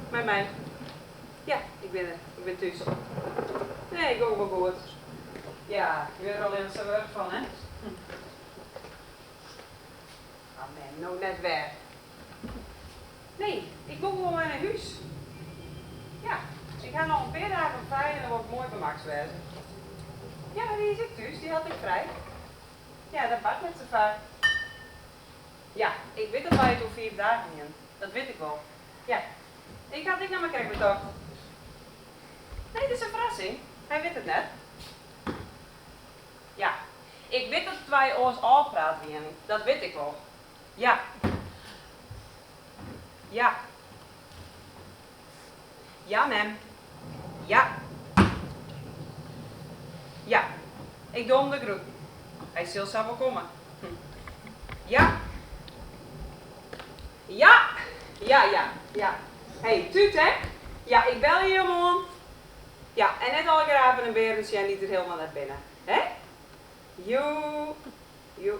Met mij? Ja, ik ben thuis. Nee, ik ook wel goed. Ja, je bent er al in zijn werk van, hè? Ah, man, nou net weg. Nee, ik woon gewoon in een huis. Ja, ik ga nog een paar dagen vrij en dan word ik mooi bij Max wezen. Ja, die is ik thuis, die had ik vrij. Ja, dat past met z'n vaak. Ja, ik weet dat wij het over 4 dagen in. Dat weet ik wel. Ja. Ik ga dit naar mijn krijgen toch? Nee, dit is een verrassing. Hij weet het net. Ja. Ik weet dat wij ons afpraten weer. Dat weet ik wel. Ja. Ja. Ja, ma'am. Ja. Ja. Ik doe hem de groet. Hij zal zelf wel komen. Ja. Ja. Ja. Hey, Tuut, hè? Ja, ik bel je, man. Ja, en net alle graven en beren, dus jij niet er helemaal naar binnen. Hè? Joe. Joe.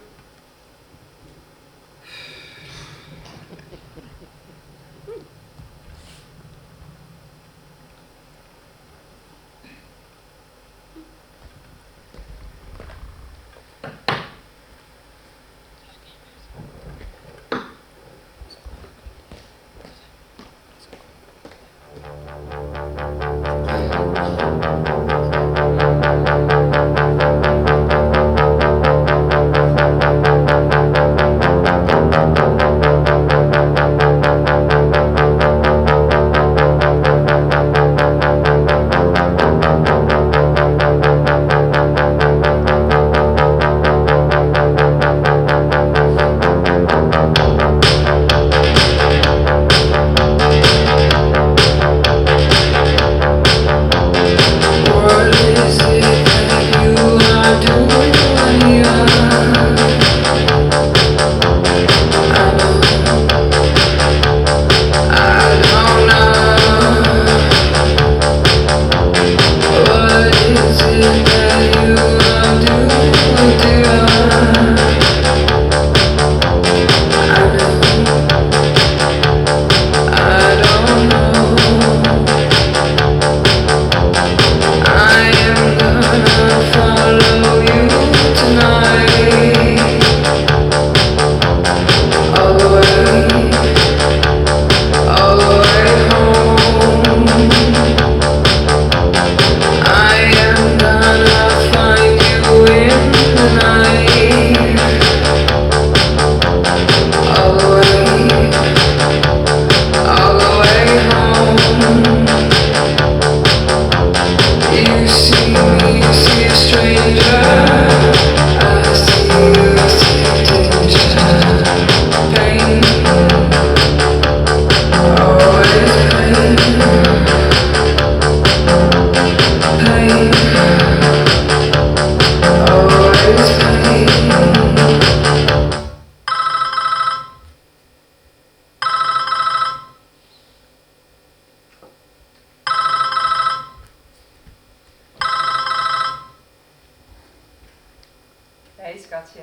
Hey, schatje.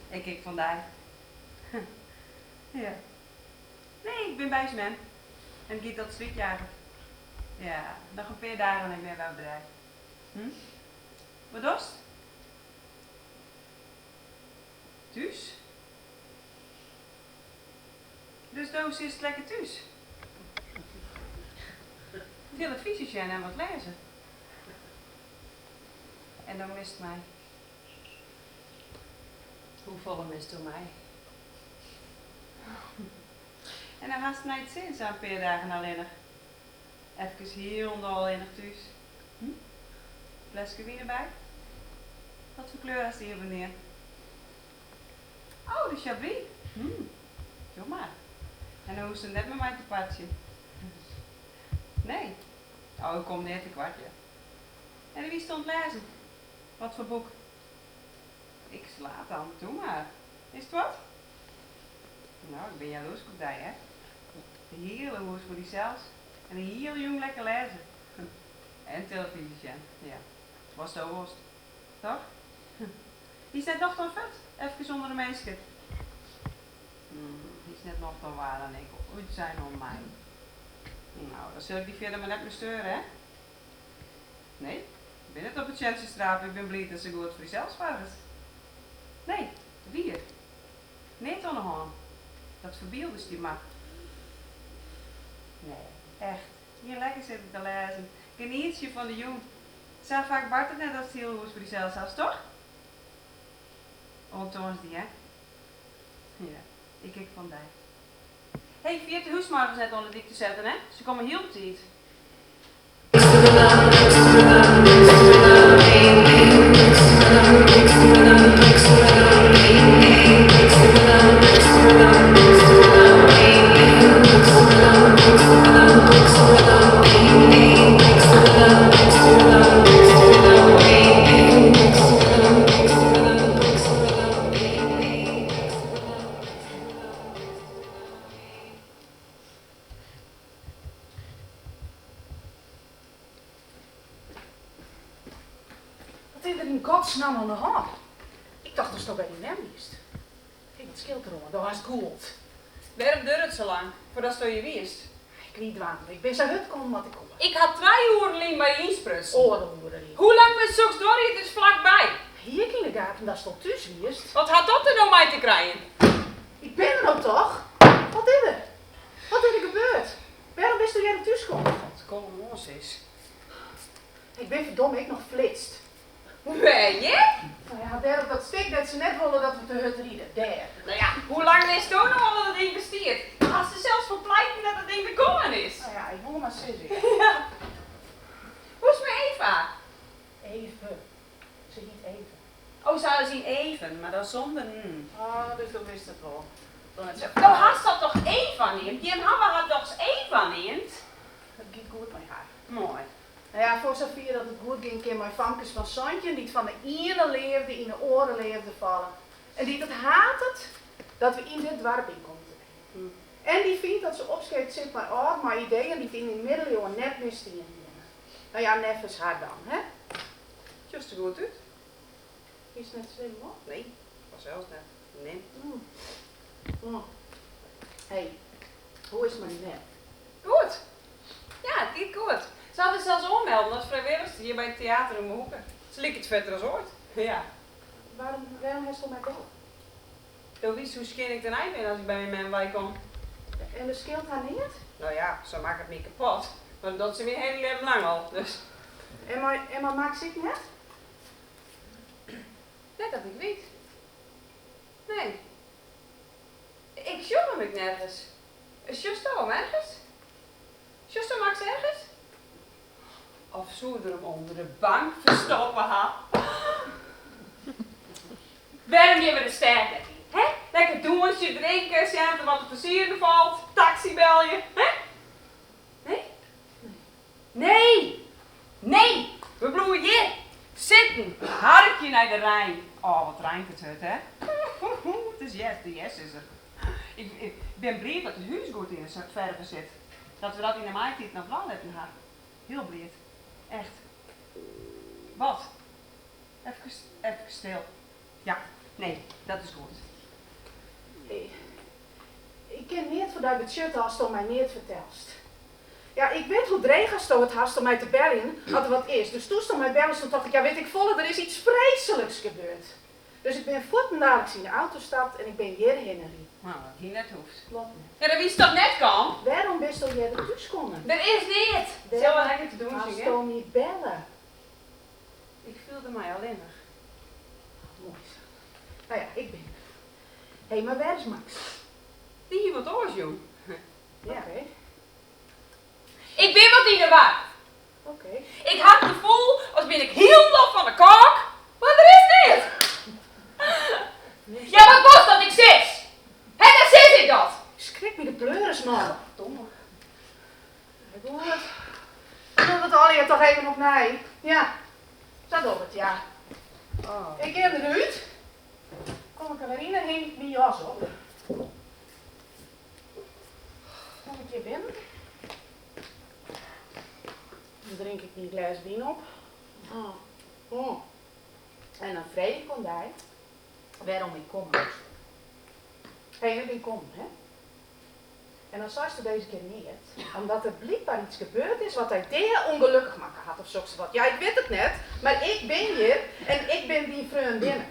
Ik kijk vandaag. Ja. Nee, ik ben bij man. En ik ga tot slipjagen. Ja, nog een paar dagen en ik ben wel bedrijf. Wat dorst? thuis. Dus dan is het lekker thuis. Televisie zien en wat lezen. En dan mist mij. Hoeveel mist door mij? En dan haast mij het zin, zo'n paar dagen alleen. Even hier onder in het thuis. Flesje wien erbij. Wat voor kleur is die hier beneden? Oh, de Chablis. Doe maar. En dan hoeft ze net met mij te patchen. Nee. Oh, ik kom net een kwartje. En wie stond lezen? Wat voor boek? Ik slaap dan. Doe maar. Is het wat? Nou, ik ben jaloers op die, hè? De hele hoes voor die zelfs. En een heel jong lekker lezen. En televisie, ja. Was de worst. Toch? Die is net nog dan vet. Even zonder de mensen. Die is net nog dan waar dan ik. Ooit zijn om mij. Nou, dan zul ik die verder maar net meer steuren, hè? Nee, ik ben net op het Chelseastraat. Ik ben blij dat ze goed voor jezelf waren. Nee, weer. Niet aan de hand. Dat verbeelden ze die maar. Nee, echt. Hier lekker zitten te lezen. Geniet je van de jong. Zo vaak Bart het net als het heel goed voor jezelf zelfs, toch? Ontoons die, hè? Ja, ik kijk van die. Hé, vier de hoesmarkers net onder dik te zetten, hè? Ze komen heel op tijd. Wat is er in godsnaam aan de hand? Ik dacht dat ze toch bij die nemliest. Kijk, wat scheelt erom, dat was goed. Waarom duurt het zo lang? Voordat je je wist. Ik niet dwaan, ik ben zo hut komen wat ik kon. Ik had 2 uur alleen bij je insprutsen. Oorloeren. Hoe lang met zulks door? Het is vlakbij. Hier in de gaten, dat stond thuis wist. Wat had dat er nou mee te krijgen? Ik ben er nou toch? Wat is er? Wat is er gebeurd? Waarom wist jij er thuis komen? Kom ons eens. Ik ben verdomme, ik nog flitst. Ben je? Nou ja, daar op dat stik dat ze net wilden dat we de hut rieden. Daar. Nou ja, hoe lang is toen nog al dat het ding besteedt? Als ze zelfs verpleiten dat het ding begonnen is. Nou ja, ik wil maar zeggen. Ja. Hoe is het met Eva? Even. Ze niet even. Oh, zouden zien even, maar dan zonder Oh, dus dan wist het wel. Nou had dat toch Eva neemt? Die mama had toch Eva neemt? Dat ging goed met haar. Mooi. Nou ja, voor zover dat het goed ging, in mijn vankers van Santje, die het van de ene leefde, in de oren leefde vallen. En die het haat het, dat we in dit dorp in komen. En die vindt dat ze opscheept zit maar oud, maar ideeën die in de middeleeuwen net meer stien. Nou ja, neffens haar dan, hè? Just er goed uit? Is het net slim, hoor? Nee, was zelfs net. Nee. Hey, hoe is het met die net? Goed. Ja, het gaat goed. Ze hadden zelfs ommelden als vrijwilligster hier bij het theater om de hoeken. Ze liep het verder als ooit. Ja. Waarom heeft ze mij bellen? Toen wist hoe skin ik eruit ben als ik bij mijn wijk kom. En dat scheelt haar niet? Nou ja, zo maakt het niet kapot. Maar dat ze weer heel leven lang al, dus. En maar maakt ze het net? Net dat ik weet. Nee. Ik zoek hem nergens. Is Justo hem ergens? Justo maakt ze ergens? Of zo er hem onder de bank verstoppen had. Waarom je we de sterk niet? Hè? Lekker douche, drinken, zetten wat er versieren valt, taxi bel je. Hè? Nee? Nee! Nee! We bloeien hier. Zitten. Harkje naar de Rijn. Oh, wat rijmt het hut, hè? Het is de yes is er. Ik ben blij dat het huis goed in de verven zit. Dat we dat in de maaitijd naar blauw hebben gehad. Heel blij. Echt. Wat? Even stil. Ja, nee, dat is goed. Ik ken niet voor dat budget als je mij niet vertelst. Ja, ik weet hoe dreig als je het hast om mij te bellen, als er wat is. Dus toen ze mij bellen, toen dacht ik, ja weet ik volle, er is iets vreselijks gebeurd. Dus ik ben voort in de auto stapt en ik ben hier heen en Nou, dat hier net hoeft. Klopt niet. Ja, dat wist dat net kan. Waarom best al jij er thuis komen? Dat is niet. Zal wel lekker te doen, Als zie je je? niet bellen. Ik voelde mij alleenig. Mooi zo. Nou ja, ik ben er. Hé, maar waar is Max? Die hier wat oors, jong. Ja. Oké. Ik ben wat in de war. Oké. Ik had het gevoel als ben ik heel nog van de kok. Maar er is dit. Ja, wat was dat ik zes? Hé, daar zit ik dat. Schrik me de pleuris, man. Domme. Ik hoor het. Doe het al je toch even op mij? Ja. Zo doe het, ja. Oh. Ik heb eruit. Kom ik er weer in en hang ik mijn jas op. Kom ik hier binnen. Dan drink ik mijn glas wien op. Oh. Oh. En dan vrees ik kon daar. Waarom ik kom. Hé, ik kom, hè. En dan zei ze deze keer niet. Omdat er blijkbaar iets gebeurd is wat hij tegen ongelukkig maken had of zo wat. Ja, ik weet het net. Maar ik ben hier en ik ben die vriendin.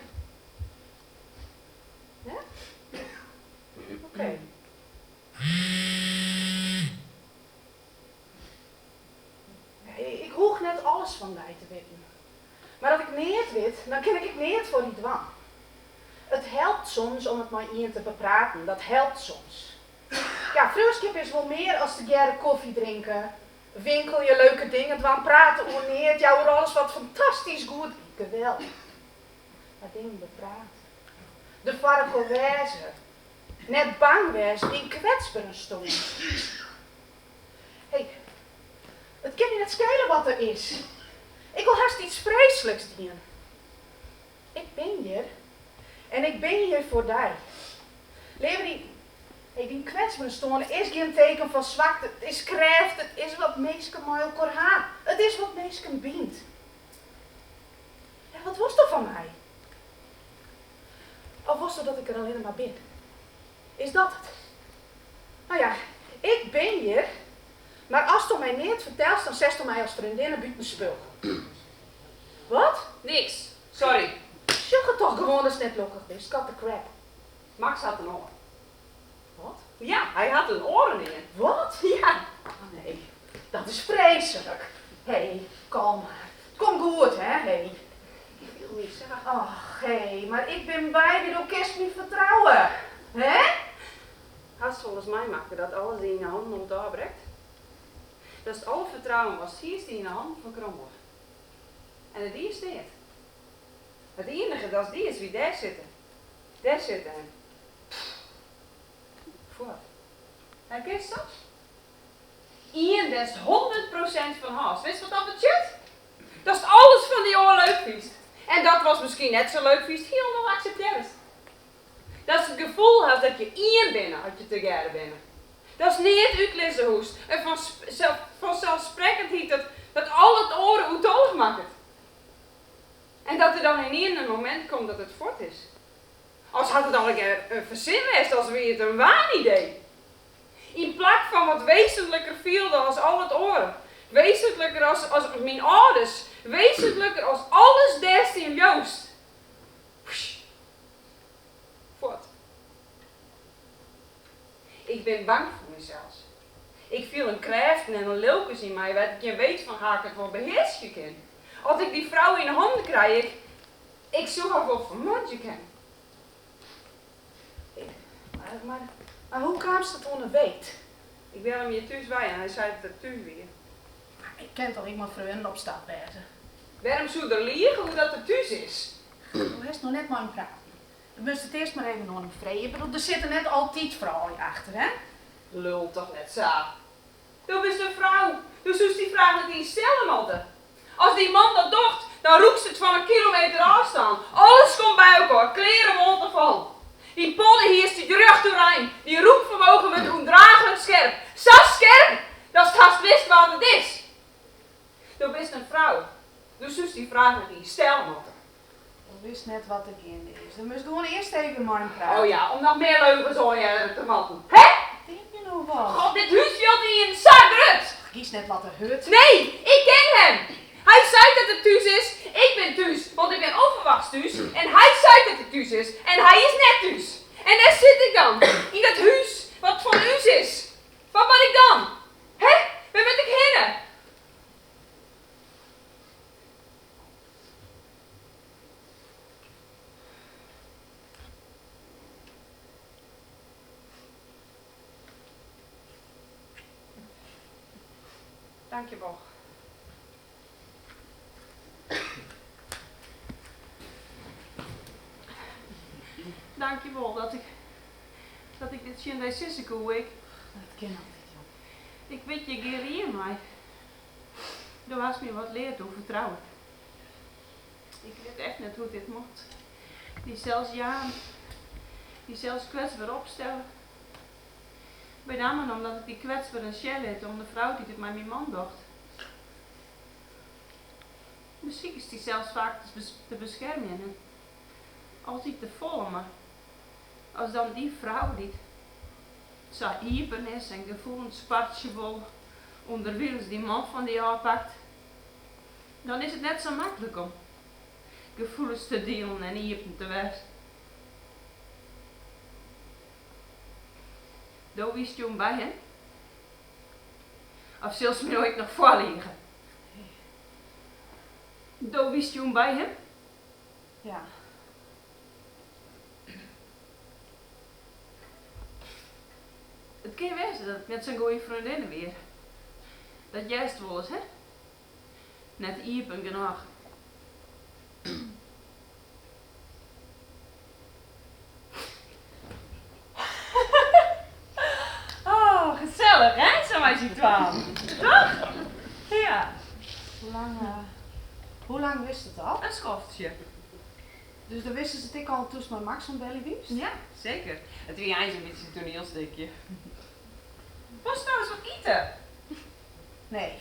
Ja? Oké. Ik hoef net alles van mij te weten. Maar als ik niet weet, dan ken ik niet voor die dwang. Het helpt soms om het maar iemand te bepraten. Dat helpt soms. Ja, vriendschap is wel meer als te jaren koffie drinken. Winkel je leuke dingen, dwang praten over neer. Ja, over alles wat fantastisch goed is. Geweldig. Maar dingen bepraten. De varken wijzen. Net bang wezen, in kwetsbare stonden. Hé, het kan je net schelen wat er is. Ik wil haast iets vreselijks dienen. Ik ben hier. En ik ben hier voor jou. Leven die kwetsbare stonden is geen teken van zwakte. Het is kracht, het is wat mensen met elkaar hebben. Het is wat mensen bindt. Ja, wat was er van mij? Of was het dat ik er alleen maar ben? Is dat het? Nou ja, ik ben hier. Maar als je mij niet vertelt, dan zegt je mij als vriendin buiten mijn spul. Wat? Niks. Sorry. Zeg het toch gewoon als het net lokkig is. Cut the crap. Max had een oor. Wat? Ja, hij had een oren in. Wat? Ja. Oh nee, dat is vreselijk. Hé, kalm maar. Kom goed, hè? Hé. Ik wil niet zeggen. Ach, hé, maar ik ben bij die door kerst niet vertrouwen. Hè? Haast volgens mij maakte dat alles in je handen om te aanbrengt. Dat het alle vertrouwen was, hier is die in de handen van Krommel. En het die is dit. Het enige dat die is wie daar zitten. Daar zitten en... Wat? Herken je dat? Ian, dat is 100% van haast. Weet je wat dat betekent? Dat is alles van die oor leuk vies. En dat was misschien net zo leuk vies, heel wel accepteerd. Dat is het gevoel als dat je Ian binnen, als je te garen binnen. Dat is niet het uitlezen en vanzelfsprekend dat al het oren uitdoog maakt. En dat er dan in een moment komt dat het fort is. Als had het al een keer een verzin is, als weer het een waanidee. In plaats van wat wezenlijker viel dan als al het oren. Wezenlijker als mijn ouders. Wezenlijker als alles des in Joost. Fort. Ik ben bang voor mezelf. Ik viel een kracht en een lilkes in mij, wat ik je weet van ga ik het wel beheersen kan. Als ik die vrouw in de handen krijg, ik zou haar wel vermoorden kan. Maar hoe kwam ze het onderweet? Ik wil hem hier thuis bij en hij zei dat het thuis weer. Ik ken toch iemand vrienden op stad wezen. Waarom zou er liegen hoe dat het thuis is? Hoe is nog net maar een praat. Dan moest het eerst maar even nog een vrije. Ik bedoel, er zitten net altijd vrouwen achter, hè? Lult toch net zo. Dat is een vrouw. Dus die vraag niet stellen altijd. Als die man dat docht, dan roept ze het van een kilometer afstand. Alles komt bij elkaar, kleren mond ervan. Die podden hier is die rug doorheen. Die roepvermogen met ondraaglijk scherp. Zo scherp, dat het haast wist wat het is. Dat is een vrouw. Dus die vraag niet stellen altijd. Ik wist net wat de kind is. Dan moest gewoon eerst even maar een praten. Oh ja, om nog meer leugens hoor je te matten. Hè? Denk je nou wel? God, dit huis wil die in de zak rut. Kies net wat de hut. Nee, ik ken hem. Hij zei dat het thuis is. Ik ben thuis, want ik ben onverwachts thuis. En hij zei dat het thuis is. En hij is net thuis. En daar zit ik dan. In dat huis wat van u is. Wat ben ik dan? Hè? Waar ben ik heen? Dank je wel. Dank je wel dat ik dit zien deze zussen koe ik. Dat ken altijd, joh. Ik weet je gereer mij. Du hast me wat leerd over vertrouwen. Ik weet echt net hoe dit moet. Die zelfs ja, die zelfs kwetsbaar opstellen. Met name omdat ik die kwetsbaar en shell had om de vrouw die het met mijn man dacht. Misschien is die zelfs vaak te beschermen en altijd te volgen, maar als dan die vrouw die zo iepen is en gevoelens spartje wil onderwils die man van die aanpakt, dan is het net zo makkelijk om gevoelens te delen en iepen te wezen. Daar wist je bij hem? Of zelfs me nooit nog voorliggen? Daar wist je bij hem? Ja. Het kan wezen dat het met zijn goeie vriendinnen weer. Dat juist wel eens, hè? Net iepen genoeg. Oh, gezellig, hè? Zo maar ziet aan. Toch? Ja. Hoe lang wist het al? Een schoftje. Dus dan wisten ze het ik al toen met Max van Belly wist? Ja, zeker. Het wie eens een beetje een toneelstukje. Was trouwens wat eten? Nee.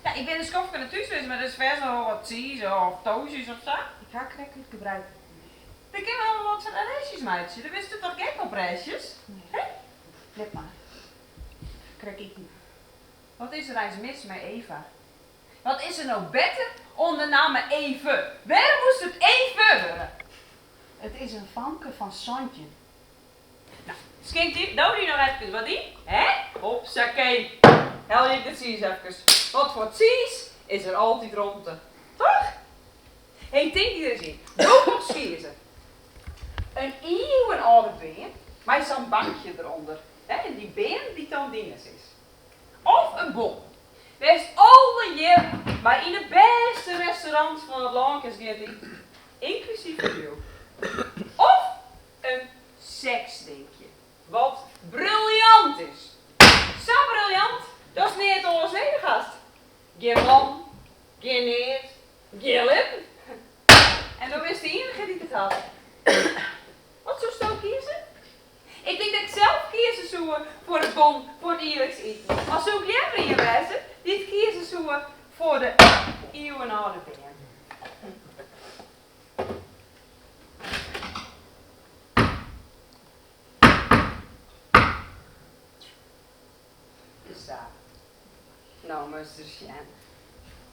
Ja, ik ben een schofje naar thuis geweest, maar dat is vers nog wat cheese of toastjes of zo. Ik ga crackers gebruiken. We kunnen allemaal wat van restjes, meidje. Dat wist u toch gek op restjes? Nee. Hè? Let maar. Krijg ik niet. Wat is er eens mis met Eva? Wat is er nou beter onder naam Eve? Waarom moest het Eve worden? Het is een vanke van Santje. Nou, skintie, doe die nog even wat in, hè? Hopsakee. Hel je de cheese even. Wat voor cheese is er altijd rondte. Toch? Hé, denk je er eens. Doe nog schiezen. Een eeuwenoude been, met zo'n bankje eronder. Hè? En die been die dan dienst is. Of een bom. Wees alle jaar maar in het beste restaurant van het land gaat eten. Inclusief de Of een seksdingetje. Wat briljant is. Zo briljant, dat is niet alles nedergast. Geen man, geen neer, geen lippen. En dan is de enige die het had. Wat zou je ook kiezen? Ik denk dat ik zelf kiezen zou voor het bon, voor het eerlijks eten. Maar zou ik jij hier wijzen die het kiezen zou voor de eeuwenoude been. Zo. Nou, Mr. Sjen.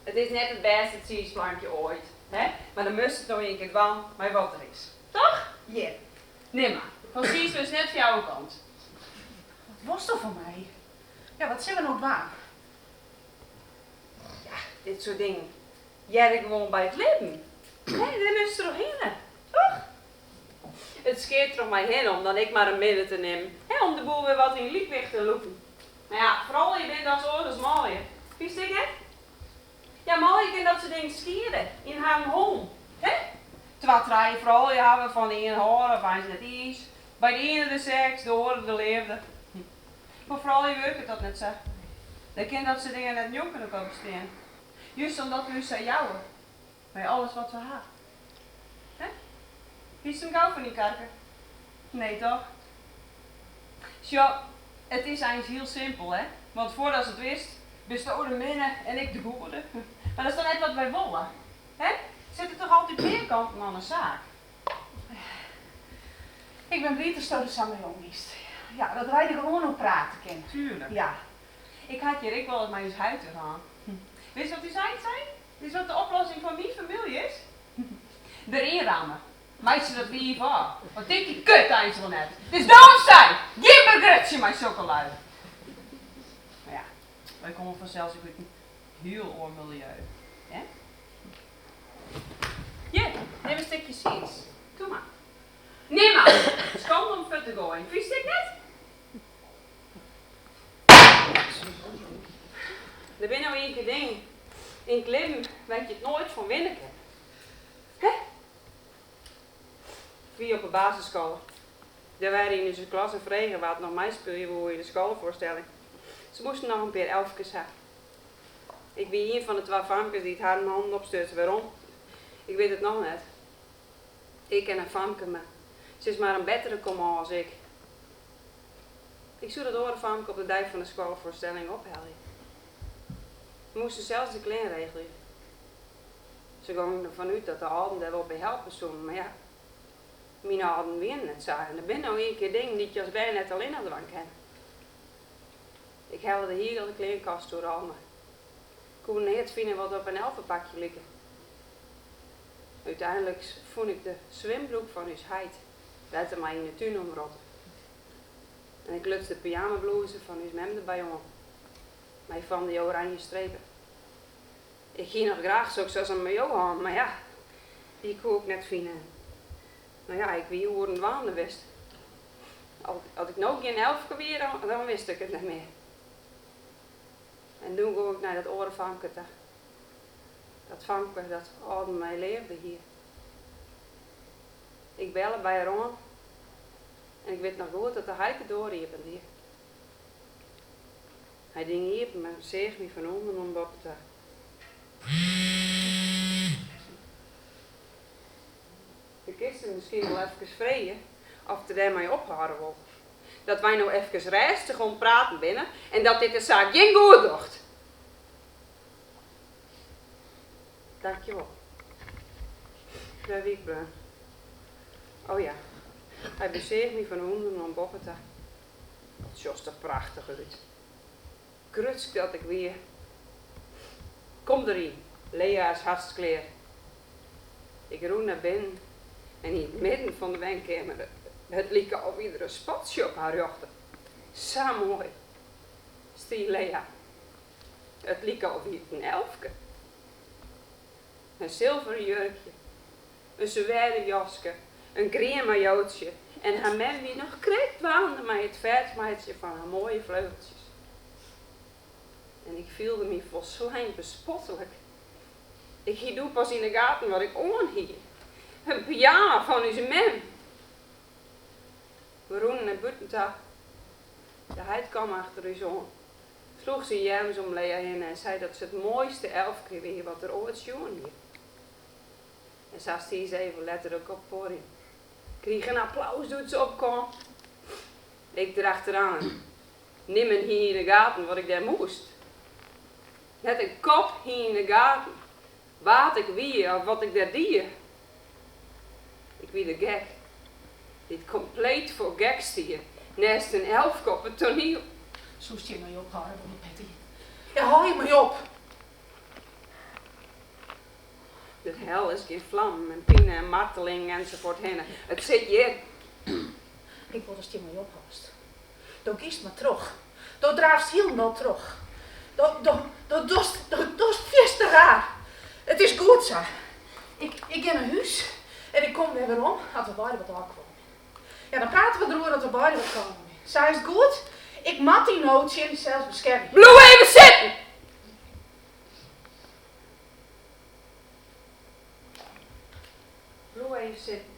Het is net het beste cheeseplankje ooit. Hè? Maar dan moest het nog een keer van met wat er is. Toch? Ja. Neem maar. Van cheese is net voor jouw kant. Wat was dat voor mij? Ja, wat zijn we nou waar? Ja, dit soort dingen. Jij er gewoon bij het leven. Nee, daar moest er nog heen. Toch? Het scheert er nog maar heen om dan ik maar een midden te nemen. Hè, om de boel weer wat in liefweg te lopen. Maar ja, vooral je bent dat zo, dat is mooi. Vies ding, hè? Ja, mooi, ik denk dat ze dingen skieren. In haar hond. Hè? Terwijl draaien vooral je hebben van de ene horen of hij is net iets. Bij de ene de seks, de horen de leefde. Maar vooral je werkt dat net zo. Dan kind dat ze dingen net niet kunnen komen staan. Juist omdat we zijn jouwen. Bij alles wat we hebben. Hè? Wie is hem gauw van die karken? Nee toch? Tja, het is eigenlijk heel simpel, hè? Want voordat ze het wist, bestoden Minne en ik de goede. Maar dat is dan net wat wij willen. Hè? Zit er toch altijd meer kanten aan een zaak? Ik ben blij dat je samen jong is. Ja, dat wij er gewoon op praten kunnen. Tuurlijk. Ja. Ik had hier ik wel eens maar eens huid te gaan. Weet je wat die zei? Is wat de oplossing van mijn familie is? Erin rammen. Meisje dat wie voor. Wat denk je kut eens wel net. Dus daarom zijn. Geen begrutje mijn sokkelui. Maar ja, wij komen vanzelfs ook een heel oor milieu. Hè? Hier, neem een stukje seeds. Doe maar. Neem maar. Schoon om voor te gooien. Vies ik net? Er zijn nou een keer dingen in het leven waar je het nooit van winnen kan. Hè? Wie op de basisschool. Daar waren in onze klas en vregen wat nog mij speelde in de schoolvoorstelling. Ze moesten nog een paar elfjes hebben. Ik ben een van de 12 famkes die het haar handen opstuurt. Waarom? Ik weet het nog net. Ik ken een famke, maar ze is maar een betere komma als ik. Ik zou dat horen famke op de dag van de schoolvoorstelling ophellen. We moesten zelfs de klein regelen. Ze gingen ervan uit dat de ouden daar wel bij helpen zouden, maar ja. Mijn ouden winnen het zo. En er zijn nou een keer dingen die je als wij net alleen hadden kennen. Ik helde hier al de kleinkast door allemaal. Ik kon niet vinden wat op een elfenpakje liggen. Uiteindelijk vond ik de zwembroek van ons heid. Dat er mij in de tuin omrotten. En ik lutste de pyjamablouse van ons mem erbij om. Mij van die oranje strepen. Ik ging nog graag zoals een maillot aan, maar ja, die kon ik net vinden. Nou ja, ik wie hoe een waande wist. Als ik nou geen elfke weer, dan wist ik het niet meer. En toen ging ik naar dat orenvanker toe. Dat vanker, dat oude mij leefde hier. Ik belde bij haar aan. En ik weet nog goed dat de heike doorriepen hier. Hij ging hier maar zeeg me van onder om boven te. De kisten misschien wel even vreden of er daarmee ophouden wil. Dat wij nou even rustig om praten binnen en dat dit de zaak geen goed doet. Dankjewel. De wiekbreun. Oh ja, hij bezeert me van onder om boven te. Dat is toch prachtig uit. Krutsk dat ik weer. Kom erin, Lea is hartstikke kleer. Ik roen naar binnen en in het midden van de wenkamer, het liep al iedere spatje op haar jochten. Zo mooi. Stie Lea. Het liep al weer een elfke. Een zilveren jurkje, een zware jaske, een green majootje en haar man die nog kreeg waande met het vetmaatje van haar mooie vleugeltjes. En ik voelde me volslijn bespottelijk. Ik hield pas in de gaten wat ik aanhield. Een pyjama van onze man. We roenden naar buiten toe. De heid kwam achter ons aan. Sloeg ze jams om Lea heen en zei dat ze het mooiste elfke weer wat er ooit schoon liep. En zag ze eens even letterlijk op voor hem. Kreeg een applaus doet ze opkwam. Ik erachteraan. Neem een hier in de gaten wat ik daar moest. Net een kop hier in de gaten. Wat ik wie of wat ik daar die. Ik wie de gek. Dit compleet voor geks hier. Naast een elfkoppen toneel. Zo is je mij ophouden, Patty. Ja, hou je mij op. De hel is geen vlam en pine en marteling enzovoort heen. Het zit hier. Ik wil dat je mij ophast. Dan kiest maar terug. Dan draafst helemaal terug. Dan dost vast te raar. Het is goed zo. Ik ga naar huis en ik kom weer om als we beide wat aankomen. Ja, dan praten we erover dat we beide wat komen. Zij is het goed? Ik mat die nootje en zelfs bescherming. Bloe even zitten! Bloe even zitten.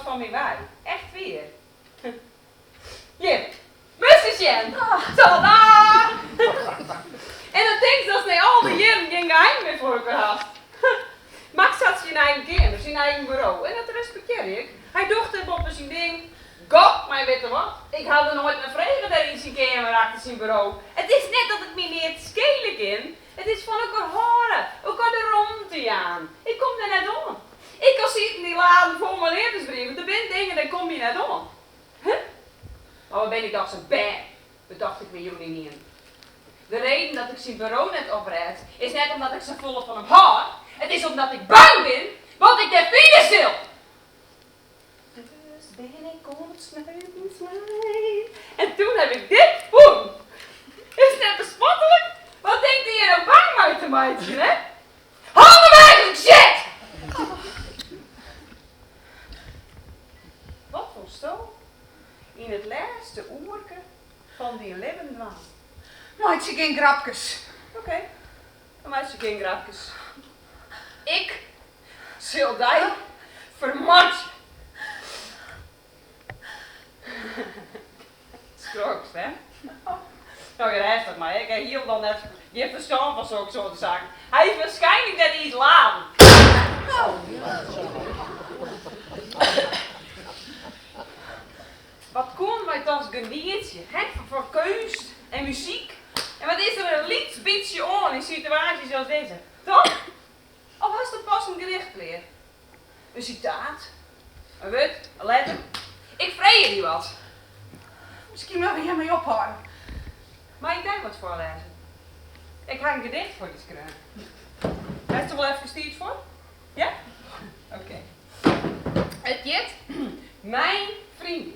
Van mij wij. Echt weer. Jip. Mrs. Jen. Tada! En dan denkt ze als nee geheim meer voor elkaar had. Max had zijn eigen kamer, zijn eigen bureau. En dat respecteer ik. Hij docht hem op zijn ding. God, maar weet je wat? Ik had er nooit naar vregen dat in zijn kamer achter zijn bureau. Het is net dat het me niet te schelen kan. Het is van elkaar horen. Elkaar de rondte aan. Ik kom er net om. Ik kan zitten in die laden voor mijn levensbrieven. Er zijn dingen, daar kom je net om. Huh? Maar wat ben ik dan zo bang? Bedacht ik me jullie niet in. De reden dat ik zijn bureau net opreed, is net omdat ik zo vol van hem hou. Het is omdat ik bang ben, wat ik daar vinden zil. Dus ben ik ontsluitingslijn. En toen heb ik dit boem. Is net bespottelijk? Wat denkt hij hier nou bang uit te meidje, hè? Handen weg, shit! Wat voor stoel? In het laatste oerke van die levendwaan. Maatje, geen grapjes. Oké, dan maak je geen grapjes. Ik zal die vermoord. Straks, hè? Nou, je reist dat maar. Ik heb hier dan net. Je hebt verstand van zulke soort zaken. Hij heeft waarschijnlijk net iets laden. Wat kon mij als geniertje? Hè? Voor kunst en muziek. En wat is er een lied beetje aan in situaties als deze? Toch? Of was het pas een gedicht weer? Een citaat? Een woord? Een letter? Ik vreeg je wat. Misschien wil je mee ophouden. Maar ik denk wat voorlezen. Ik ga een gedicht voor je schrijven. Heb je er wel even gestuurd voor? Ja? Oké. Het jet. Mijn vriend.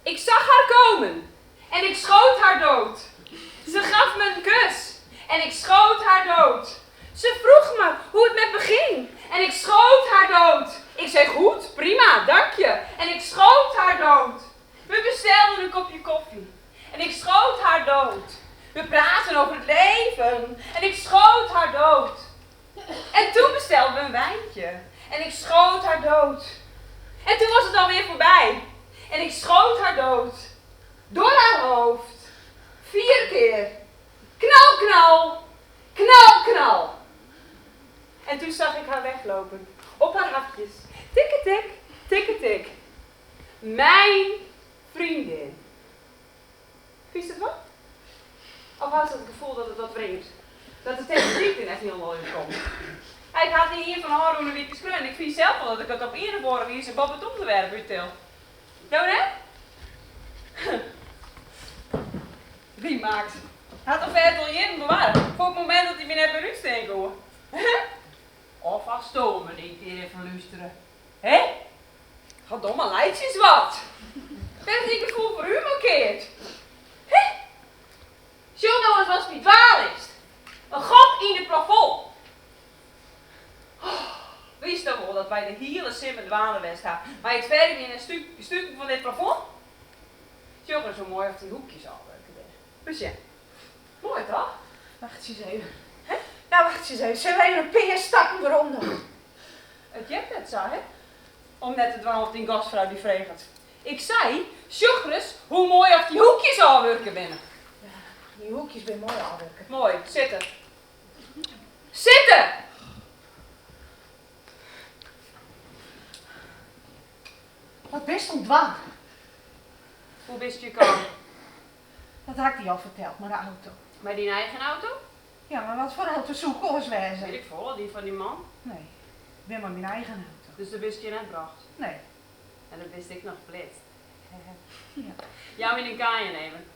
Ik zag haar komen en ik schoot haar dood. Ze gaf me een kus en ik schoot haar dood. Ze vroeg me hoe het met me ging en ik schoot haar dood. Ik zei goed, prima, dank je. En ik schoot haar dood. We bestelden een kopje koffie en ik schoot haar dood. We praten over het leven en ik schoot haar dood. En toen bestelden we een wijntje en ik schoot haar dood. En toen was het alweer voorbij. En ik schoot haar dood. Door haar hoofd. 4 keer. Knal, knal. Knal, knal. En toen zag ik haar weglopen. Op haar hakjes. Tikketik, tikketik. Mijn vriendin. Vies het wat? Of had ze het gevoel dat het wat vreemd? Dat het tegen de diepte net heel mooi komt. Ik had niet hier van haar hoe een witte skreun. Ik vind zelf wel dat ik het op iedere vorm hier zijn babbet onderwerp uittil. Nou hè? Wie maakt? Had een vertelje bewaren voor het moment dat hij me net bij rust tegen hoor. Of als stomen niet even luisteren. Hé? Ga domme leidjes wat. Ben ik gevoel voor u markeert. Hé? Zo nou eens wat niet waar is. Een god in het plafond. Wist dan wel dat wij de hele simmer dwalenwest hebben. Maar het verder in een stuk van dit plafond. Jongen, zo mooi of die hoekjes al werken. Dus ja. Mooi toch? Wacht eens even. Hè? Nou, wacht eens even. Zullen wij een paar stappen eronder? Het je hebt net zo, hè? Om net te dwalen op die gastvrouw die vreegt. Ik zei, Sjogres, hoe mooi of die hoekjes al werken binnen. Ja, die hoekjes zijn mooi aanwerken. Mooi, zitten. Zitten! Wat best ontwaan. Hoe wist je komen? Dat had ik die al verteld, maar de auto. Bij die eigen auto? Ja, maar wat voor auto zoek ons Weet wezen? ik veel, die van die man. Nee, ik ben maar mijn eigen auto. Dus dat wist je net bracht. Nee. En dat wist ik nog flitst. Ja. Jou in een kaaien nemen.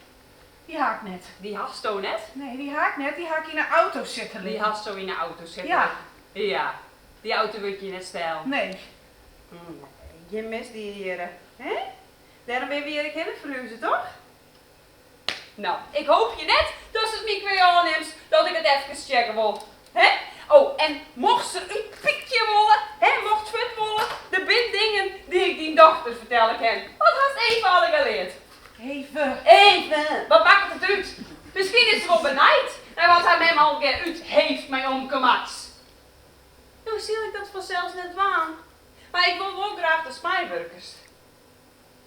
Die haak net. Die hasto net? Nee, die haak net. Die haak in een auto zitten Die liggen. hasto in de auto zitten. Ja. Ja. Die auto wil je net stijl. Nee. Je mist die heren. Hè? Daarom ben je weer een hele verhuizen, toch? Nou, ik hoop je net dat ze het niet weer aanneemt, dat ik het even checken wil. Hè? Oh, en mocht ze een piekje willen, hè, mocht ze het willen, de bindingen die ik die dochter vertellen kan. Wat had Eva al geleerd? Even! Wat maakt het uit? Misschien is ze wel benijd naar wat hij mij al keer uit heeft, mijn omke Max. Nou zie ik dat vanzelfs net waan. Maar ik wil wel graag de spijburgers.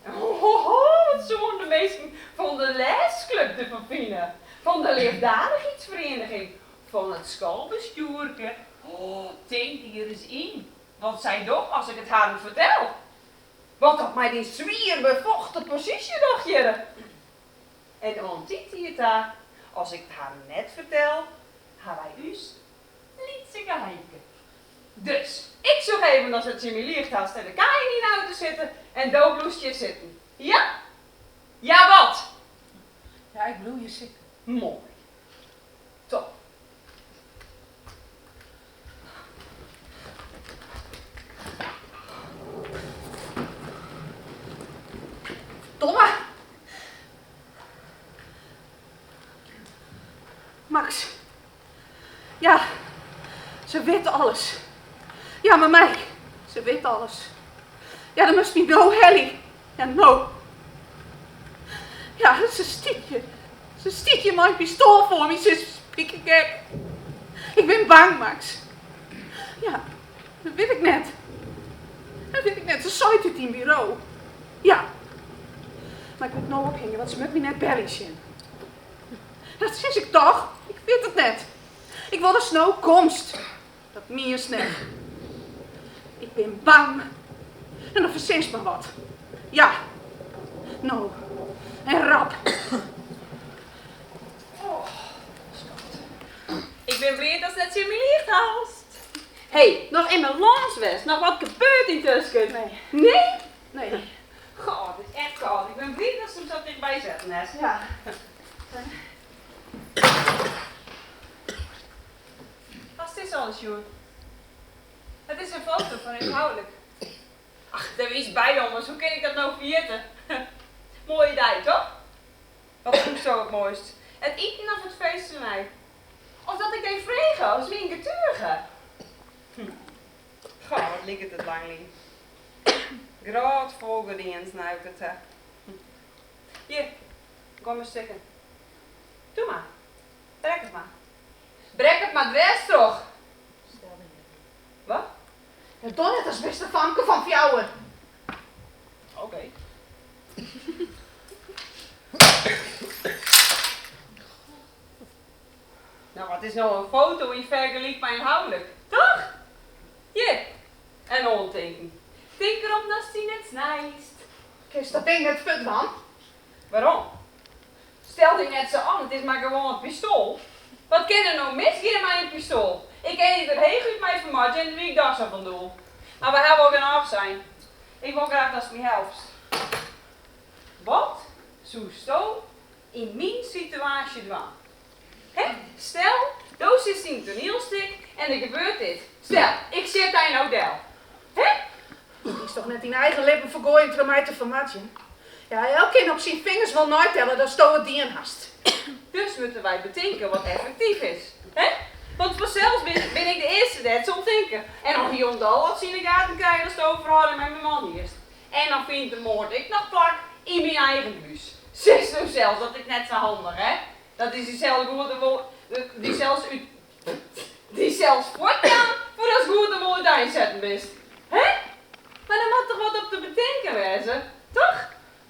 Wat zo'n de meesten van de lesclub te vervinden. Van de leefdadigheidsvereniging. Van het schoolbestuurke. Denk hier eens in. Wat zij toch als ik het haar vertel. Wat op mij die zwier bevochten positie nog hier. En ontiet hij het daar. Als ik het haar net vertel, gaan wij us niet ze kijken. Dus, ik zou even als het simuleert had, en dan kan je niet in de auto zitten en doodloestje zitten. Ja? Ja, wat? Ja, ik bedoel je zitten. Mooi. Top. Domme! Max. Ja, ze weet alles. Ja, maar mij. Ze weet alles. Ja, dat must be no, Helly. Ja, no. Ja, ze stiet je. Ze stiet je mijn pistool voor me. Ze is spiekengek. Ik ben bang, Max. Ja, dat weet ik net. Dat weet ik net. Ze zei het in bureau. Ja. Maar ik moet nou ophangen, want ze moet me net bellies in. Dat zeg ik toch? Ik weet het net. Ik wil de snow komst. Dat meest net. Ik ben bang. En dan verzins maar wat. Ja. Nou. En rap. Oh, schat. Ik ben blij dat ze het simuleert haast. Hé, nog in mijn landswest. Nog wat gebeurt intussen? Nee. Nee? Nee. God, het is echt koud. Ik ben blij dat ze hem zo dichtbij zetten, Nes. Ja. Wat is alles, Sjoerd? Het is een foto van inhoudelijk. Ach, er is bij, jongens. Hoe kan ik dat nou vergeten? Mooie idee, toch? Wat vond ik zo het mooist? Het eten of het feest van mij? Of dat ik deed vregen als wie een getuige? Goh, wat ligt het lang liggen. Groot vogeldienst nou ik het. Hier, kom eens zitten. Doe maar. Brek het maar. Brek het maar dwars toch. Stel me niet. Wat? Ja, doe net als beste vanke van Fjouwen. Oké. Nou, wat is nou een foto in vergelijking met inhoudelijk? Toch? Hier. En ontdenken. Denk erom dat die net snijst. Kist dat ding net put man. Waarom? Stel die net zo aan, het is maar gewoon een pistool. Wat kan er nou mis? Geef mij een pistool. Ik eet er heel goed mee vermatje en wie ik daar zo van doe. Maar we hebben ook een af zijn. Ik wil graag dat je me helpt. Wat zou zo in mijn situatie doen? Stel, doos is een toneelstuk en er gebeurt dit. Stel, ik zit daar in een hotel. Die is toch net in eigen lippen vergooien om mij te vermatjen. Ja, elk kind op zijn vingers wil nooit tellen, dat stoot die in hast. Dus moeten wij bedenken wat effectief is. Want vanzelfs ben ik de eerste die het zal denken. En als die ondal wat zien in de gaten krijgen, dan stoot verhouden met mijn man eerst. En dan vindt de moord ik nog plak in mijn eigen huis. Zeg zo zelfs, dat ik net zo handig, hè. Dat is diezelfde woord, die zelfs voortgaan voordat je goed de woord aanzetten bent. Maar dan moet toch wat op te bedenken wezen, toch?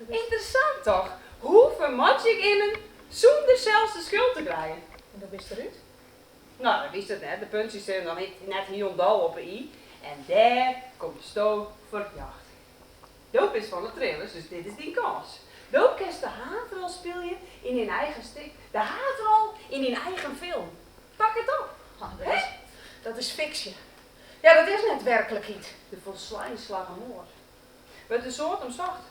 Interessant toch? Hoe vermat ik iemand zonder zelfs de schuld te krijgen? En dat wist eruit? Nou, dat wist het net. De puntjes zijn dan net hier om dal op een i. En daar komt de stoot voor het jacht. Doop is van de trailers, dus dit is die kans. Doop kerst de haatrol spelen in hun eigen stuk. De haatrol in hun eigen film. Pak het op. Dat is fictie. Ja, dat is net werkelijkheid. De volslijnslagen moord. Wordt de soort omzocht.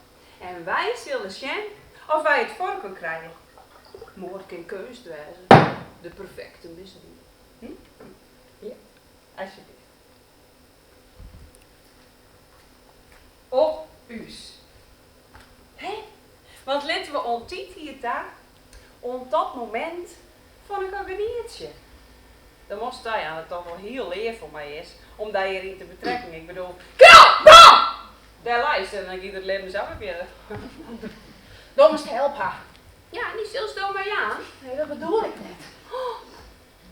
En wij zullen zien of wij het voor kunnen krijgen. Moord kan keus wijzen. De perfecte misdrijf. Ja, alsjeblieft. Op us. Want laten we ontiet hier daar, op dat moment van een kabinetje. Dan moest hij aan het toch wel heel leer voor mij is, om daar hierin te betrekken. Ik bedoel, KNAP! Daar lijst en dan gaat het leven zelf verder. Dan moest helpen haar. Ja, niet zo stom maar ja. Nee, dat bedoel ik net.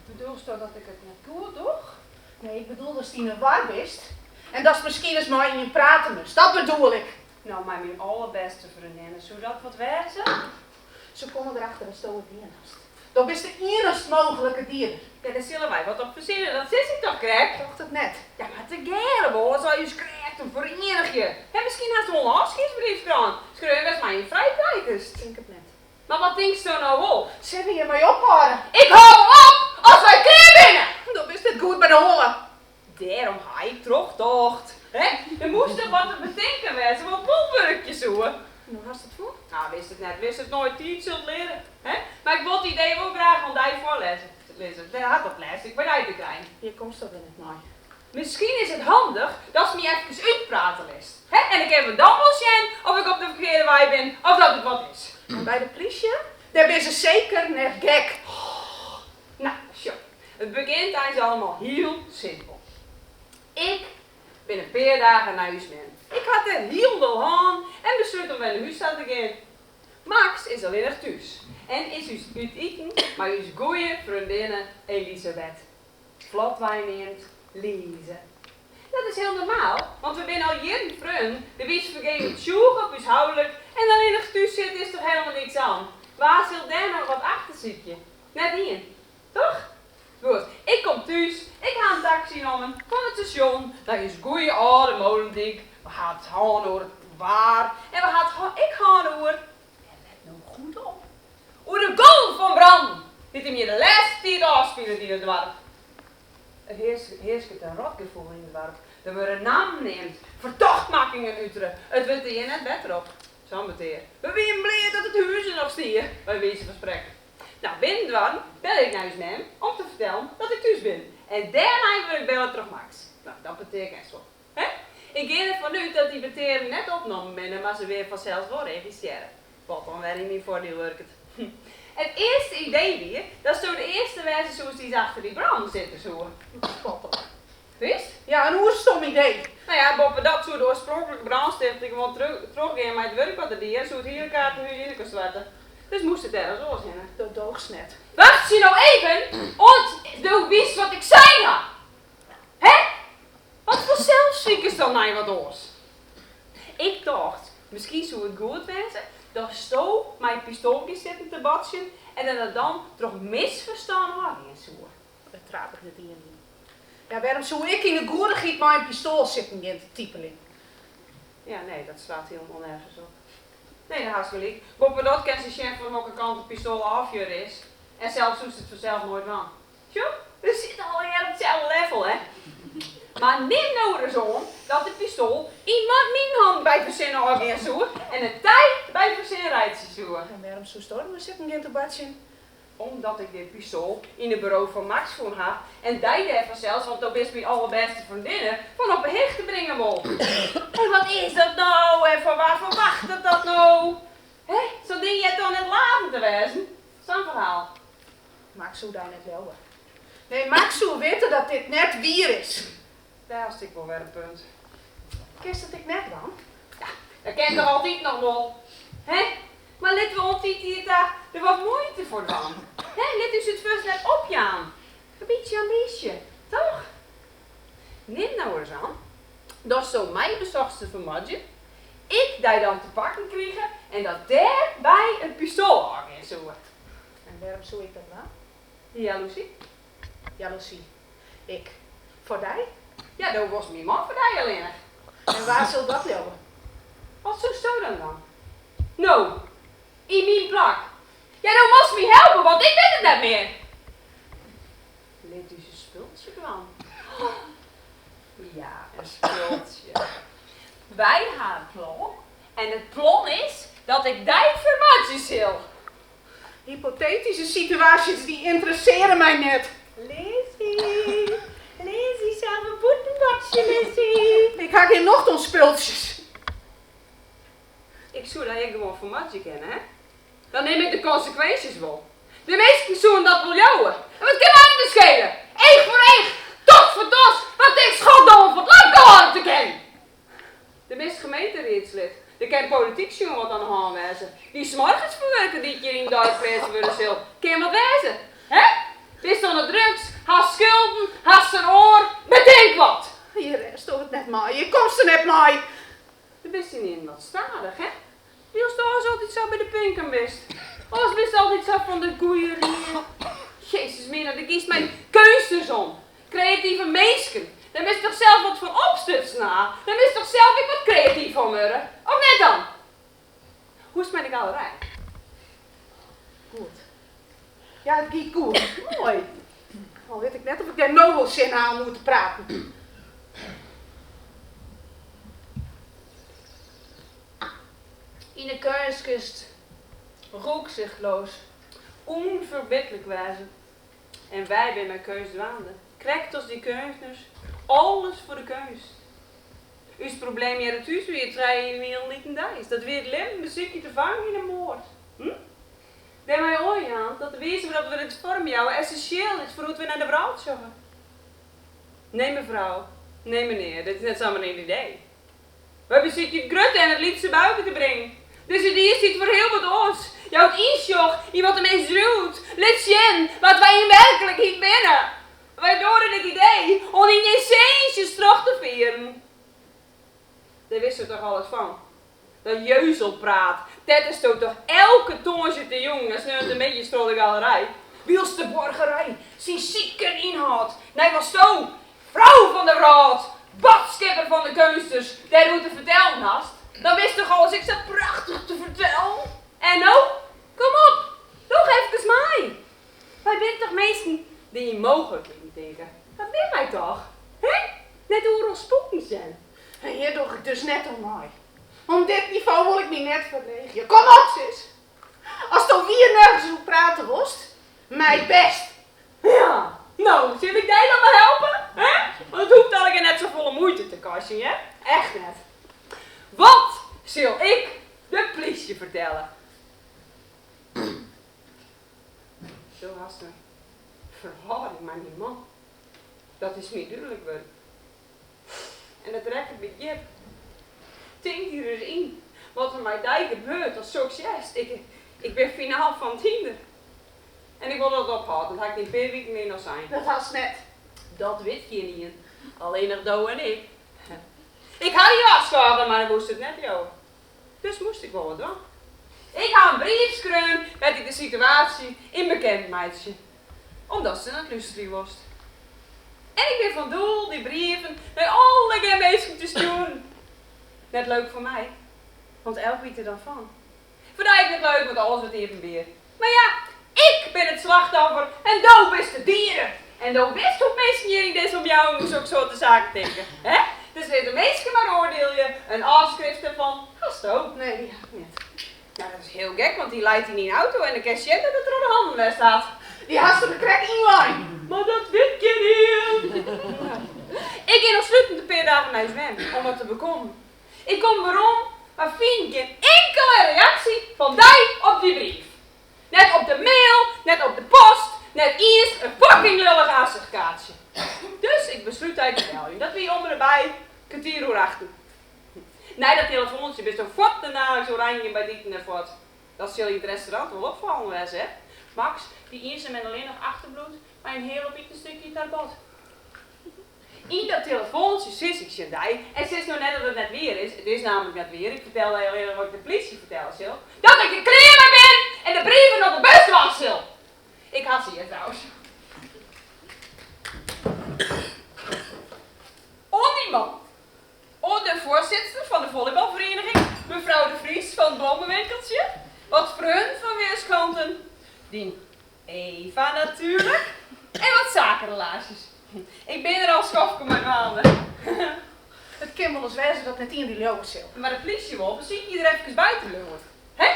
Bedoel je dat ik het net doe, toch? Nee, ik bedoel dat Stine war wist. En dat is misschien eens maar in je praten moest. Dat bedoel ik. Nou, mijn allerbeste vriendinnen, zou dat wat waard zijn? Ze komen erachter dat het dienst. Dat is de enigst mogelijke dier. Ja, daar zullen wij wat op verzinnen, dat zit ik toch, Krek? Dacht het net. Ja, maar te geren, hoor, zou je krijgt een verenigje. Ja, misschien had ze wel een afscheidsbrief gedaan. Schreeuwen was maar in vrijpleiters. Ik denk het net. Maar wat denk je nou wel? Ze wil je mij ophouden. Ik hou op als wij klaar binnen! Dan is dit goed bij de holen. Daarom ga ik terugtocht. Hè? Er moest er wat te bedenken wezen, wat bolwerkjes zoeken. En hoe was het voor? Nou, wist het nooit iets zult leren. Hè? Maar ik wil het idee wel graag aan die voorlezen. Dat had dat les ik bij te klein. Hier komt ze weer net naar. Misschien is het handig dat ze me even uitpraten list. Hè? En ik heb dan wel zien of ik op de verkeerde waai ben of dat het wat is. En bij de politie, daar ben ze zeker net gek. Nou, zo. Het begint eigenlijk allemaal heel simpel. Ik ben een paar dagen naar huis ben. Ik had er heel veel aan en besloot om naar huis te gaan. Max is alleen nog thuis. En is dus uit eten maar uw goeie vriendinnen Elisabeth. Vlot wijn neemt, lezen. Dat is heel normaal, want we zijn al jaren vrienden. De wies vergeet het sjoeg op huishoudelijk en alleen nog thuis zit is toch helemaal niks aan. Waar zult daar nog wat achter zitje? Net hier, toch? Goed, ik kom thuis, ik ga een taxi nemen van het station. Dat is goeie oude Molendijk. We gaan het gaan over het waar. En we gaan ik ga over. En let nou goed op. Over de golf van Brand. Dit is hier de laatste tijd afspelen die in het dorp. Er heerst een rotgevoel in het dorp. Dat we een naam neemt. Vertochtmakingen uiteren. Het wordt hier net beter op. Zo meteen. We zijn blij dat het huis er nog stier. Bij wijze van spreken. Nou, binnen bel ik naar huis neem om te vertellen dat ik thuis ben. En daarna wil ik bellen terug Max. Nou, dat betekent zo. Hè? Ik ga ervan uit dat die beteren net opgenomen binnen, maar ze weer vanzelf wel registreren. Wat dan weer niet voor die werkt. Het eerste idee weer, dat is door de eerste wijze zoals die achter die brand zitten zo. Wist? Ja, een oerstom idee. Nou ja, boven dat zou de oorspronkelijke brandstichting gewoon teruggaan met het werk wat er die is, zou het hier kaart nu in kunnen starten. Dus moest het ergens zo zijn. Dat doogsnet. Wacht je nou even, want du wist wat ik zei had. Hè? Wat voor zelfziek is dan nou wat oors? Ik dacht, misschien zou het goed wezen dat Sto mijn pistooltje zitten te batsen en dat het dan toch misverstaan had in zo. Dat traap ik net hier niet. Ja, waarom zou ik in de goedegiet mijn pistool zitten in te typelen? Ja, nee, dat staat helemaal nergens op. Nee, dat haast gelijk. Boven dat kan ze zien van welke kant het pistool afjuur is. En zelfs doet het vanzelf nooit van. Zo, we zitten al op hetzelfde level, hè. Maar neem nou eens aan dat het pistool iemand mijn hand bij verzinnen orgaan zoekt en de tijd bij verzinnen rijdt ze zoeken. En waarom zou stormen zitten in te batsen? Omdat ik dit pistool in het bureau van Max voor had en die daar vanzelfs, want dat is mijn allerbeste vriendinnen, van op een heg te brengen wil. En wat is dat nou? En van waar verwacht het dat nou? Hé, zo'n ding je toch net laten te wezen? Zo'n verhaal. Max zou daar net lopen. Nee, Max zou weten dat dit net wier is. Daar was ik wel weer een punt. Kist dat ik net dan? Ja, dat kent er altijd nog wel. Hè? Maar laten we altijd hier daar er wat moeite voor dan. Hè? Let dus het first net op je aan. Een beetje aan beetje, toch? Neem nou eens aan. Dat is zo mijn bezochtste vermoedje. Ik die dan te pakken krijgen en dat daarbij een pistool aan is zo. En waarom zou ik dat dan? Jaloezie? Jaloezie. Ik. Voor die? Ja, dat was mijn man voor die alleen. En waar zal dat lopen? Wat zo sto dan? Nou, in mijn plak. Ja, dan moest me helpen, want ik weet het niet meer. Let dus een spultje kwam. Ja, een spultje. Wij gaan het plan. En het plan is dat ik die vermaatjes wil. Hypothetische situaties die interesseren mij net. Lizzie, Lizzie, samen een boetenbakje, Lizzie. Ik ga geen nochtendspultjes. Ik zou dat ik gewoon voor matje kennen, hè? Dan neem ik de consequenties wel. De meesten zouden dat wel jouwen. En wat kan mij niet schelen? Eeg voor eeg, tot voor dos, wat ik schotdom voor het land te kennen. De meeste gemeenteraadslid, de kan politiek zien wat aan de hand wijzen. Die s'morgens verwerken die je in dorp wezen willen zil. Kan wat wijzen, hè? Wist onder drugs, haast schulden, haast een oor, bedenk wat. Hier rest het net maar. Je komt er net maar. bist je niet wat stadig, hè? Wie als toch altijd zo bij de pinken best? Als bist altijd zo van de koeien hier. Jezus, Mina, dat kiest mijn keuzes om. Creatieve meesken. Dan is toch zelf wat voor opstuts na. Dan is toch zelf ik wat creatief van me. Of net dan? Hoe is het met de galerij? Goed. Ja, het gaat goed. Mooi. Al weet ik net of ik daar nou wel zin aan moet praten. In de kunstkunst. Roekzichtloos. Onverbiddelijk wijzen. En wij bij mijn keus dwaanden. Krijgt als die kunstners. Alles voor de kunst. Uw probleem hier het huis weer draaien in een niet is. Dat weer het lim, muziekje te vangen in een moord. Denk mij ooit aan dat de wezen waarop we het vorm jouwen essentieel is voor hoe we naar de vrouw zorgen. Nee mevrouw, nee meneer, dit is net zomaar een idee. We hebben je grutten en het liefste buiten te brengen. Dus het is iets voor heel wat ons. Jouw het insjoch, je wat de mens doet. Let zien wat wij in werkelijkheid binnen. Wij door het idee om in essenties terug te vieren. Daar wisten we toch alles van. Dat jeuzelpraat, dat is toch elke tongetje te jong als nu een beetje stolle galerij. Wils de borgerij, zijn zieke inhoud. Nee, was zo, vrouw van de raad, badskipper van de kunsters, daar hoe te vertellen hast. Dan wist toch alles, ik zo prachtig te vertellen. En nou, kom op, doe even mij. Wij zijn toch meesten die je mogelijk niet tegen. Dat ben wij toch, hè? Net hoe we spoken zijn. En hier doe ik dus net om mij. Om dit niveau wil ik me net verlegen. Kom op, zus. Als je weer nergens hoe praten worst, mij best. Ja, nou, zul ik jij dan maar helpen? Hè? Want het hoeft al net zo volle moeite te kosten, hè? Echt net. Wat zal ik de politie vertellen? Zo haast me. Verhouding maar die man. Dat is niet duidelijk worden. En dat trekt een beetje. Denk hier eens in. Wat er mij daar gebeurt als succes. Ik ben finaal van Tinder. En ik wil dat ophouden. Dan ga ik niet per week meer nog zijn. Dat was net. Dat weet je niet. Alleen nog Doe en ik. Ik had je afschaden, maar dan moest het net jou. Dus moest ik wel wat doen. Ik ga een brief schrijven met ik de situatie in bekend meisje. Omdat ze een lustrie was. En ik ben van doel die brieven naar alle mensen te sturen. Net leuk voor mij. Want elk weet er dan van. Vandaag is het leuk met alles wat even weer. Maar ja, ik ben het slachtoffer en Doe is de dieren. En Doe wist hoe mensen hier in deze om jou moest ook zo te zaken denken. Hè? Dus weet de meesten maar oordeel je een afschrift ervan. Gast ook. Nee, die had ik niet. Nou, dat is heel gek, want die leidt in een auto en de cashier dat er aan de handen bij staat. Die had ze de crack inline. Maar dat weet je niet. Ik ging nog sluitend een paar dagen naar zwemmen om het te bekomen. Ik kom waarom, maar vind geen enkele reactie van die op die brief. Net op de mail, net op de post, net eerst een fucking lullig aanzichtkaartje. Dus ik besluit uit te bellen. Dat wie om erbij, kwartier uur achter. Nee, dat telefoontje is toch fort daarna zo oranje bij dit en fort. Dat zal je het restaurant wel opvallen wees, hè? Max, die eerste met alleen nog achterbloed, maar een heel een stukje naar bad. In dat telefoontje zus ik je die, en ze is nou net dat het net weer is. Het is namelijk net weer, ik vertel alleen wat ik de politie vertel, Sil. Dat ik een kleerder ben en de brieven op de bus was, Sil. Ik had ze hier trouwens. Niemand. De voorzitter van de volleybalvereniging, mevrouw de Vries van het bloemenwinkeltje. Wat vriend van weerskanten. Die Eva natuurlijk. En wat zakenrelaties. Ik ben er al schofke met maanden. Het kan wel eens wijzen dat net in die leeuwen zit. Maar de politiewolven zie je er even buiten leuren. Hè?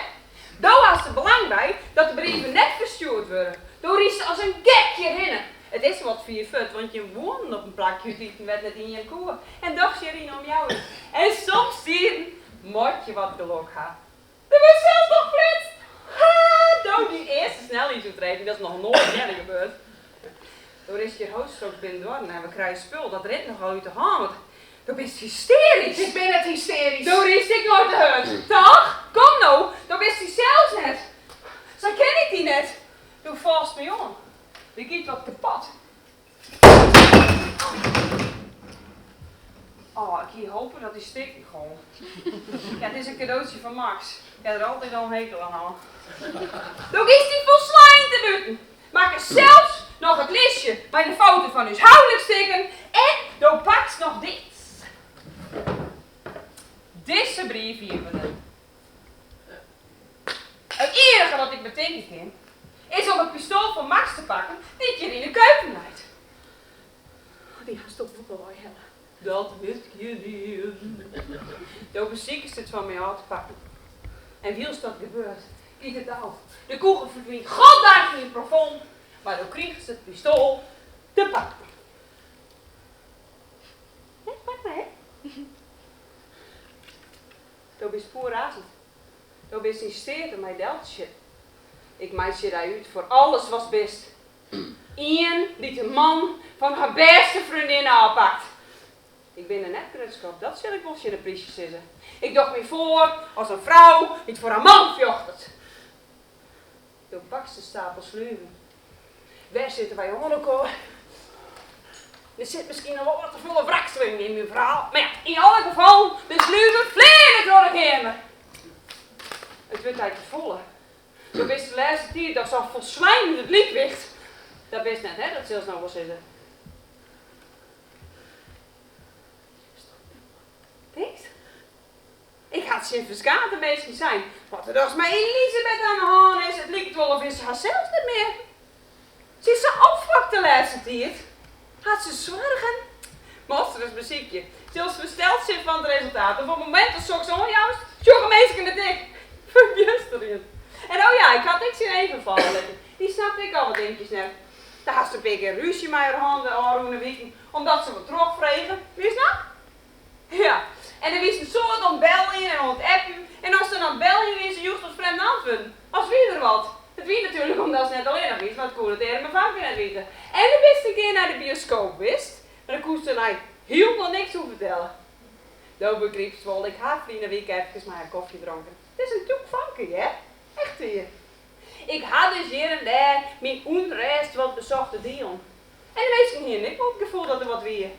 Daar was er belang bij dat de brieven net verstuurd worden. Door is ze als een gekje hinnen. Het is wat 4 voet, want je woont op een plakje die werd net in je koe. En dacht je erin om jou. En soms zien moet je wat geluk hebben. Er wordt zelfs nog flitst. Door die eerste snelheidsovertreding, dat is nog nooit eerder gebeurd. Door is je hoofdstrook binnen en we krijgen spul, dat rent nog uit de hand. Dat is hysterisch. Ik ben het hysterisch. Door is ik nooit de hut. Toch? Kom nou, dat is die zelfs net. Zo ken ik die net. Doe vast me aan. Die gaat wat kapot. Oh, ik hier hopen dat hij stikt gewoon. Ja, het is een cadeautje van Max. Ik heb er altijd al een hekel aan. Toen is die vol slijm te buiten. Maak er zelfs nog het listje bij de foto van uw huwelijksteken. En dan pakt nog dit. Deze brief hier van hem. Het enige wat ik betekenen kan, is om het pistool van Max te pakken die hier in de keuken leidt. Die gaat toch ook wel helpen. Dat wist je niet. De overziek is het van mij aan te pakken. En wie is dat gebeurd? Kijk het af. De kogel verdwijnt goddank in het plafond, maar dan kreeg ze het pistool te pakken. Pak maar, hè? Dat is poer razend. Dat is in steed en mij delt shit. Ik meid je daaruit voor alles was best. Ian die de man van haar beste vriendin aanpakt. Ik ben een net krutskap, dat zal ik wel in de priestje zitten. Ik dacht me voor als een vrouw niet voor haar man vjochtert. Toen pak ze stapel sluwen. Waar zitten wij ongelukkoor? Er zit misschien nog wel wat te volle wrakswing in mijn verhaal. Maar ja, in elk geval, de sluwen vliegen door de kamer. Het wordt uit te volle. Toen wist de laatste tijd dat zo'n verslijmend het liedwicht. Dat wist net, hè, dat zelfs nog wel zitten. Thanks. Ik had zien verskaten mensen zijn. Wat er als mijn Elisabeth aan de hand is, het lijkt wel of is haar zelfs niet meer. Ze is zo opvakt de laatste tijd. Had ze zorgen? Monster is muziekje. Zelfs versteld zit van het resultaat. Op het moment dat ze zo juist, jonge mensen in de dik. Verjuist erin. En oh ja, ik had niks in even vallen. Die snapte ik al wat dingetjes net. Daar had ze een beetje ruzie met haar handen aanroenen weken, omdat ze wat terugvregen. Wie is dat? Ja. En dan wist een soort om bellen en om het appen. En als ze dan bellen is, joeg tot vreemd antwoorden. Als wie er wat. Het wie natuurlijk omdat ze net alleen nog wist, maar het kon het tegen mijn vader net weten. En de beste keer naar de bioscoop wist, maar dan kon ze mij helemaal niks hoeven vertellen. Dat begreep ze wel, ik had vrienden week even maar een koffie dronken. Het is een toek vankie, hè? Echt hier. Ik had dus hier en daar mijn onrust wat bezochte dieren. En de meesten hier niet, maar het gevoel dat er wat weer.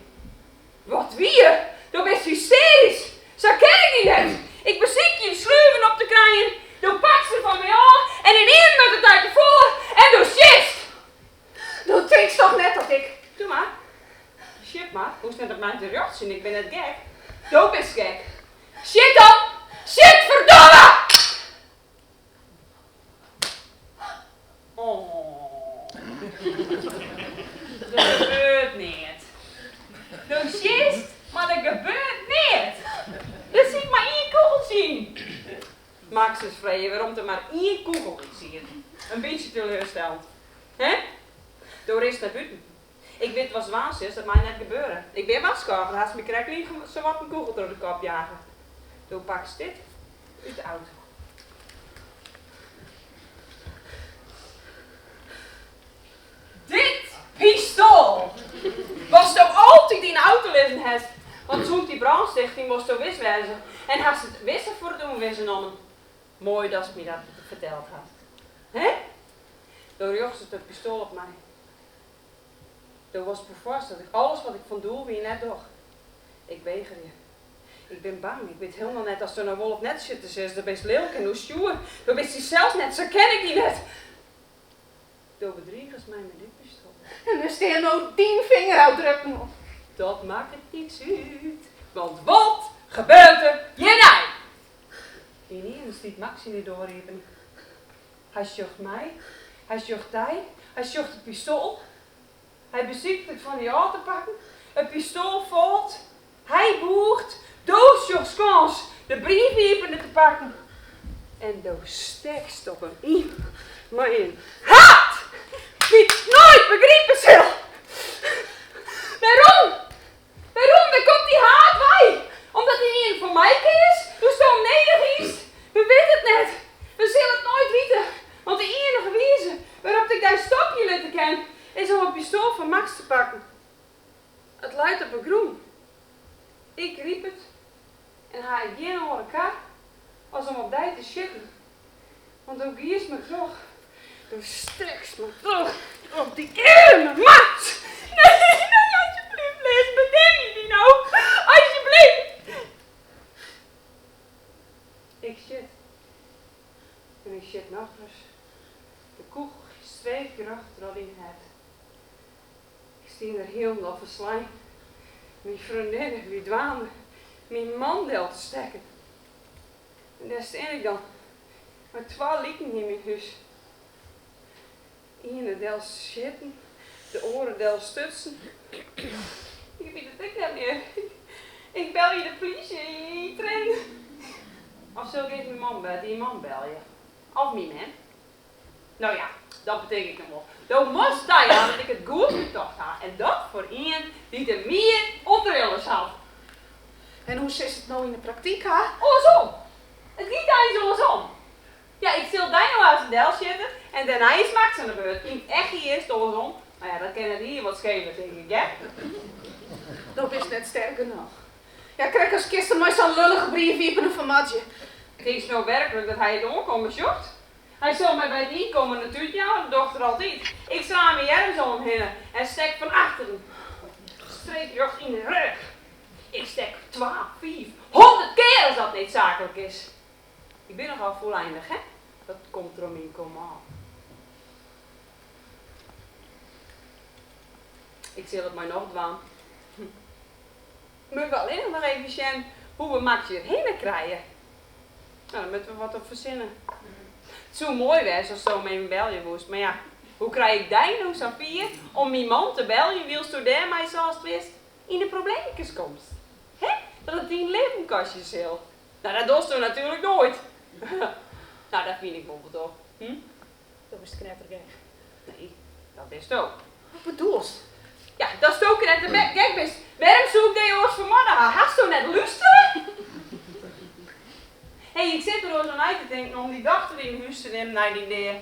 Wat weer? Dat is hysterisch. Zo ken ik niet net. Ik beziek je sluwen op te krijgen. Dan pak ze van mij aan en in één met het uit de volle en dan shit. Dan denk toch net dat ik. Doe maar. Shit maar. Hoe is net op mijn reactie? Ik ben net gek. Dat is gek. Shit dan. Shit verdomme. Oh. Dat gebeurt niet. Dat shit, maar dat gebeurt niet. Dat zie ik maar één kogel zien. Max is vrij, waarom er maar één kogel zien. Een beetje teleurstellend. Hè? Door is naar buiten. Ik weet wat zwaars is, dat mij net gebeuren. Ik ben waskamer, haast me krijg niet zo wat een kogel door de kop jagen. Toen pak ze dit uit de auto. Dit pistool was toch altijd in de auto liggen het. Want toen die brandstichting moest toch wist wezen. En had ze het wissen voor het doen wezen om. Mooi dat ze me dat verteld had. Hè? Toen joeg ze het pistool op mij. Toen was bevast dat ik alles wat ik van doel wie net doch. Ik weiger je. Ik ben bang. Ik weet helemaal net als er een wolf net zit te zeggen. Dat is lelijk en hoe stoer. Dat wist hij zelfs net. Zo ken ik die net. Toen bedriegen ze mij met dit pistool. En er staan nou 10 vingerafdrukken op. Dat maakt het niks uit. Want wat gebeurt er hierna? Ineens stiet Max in de doorriepen. Hij zocht mij. Hij zocht hij. Hij zocht het pistool. Hij beziekt het van die auto pakken. Het pistool valt. Hij boert. Doos zocht kans de briefwiepen te pakken. En doos stekst op hem in. Maar in haat! Wie het nooit begrepen zal. Waarom? Waarom? Waar komt die haat bij? Omdat hij niet voor mij is? Dus zo nederig is? We weten het net. We zullen het nooit weten. Want de enige wijze waarop ik daar stapje laten kan, is om een pistool van Max te pakken. Het luidt op een groen. Ik riep het. En hij ging over elkaar als om op die te schieten. Want ook hier is me terug. Door straks me terug op die ene Max. Nee, alsjeblieft, lees, bedien je die nou. Alsjeblieft. terwijl in het. Ik stond er helemaal verslaan. Mijn vriendinnen, die dwalen. Mijn man deelt te stekken. En daar sta ik dan. Met 2 lieken in mijn huis. Ene del schitten, de oren del stutsen. Ik weet het ook niet meer. Ik bel je de politie, train. Of zo geeft mijn man die man bel je. Of mijn man. Nou ja, dat betekent nog wel. Dan moest dat ja, dat ik het goed betocht had. En dat voor iemand die er meer ontrillers had. En hoe zit het nou in de praktijk, hè? Andersom. Het gaat eigenlijk andersom. Ja, ik stel daar nou als een del zitten en daarna is Max aan de beurt. In het echt eerst andersom. Nou ja, dat kennen hier wat schever, denk ik, hè? Dat is net sterk genoeg. Ja, krijg als kisten maar zo'n lullige brief hier van Madje. Het is nou werkelijk dat hij het onkomen zocht. Hij zal mij bij het inkomen natuurlijk, ja, de dochter altijd. Ik sla mijn arm om heen en stek van achteren. Streek jocht in de rug. Ik stek 12, 4, 100 keer als dat niet zakelijk is. Ik ben nogal voleindig, hè? Dat komt er om in komen aan. Ik zal het maar nog dwaan. Moeten we alleen nog even zien hoe we Max hierheen krijgen. Nou, dan moeten we wat op verzinnen. Het zou mooi zijn als zo met een belje woest, maar ja, hoe krijg ik die nou zo'n vier om mijn man te beljen, wilst u daar mij zoals het wist in de probleempjes komt? Hè? Dat het die een levenkastje zil. Nou, dat doet u natuurlijk nooit. Nou, dat vind ik bijvoorbeeld toch. Dat is knettergek. Nee, dat is ook. Wat bedoel je? Ja, dat is ook net de gek best. Waarom zoek je ons vanmorgen? Hast u net luisteren? Hé, ik zit er al zo'n uit te denken om die dochter in huis te nemen naar die neer.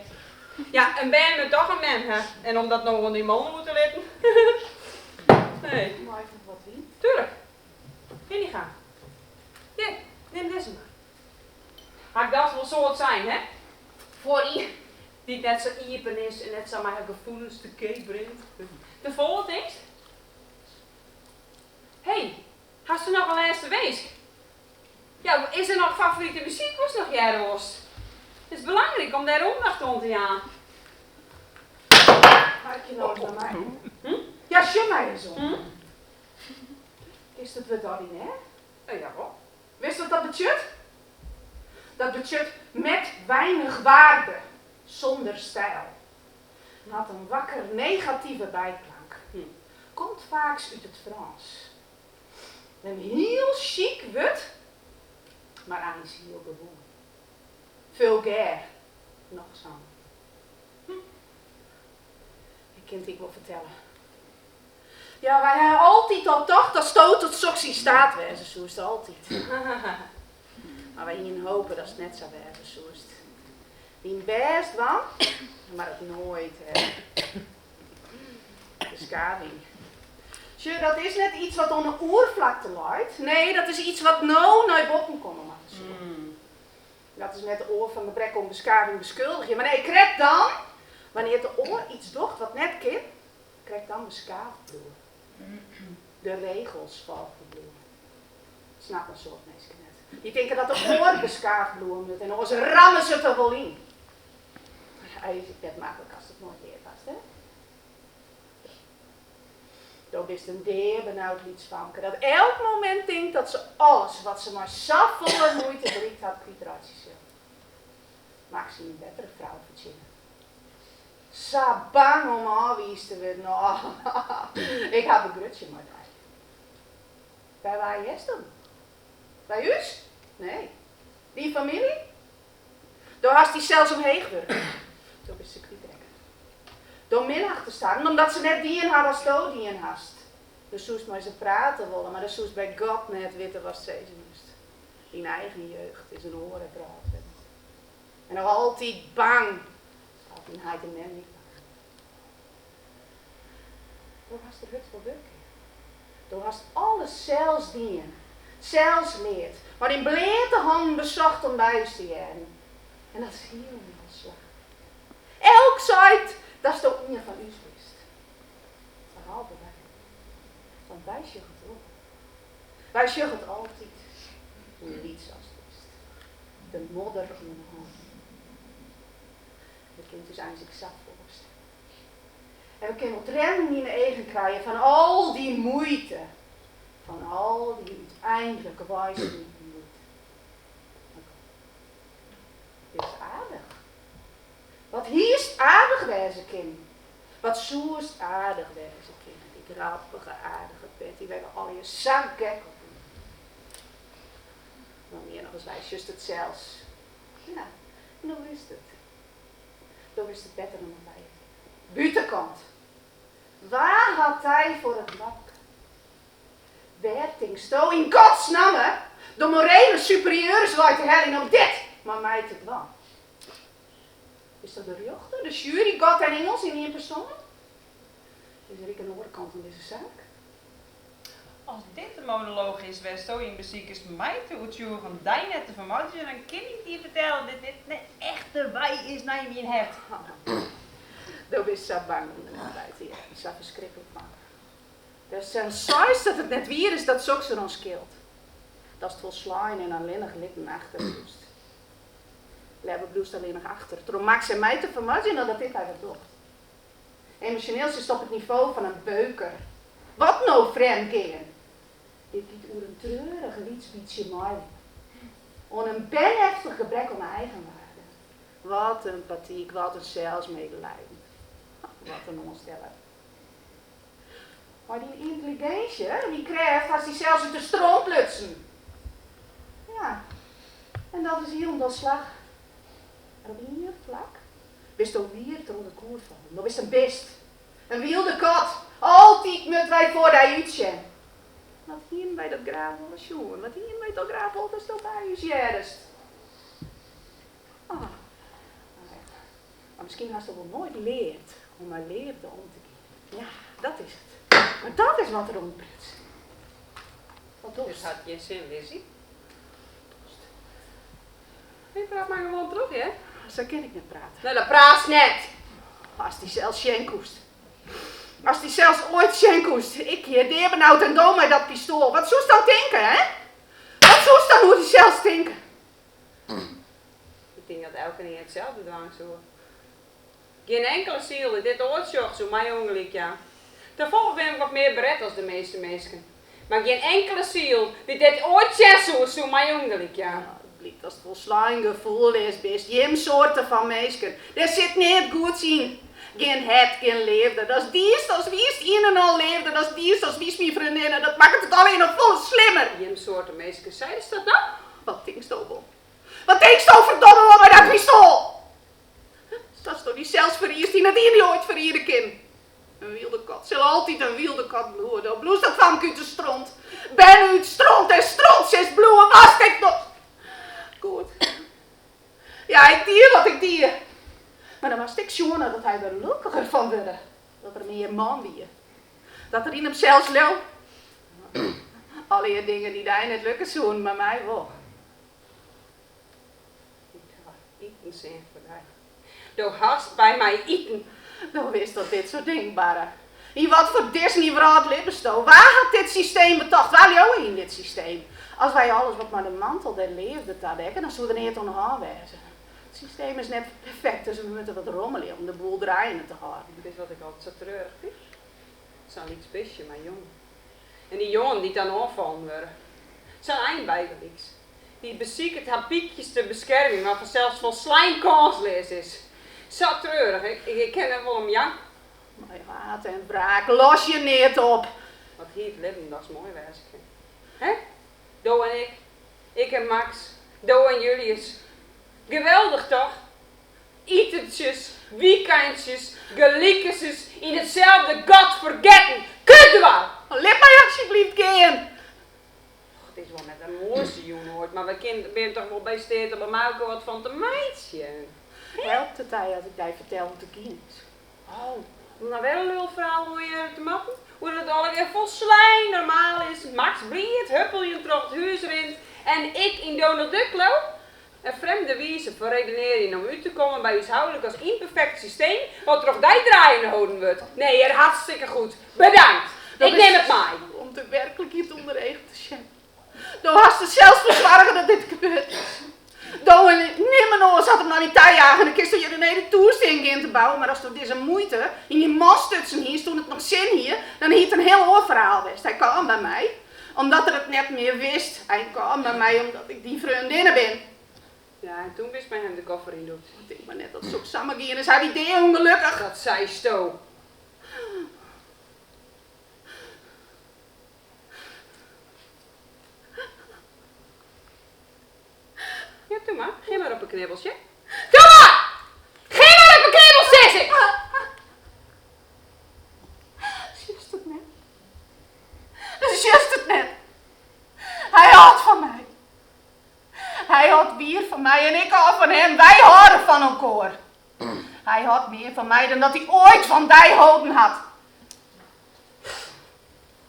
Ja, een ben met toch een man, hè? En om dat nog aan die mannen moeten letten. Nee. Maar even wat wie? Tuurlijk. Kun je gaan. Hier, neem deze maar. Maar dat wel zo het zijn, hè? Voor iemand die net zo iepen is en net zo maar gevoelens te keek brengt. De volgende is. Hé, hast u nog een laatste wees? Ja, is er nog favoriete muziek was nog jij was? Het is belangrijk om daar aandacht aan te gaan. Kijk je nou eens naar mij? Ja, zie mij eens om. Is dat wat dat in, hè? Ja, hoor. Wist wat dat betekent? Dat betekent met weinig waarde, zonder stijl. En had een wakker negatieve bijklank. Komt vaak uit het Frans. Een heel chic wit, maar eigenlijk heel gewoon. Vulgair, nog zo. Ik kan het ik wel vertellen. Ja, wij hebben altijd al toch dat stoot tot soctie staat wezen, zo is het altijd. Maar wij hier hopen dat het net zou wezen, zo is het. Die best wel, maar het nooit, hè. Beschaving. Tje, dat is net iets wat aan een oervlakte lijkt. Nee, dat is iets wat nou naar boven komt. Dat is net de oor van de brek om beschaving beschuldigen. Maar nee, krijg dan, wanneer de oor iets docht wat net kind, krijg dan beschaafd door. De regels volgen bloemen. Snap een soort mensen net. Die denken dat de oor beschaafd bloemen en onze rammen ze er wel in. Hij is het net makkelijk als het nooit weer past, hè? Dat is een deer benauwd lietsvanken. Dat elk moment denkt dat ze alles wat ze maar zo volle moeite bereikt had, kwijt zichzelf. Maak ze een betere vrouw verzinnen. Zo bang om aanwijs te worden. Oh, ik heb een grutje maar bij. Bij waar is dan? Bij u? Nee. Die familie? Daar had hij zelfs omheen gewerkt. Toen is ze kwijt. Door minacht te staan, omdat ze net die had als zo die in hast. Dus zoest maar ze praten willen, maar dat zoest bij God net weten wat ze moest. In eigen jeugd is een oren praten. En nog altijd bang. Of in hij de man niet bang. Door was de hut voor werken. Door was alles zelfs dienen. Zelfs leert. Maar in blete handen bezocht om bij te jaren. En dat is heel veel slag. Elk zeit. Dat is toch niet van u geweest. Behalve wij. Want wij zeggen het ook. Wij zeggen het altijd. Hoe je iets als het is. De modder in de hand. Je kunt dus eigenlijk zelf voorstellen. En we kunnen wat rennen in de eigen krijgen van al die moeite. Van al die uiteindelijke wijze die je doet. Dit is aardig. Wat hier is aardig wezen kind. Wat zo is aardig wezen kind. Die grappige, aardige Betty. We hebben al je zakgek op doen. Dan meer nog eens wijs, just het zelfs. Ja, nou is het. Nou is het beter dan wat wij het. Buitenkant. Waar had hij voor het mak? Werting, sto in godsnaam, de morele superieurs luidt te helling om dit, maar mij te dwang. Is dat de rechter, de jury, God en Engels in één persoon? Is er ik een oorkant van deze zaak? Als dit de monoloog is, waar zo in muziek is mij te uitzoeken, die net te vermoeden, dan kan ik die vertellen dat dit een echte wij is naar je hart. Dat is zo bang om de tijd hier, dat is zo verschrikkelijk bang. Er is zo'n saus dat het net weer is dat zoks er ons kilt. Dat is het vol slaan en alleen nog lippen achter bloest. Leven bloest alleen nog achter. Daarom maakt ze mij te vermoeden dat dit hij wat doet. Emotioneel is op het niveau van een beuker. Wat nou vreemd gingen? Dit liet oer een treurig liedspietje mij. On een benheftig gebrek aan eigenwaarde. Wat een empathiek, wat een zelfsmedelijden. Wat een onsteller. Maar die intelligentie, die krijgt als die zelfs uit de stroom plutsen. Ja, en dat is hier om dat slag. En op hier vlak, wist ook weer te onder koer van. Dat is een best. Een wilde kat. Altijd moet wij voor dat uitje. Wat hier bij dat graaf wel schoen. Wat hier bij dat graaf altijd zo bij je juist. Ah. Maar misschien had ze wel nooit geleerd om haar leerde om te gaan. Ja, dat is het. Maar dat is wat er ontbreekt. Wat doet Dus had je zin, Lizzie? Je praat maar gewoon terug, hè? Zo kan ik niet praten. Nou, dat praat net. Als die zelfs schenkoest. Als die zelfs ooit schenkoest. Ik hier, die hebben nou ten dood met dat pistool. Wat zou ze dan denken, hè? Wat zou ze dan hoe die zelfs denken? Ik denk dat elke niet hetzelfde dwang zo. Geen enkele ziel die dit ooit zocht, zo mijn ongeluk, ja. Daarvoor ben ik wat meer bereid als de meeste mensen. Maar geen enkele ziel die dit ooit zegt, zo mijn ongeluk, ja. Het blijkt als het volslagen gevoel is, best. Jem soorten van mensen. Daar zit niet goed in. Geen het, geen leefde. Dat is dies, dat is wie is een en al leefde. Dat is dies, dat is wie is mijn vriendin. Dat maakt het alleen nog vol slimmer. Jem soorten mensen, zei ze dat nou? Wat denkst du wel? Wat denkst du verdomme wel met dat pistool? Dat is toch niet zelfs verriest die net hier ooit verrieren kan. Een wilde kat zal altijd een wilde kat bloeien. Dan bloest dat van uit de stront. Ben uit stront en stront zes bloeien was ik nog. Goed. Ja, ik dier wat ik dier. Maar dan was ik schoner dat hij er gelukkiger van wilde. Dat er meer man wie. Dat er in hem zelfs loopt. Alle dingen die daar niet lukken zoen, maar mij wel. Ik ga eten zijn voor mij. Doe hast bij mij eten. Dan wist dat dit soort dingen waren. In wat voor Disney-verhaal Lippensto? Waar had dit systeem bedacht? Waar jou in dit systeem? Als wij alles wat maar de mantel der leefde te dekken, dan zouden we er niet aan aanwijzen. Het systeem is net perfect, dus we moeten wat rommelen om de boel draaiende te houden. Dat is wat ik altijd zo treurig vind. Zo'n iets besje, mijn jongen. En die jongen die dan aanvallen worden. Zo'n eindbijbeliks. Die beziekert haar piekjes ter bescherming, maar zelfs van slijm kanslees is. Zo treurig, ik ken hem wel om Jan. Maar haat en wraak, los je niet op. Wat hier het leven, dat is mooi wijs. Hè? Do en ik en Max, Do en Julius. Geweldig toch? Etentjes, weekendjes, geliekjes in hetzelfde God vergeten. Kunt wel! Laat mij alsjeblieft gaan. Het is wel net een mooiste jongen hoort, maar we zijn toch wel bij steden om mij ook wat van te meidje. Helpt het hij als ik jij vertel hoe te kien is? Oh, nou wel een lulverhaal hoe je te mappen. Hoe het alweer vol slijn normaal is. Max bliert, huppel je terug het huis rint. En ik in Donald Duck loop. Een vreemde wijze voor redenering om u te komen bij uw huwelijk als imperfect systeem. Wat er nog die draaien houden wordt. Nee, er hartstikke goed. Bedankt. Ik neem het mee. Om de werkelijkheid onder eigen te scheppen. Dan was het zelfs verzorgen dat dit gebeurd is. Dan nimmer nog zat hem naar die jagen en dan kist je een hele toesting in te bouwen. Maar als er deze moeite in je mastutsen hier, toen het nog zin hier, dan heeft het een heel oor verhaal wist. Hij kwam bij mij, omdat er het net meer wist. Hij kwam bij mij omdat ik die vriendinnen ben. Ja, en toen wist mij hem de koffer in doet. Ik denk maar net dat ze ook samen gingen, is hij die deed ongelukkig. Dat zei Sto. Ja, doe maar. Geef maar op een knibbeltje. Doe maar! Geef maar op een knibbel, zeg ik! Juist het net. Dat is juist het net. Hij houdt van mij. Hij houdt bier van mij en ik hou van hem. Wij houden van elkaar. Hij houdt meer van mij dan dat hij ooit van die houden had.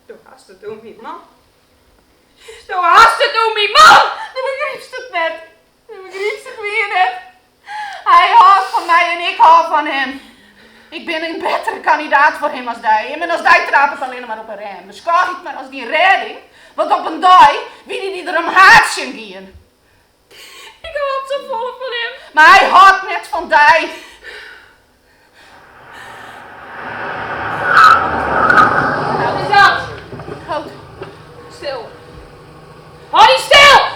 Doe haast het doen, niet man. Doe haast het doen, niet man! Nu begrijpt het net. Nu begrijpt het weer net. Hij houdt van mij en ik hou van hem. Ik ben een betere kandidaat voor hem als die. En als die trap ik alleen maar op een rem. Dus krijg ik maar als die redding. Want op een dag wie die er een hartje gaan. Ik hou op zo vol van hem. Maar hij houdt net van die. Wat is dat? Goed. Stil. Hou die stil!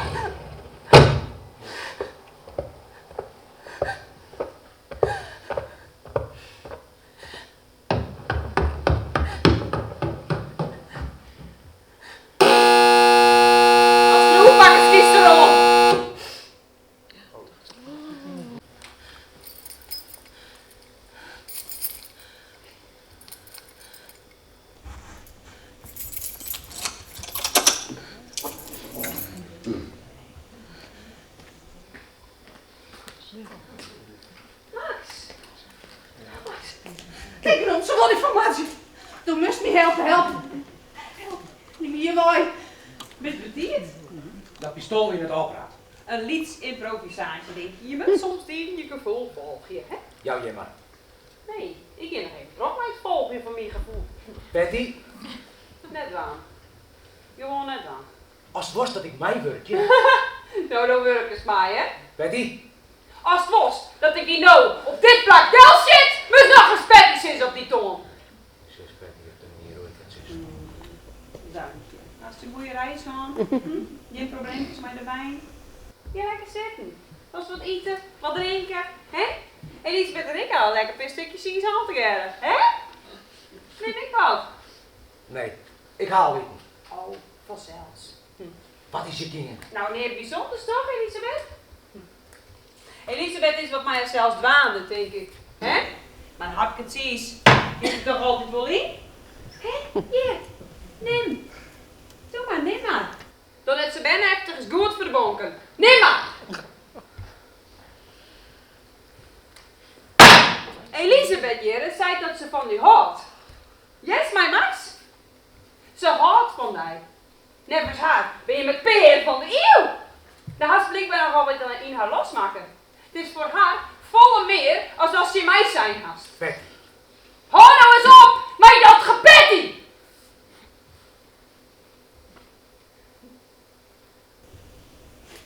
Als de hoekbakkers kiest erom. Kijk erom, zo wat informatie. Du moest me helpen. Help. Niet meer mooi. Met bediend. Dat pistool in het apparaat. Een liedsimprovisatie, denk je. Je bent soms tegen je gevoel volgen, hè? Jou, Jemma. Nee, ik heb nog even trotheid volgen van mijn gevoel. Betty, Net waan. Gewoon net waan. als het was dat ik mij werkje. Nou, dan werk eens mij, hè? Betty, Als het was dat ik die nou op dit plak wel zit, moet nog een spetjes is op die toon. zus Betty, je hebt er niet ooit van zus. Dank je. Als de goede reis gaan, geen probleempjes met de wijn. Ja, lekker zitten. Als wat eten, wat drinken, hè? Elisabeth en ik al lekker een stukje zien aan te gaan, hè? Neem ik wat? Nee, ik haal niet. Oh, vanzelfs. Wat is je ding? Nou, nee, bijzonders toch, Elisabeth? Elisabeth is wat mij zelfs dwaande, denk ik. Hè? Maar dan heb ik het zies. Is het toch altijd wel in? Hè? Hier, neem. Doe maar, neem maar. Dan heeft ze bijna heftig is goed verbonken. Neem maar. Elisabeth hier zei dat ze van u houdt. Yes, mijn Max? Ze houdt van mij. Net als haar ben je met peer van de eeuw. Daar had ze blijkbaar nog wel wat in haar losmaken. Het is voor haar volle meer als als je mij zijn had. Betty, Hou nou eens op met dat gebedie!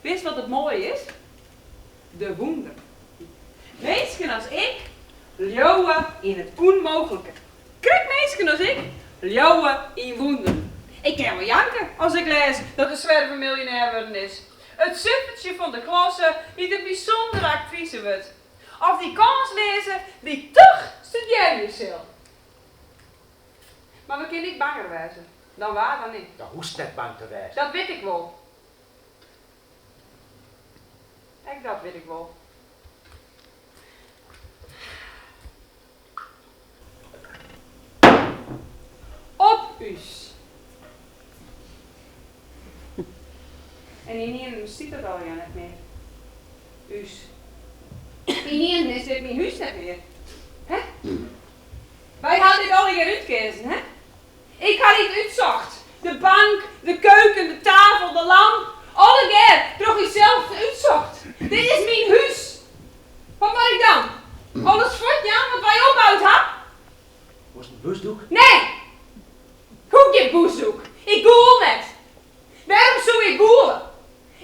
Wist wat het mooie is? De wonder. Mensen als ik, leeuwen in het onmogelijke. Kijk mensen als ik, leeuwen in wonderen. Ik kan wel janken als ik lees dat de zwerver miljonair worden is. Het suffertje van de klasse die een bijzondere actrice wordt. Of die kans lezen die toch studeren zelf. Maar we kunnen niet banger wezen. Dan waar dan niet. dat hoest net bang te wijzen. Dat weet ik wel. Dat weet ik wel. Op us. En in hier ziet het al ja niet meer. Us. In hier is dit mijn huis niet meer. Hè? Wij hadden dit al hier uitgekozen, hè? Ik had dit uitzocht. De bank, de keuken, de tafel, de lamp. Alle keer droeg ik zelf uitzocht. Dit is mijn huis. Wat moet ik dan? Alles voort, ja, wat wij opbouwd hebben? Was het een busdoek? Nee! Hoe je boezoek? Ik goel net. Waarom zou ik goelen?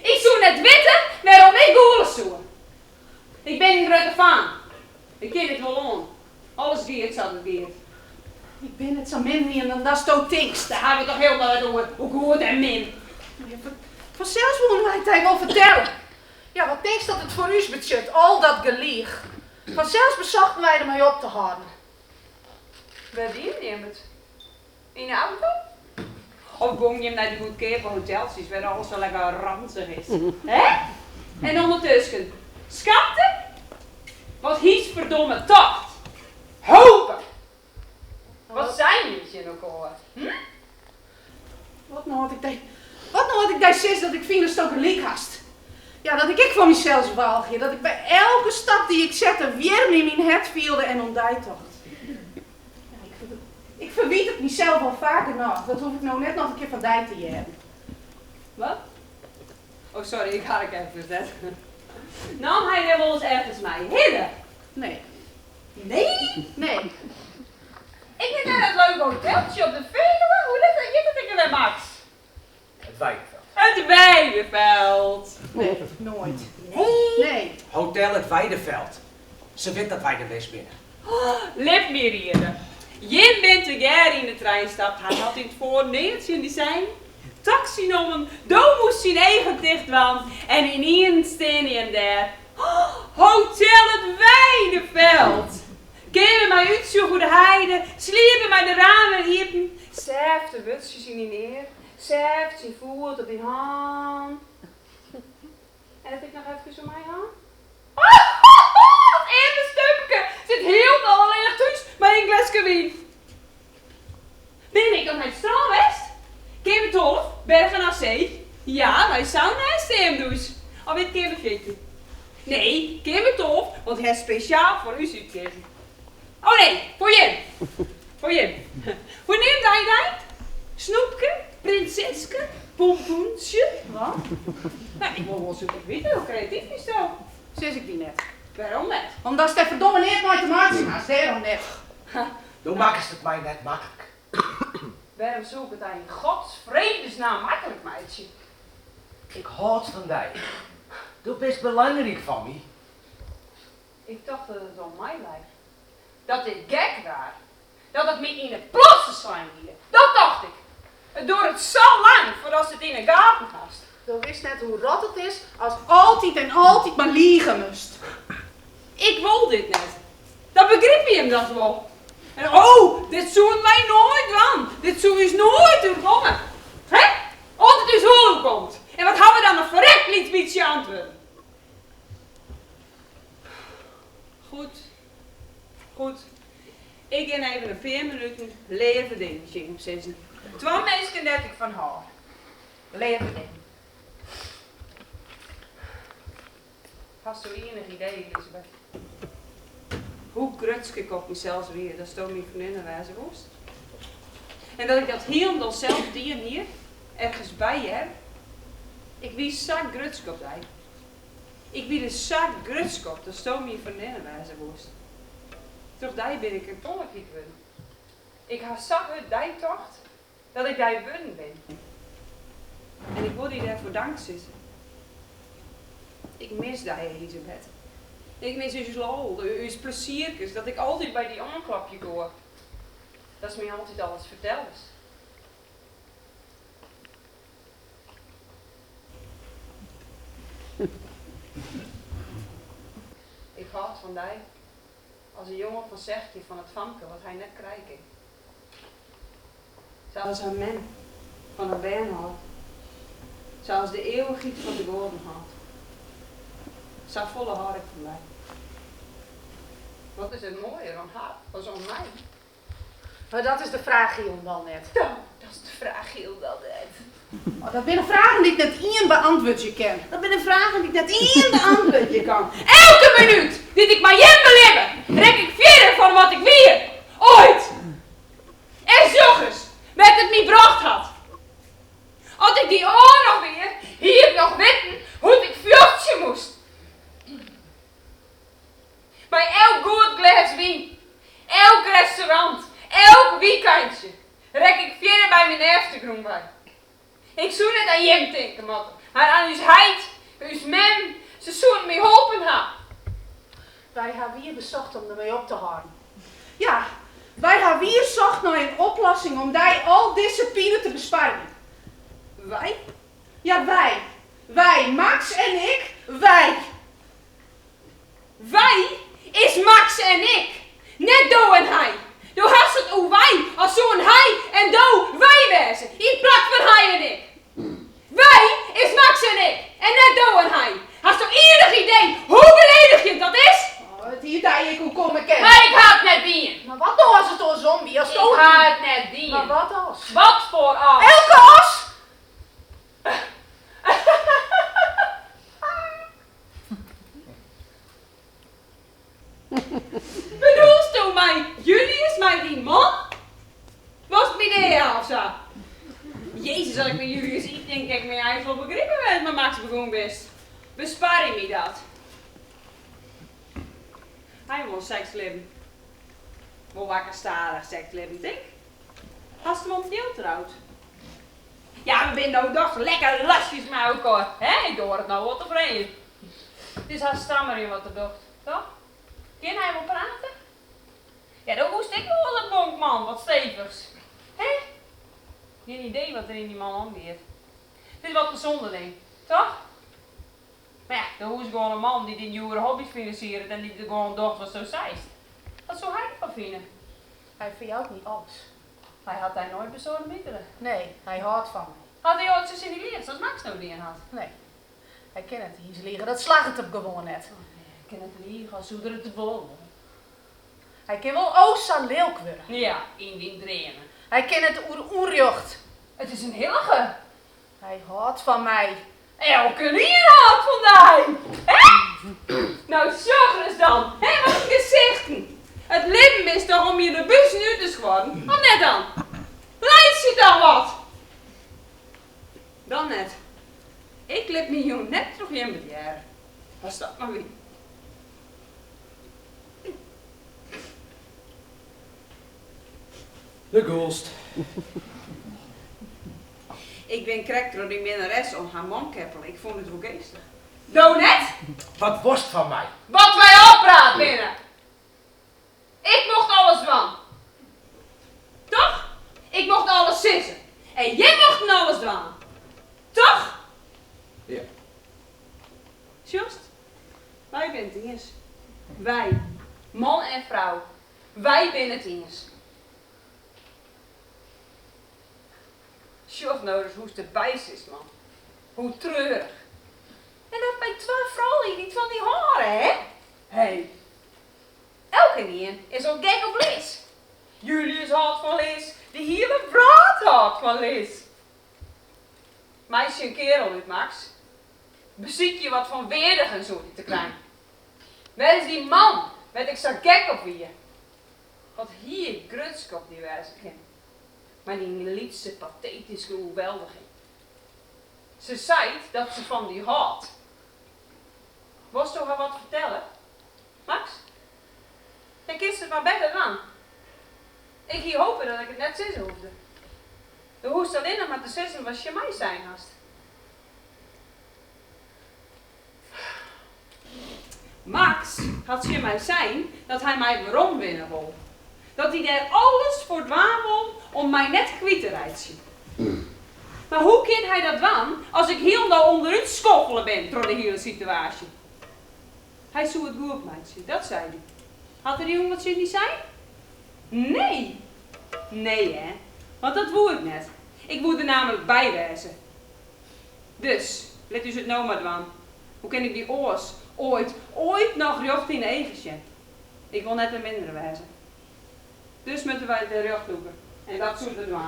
Ik zou net weten waarom ik goelen het gaat. Ik ben het zo min niet en dan dat is toch tekst. Daar hebben we toch heel wat over hoe goed en min. Vanzelfs moeten wij het tegen wel vertellen. Ja, wat denk je dat het voor u budget, al dat gelieg. Vanzelfs bezochten wij ermee op te houden. Waar die neemt het? In de auto? Of kom je hem naar die goedkope hotels waar alles zo lekker ranzig is? Hè? En ondertussen, schatten? Wat hies verdomme tocht? Hopen! Wat zijn jullie nog hoor? Wat nou had ik daar zes dat ik vind dat het ook een leek hast. Ja, dat ik van mezelf zo wel geef. Dat ik bij elke stap die ik zette weer in mijn het vielde en ontdijtocht. Ja, ik verwiet het mezelf al vaker nog. Dat hoef ik nou net nog een keer van dij te hebben. Wat? Oh sorry, ik ga het even verzetten. Nam hij er wel eens ergens mij hidden? Nee. Nee? Nee. Ik ben naar dat leuke hoteltje op de Veluwe. Hoe ligt dat je dat weer, Max? Het Weideveld. Het Weideveld. Nee, nooit. Nee? Nee. Hotel het Weideveld. Ze weet dat wij er best binnen. Lip me rieden. Jim bent de Gary in de trein stapt. Hij had in het voorneeltje die zijn. Taxi nomen. Doe moest zijn eigen dichtwand. En in één steen en daar. Hotel het Weideveld. Keven mij uitzoeken hoe de heide. Sliepen mij de ramen riepen. Zef de wutsjes in die neer. Zef zijn voet op die hand. En dat ik nog even zo mij hand. Het eerste stukje zit heel alleen nog thuis bij een glasje wien. Ben ik dan naar het strand west? Keer met Olf, Bergen aan Zee. Ja, wij sauna en steamdouche. Of weet keer vergeten? Nee, keer met Olf, want hij is speciaal voor u uitgegeven. Oh nee, voor Jim. Voor Jim. Hoe neemt hij dat? Snoepje, prinseske, pompoensje. Wat? Nou, ik wil wel zo weten hoe creatief is dat. Zeg ik die net. Waarom net? Omdat ze het verdomme niet nooit te maken gaat. Daarom net. Doe makkers het mij net makkelijk. Waarom zoek het in Gods vredesnaam makkelijk, meidje? Ik houd van die. Doe best belangrijk van me. Ik dacht dat het om mij lijkt. Dat dit gek was. Dat het me in de plassen zijn hier. Dat dacht ik. Het door het zo lang voordat ze het in een gaten gast. Je wist net hoe rot het is als altijd en altijd maar liegen moest. Ik wil dit net. Dat begreep je hem dan wel. En oh, dit zoen wij nooit van. Dit zoen is nooit gekomen. Hè? Als het dus hoe komt. En wat gaan we dan nog verrekt niet beetje antwoorden? Goed. Goed. Ik ga even een 4 minuten leven dingetje opzetten. 2 mensen net ik van haar. Leven ding. Hast du enig idee, Elisabeth? Hoe grutsk ik op mezelf weer, dat stond mijn vriendin wijze woest. En dat ik dat helemaal zelf die en hier, ergens bij heb. Ik wie zak grutsk op die. Ik wie de zak grutsk op, dat stond mijn vriendin wijze woest. Toch die ben ik een tonnetje geworden. Ik heb zag uit die tocht, dat ik die geworden ben. En ik word je daarvoor dankzij. Ik mis die, Elisabeth. Ik mis uw lol, uw pleziertjes, dat ik altijd bij die aanklapje ga. Dat is mij altijd alles verteld. Ik houd van die, als een jongen van zegje van het famke wat hij net krijgt. Zoals een man van een Bernhard. Zoals de eeuwigheid van de Gordon had. Zo volle haar ik van mij. Wat is het mooier dan haar, als om mij? Maar dat is de vraag, Giel, dan net. Ja, dat is de vraag heel wel net. Oh, dat zijn vragen die ik net één beantwoordje ken. Dat zijn vragen die ik net één beantwoordje kan. Elke minuut dit ik maar jem beleven, rek ik verder van wat ik weer ooit en zorgens met het niet bracht had. Als ik die oor nog weer hier nog weten hoe ik vluchtje moest. Bij elk goed glas wien, elk restaurant, elk weekendje rek ik verder bij mijn eerste groen bij. Ik zou net aan jem denken, matten. Maar aan uw heid, uw mem, ze zouden mij helpen ha. Wij hebben hier bezocht om ermee op te houden. Ja, Wij gaan weer zocht naar een oplossing om die al deze pine te besparen. Wij? Ja, wij. Wij, Max en ik, wij. Wij is Max en ik. Net Do en hij. Do hast het hoe wij als zo'n hij en Do wij wezen. In plaats van hij en ik. Wij is Max en ik. En net Do en hij. Hast u enig idee hoe beledigend dat is? Oh, het idee ik hoe kom ik in. Maar ik ga het net dienen. Maar wat nou als het een zombie? Als Ik het ga het net Maar dienen. wat als? Wat voor as? Elke as? Bedoelst u mij? Jullie is mij die man? Was het meneer of zo? Jezus, als ik met jullie eens iets denk, ik mijn eigen wel begrippen werd, maar Max begon best. Bespaar je me dat? Hij wil seksleven. Wel wakker starig seksleven, denk. Hast hem opnieuw trouwt? Ja, we zijn nou toch lekker lastjes met elkaar. Hè? Ik hoor het nou wat tevreden. Het is haar strammer in wat er docht, toch? Kan hij wel praten? Ja, dan moest ik wel een bonkman, wat stevigs. Hé? Geen idee wat er in die man aangeeft. Het is wat bijzondering, toch? Maar ja, dan is gewoon een man die nieuwe hobby's financiert en die er gewoon docht wat zo zeist. Wat zou hij ervan vinden? Hij verjouwt niet alles. Hij had daar nooit bezorgd middelen. Nee, hij houdt van mij. Had hij ooit zo signaleerd zoals Max nou die had? Nee. Hij kent het hier liggen, dat slaagt het hem gewoon net. Ik ken het liegen als hoe er te volgen. Hij kan wel Oosa leeuw worden. Ja, in die dremen. Hij kent het oerjocht. Het is een hillige. Hij houdt van mij. Elke hier houdt vandaag. Hé? Nou, zorg eens dan. Hé, wat gezichten. Het leven is toch om je de bus nu te schwadden? Wat net dan? Leid je dan wat? Dan net. Ik lip me hier net terug in mijn jaren. Was dat maar wie? De ghost. Ik ben krek door die minnares om haar mankeppel. Ik vond het wel geestig. Nou net? Wat worst van mij? Wat wij oppraat binnen. Ik mocht alles van. Toch? Ik mocht alles sissen. En jij mocht alles doen. Toch? Ja. Just. Wij zijn het eens. Wij. Man en vrouw. Wij zijn het eens. Just nou eens hoe het erbij is, man. Hoe treurig. En dat bij twee vrouwen niet van die haren, hè? Hé. Elke een is al gek op Lies. Julius houdt van Lies. De hele praat houdt van Lies. Meisje een kerel uit, Max. Beziet je wat van weerdig en zo te klein. Waar is die man? Werd ik zo gek op wie je? Wat hier grutskop die wijze kind. Maar die lietse pathetische overweldiging. Ze zei dat ze van die houdt. Was toch haar wat vertellen? Max? Dan kiest het maar beter dan. Ik hier hopen dat ik het net zissen hoefde. De hoest alleen nog maar te zissen was je mij zijn hast. Max had je mij zijn dat hij mij waarom winnen wil. Dat hij daar alles voor dwaan wil om mij net kwijt te rijden. Maar hoe kan hij dat doen als ik heel nou onderuit schoffelen ben door de hele situatie? Hij zou het goed, meisje, dat zei hij. Had er die jongen wat ze niet zijn? Nee. Nee, hè. Want dat woe ik net. Ik moet er namelijk bij wezen. Dus, let u het nou maar doen. Hoe kan ik die oors ooit nog recht in de eventje? Ik wil net een mindere wezen. Dus moeten wij de rug lopen. En dat zoet we doen.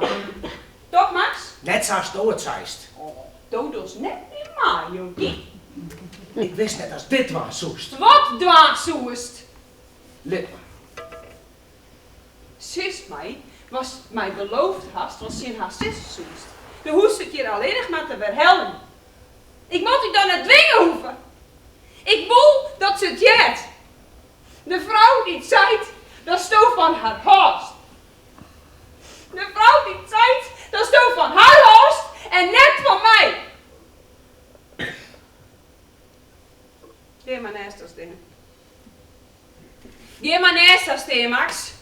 Toch, Max? Net zoals je het zeist. Oh, dodos net niet maar, jonkie. Ik wist net als dit was zoest. Wat dwaassoest? Lid maar. Sis was mij beloofd hast, was in haar zus zoest. Dan hoest ik hier alleen nog maar te verhelden. Ik moet u dan net dwingen hoeven. Ik wil dat ze het jet. De vrouw die het zei, dat stoof van haar haast. De vrouw die het zei, dat stoof van haar haast en net van mij. Geef maar naast als dingen. Geef maar naast als dingen, Max.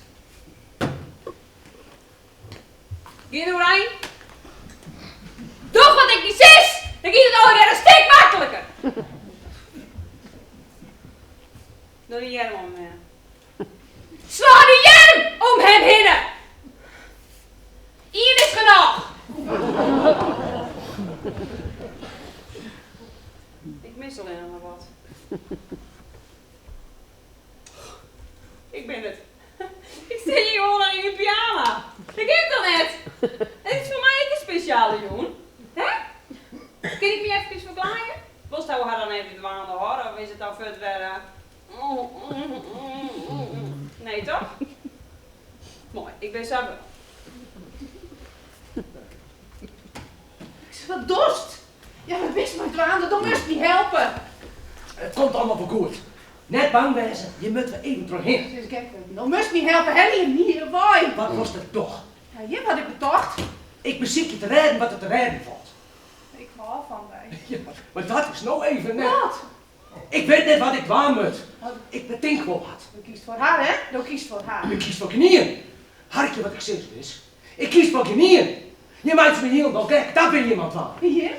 Ga er doorheen. Doe wat ik niet zie! Dan gaat het alweer een stuk makkelijker. Doe die jerm om hem. Sla die jerm om hem heen! Ian is genoeg! Ik mis alleen nog maar wat. Ik ben het. Ik zit hier gewoon in je pyjama. Dat geeft dan net. Het is voor mij ook een speciale jongen. Hè? Kun ik me even verklaren? Was het haar dan even dwalen hoor? Of is het dan verder? Nee toch? Mooi, ik ben zo. Ik zeg, wat dorst. Ja, maar wist maar dwaande, dan moest niet helpen. Het komt allemaal voor goed. Net bang wezen, je moet er even doorheen. Dus kijk, dan moest niet helpen, hè, hier, boy. Wat was dat toch? Ja, je had ik bedacht. Ik beziek je te redden wat er te redden valt. Ik hou van mij. Ja, maar dat is nou even net. Wat? Ik weet net wat ik waar moet. Ik bedenk wel wat. Je kiest voor haar, hè? Je kiest voor haar. Ik kies voor knieën. Hartje wat ik zeg is. Ik kies voor knieën. Je maakt me helemaal gek, daar ben je iemand van. Hier?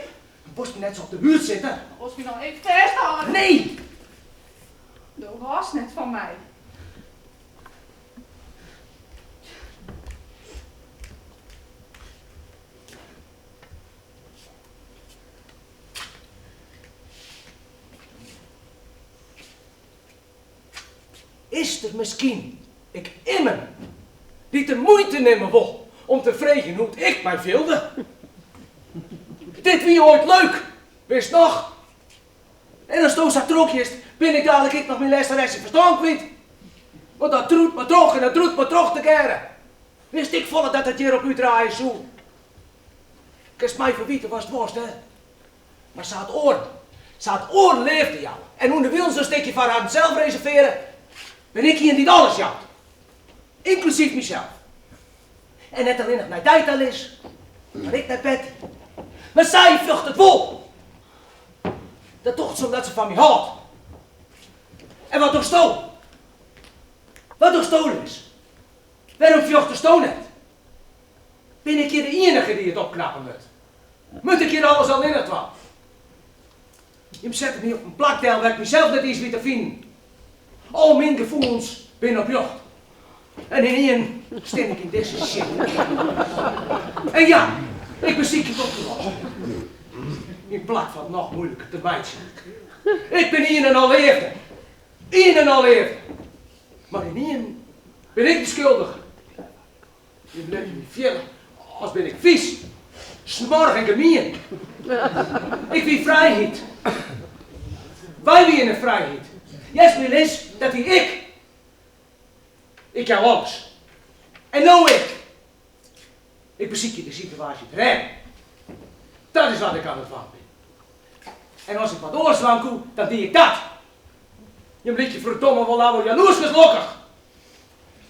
Je moest me net zo op de buurt zitten. Als je nou even tegenhouden. Nee! Je was net van mij. Is er misschien ik immer die de moeite nemen wil om te vregen hoe ik mij wilde? Dit wie ooit leuk, wist nog? En als het zo trokje is, ben ik dadelijk nog mijn lesteres in verstand kwijt. Want dat troet me toch en dat troet me toch te keren. Wist ik volle dat het hier op u draaien zo. Kist mij verwieten was het worst, hè? Maar ze had oren leefde jou. En hoe de wil zo'n stukje van haar zelf reserveren, ben ik hier niet alles jou. Inclusief mezelf. En net alleen nog naar tijd al is, maar ik naar bed. Maar zij vlucht het vol. Dat toch zodat ze van me houdt. En wat door stool? Wat door stolen is? Waarom vlucht de stoon net? Ben ik hier de enige die het opknappen moet? Moet ik hier alles al in het wat? Je zet me op een plakdeel waar ik mezelf net iets weer te vinden. Al mijn gevoelens ben op jacht. En in één stem ik in deze shit. En ja, ik ben ziek op de los. In plaats van nog moeilijker te bijten. Ik ben hier en al leefde. Een en al leefde. Maar in één ben ik de schuldige. Je blijft me villen, als ben ik vies. Smorig en gemeen. Ik wie vrijheid. Wij wie in de vrijheid. Yes, wil is dat die ik jou alles. En nou ik. Ik beziek je de situatie te redden. Dat is wat ik aan het van ben. En als ik wat oorslaan koe, dan doe ik dat. Je blikje verdomme wel nou jaloers geslokkig.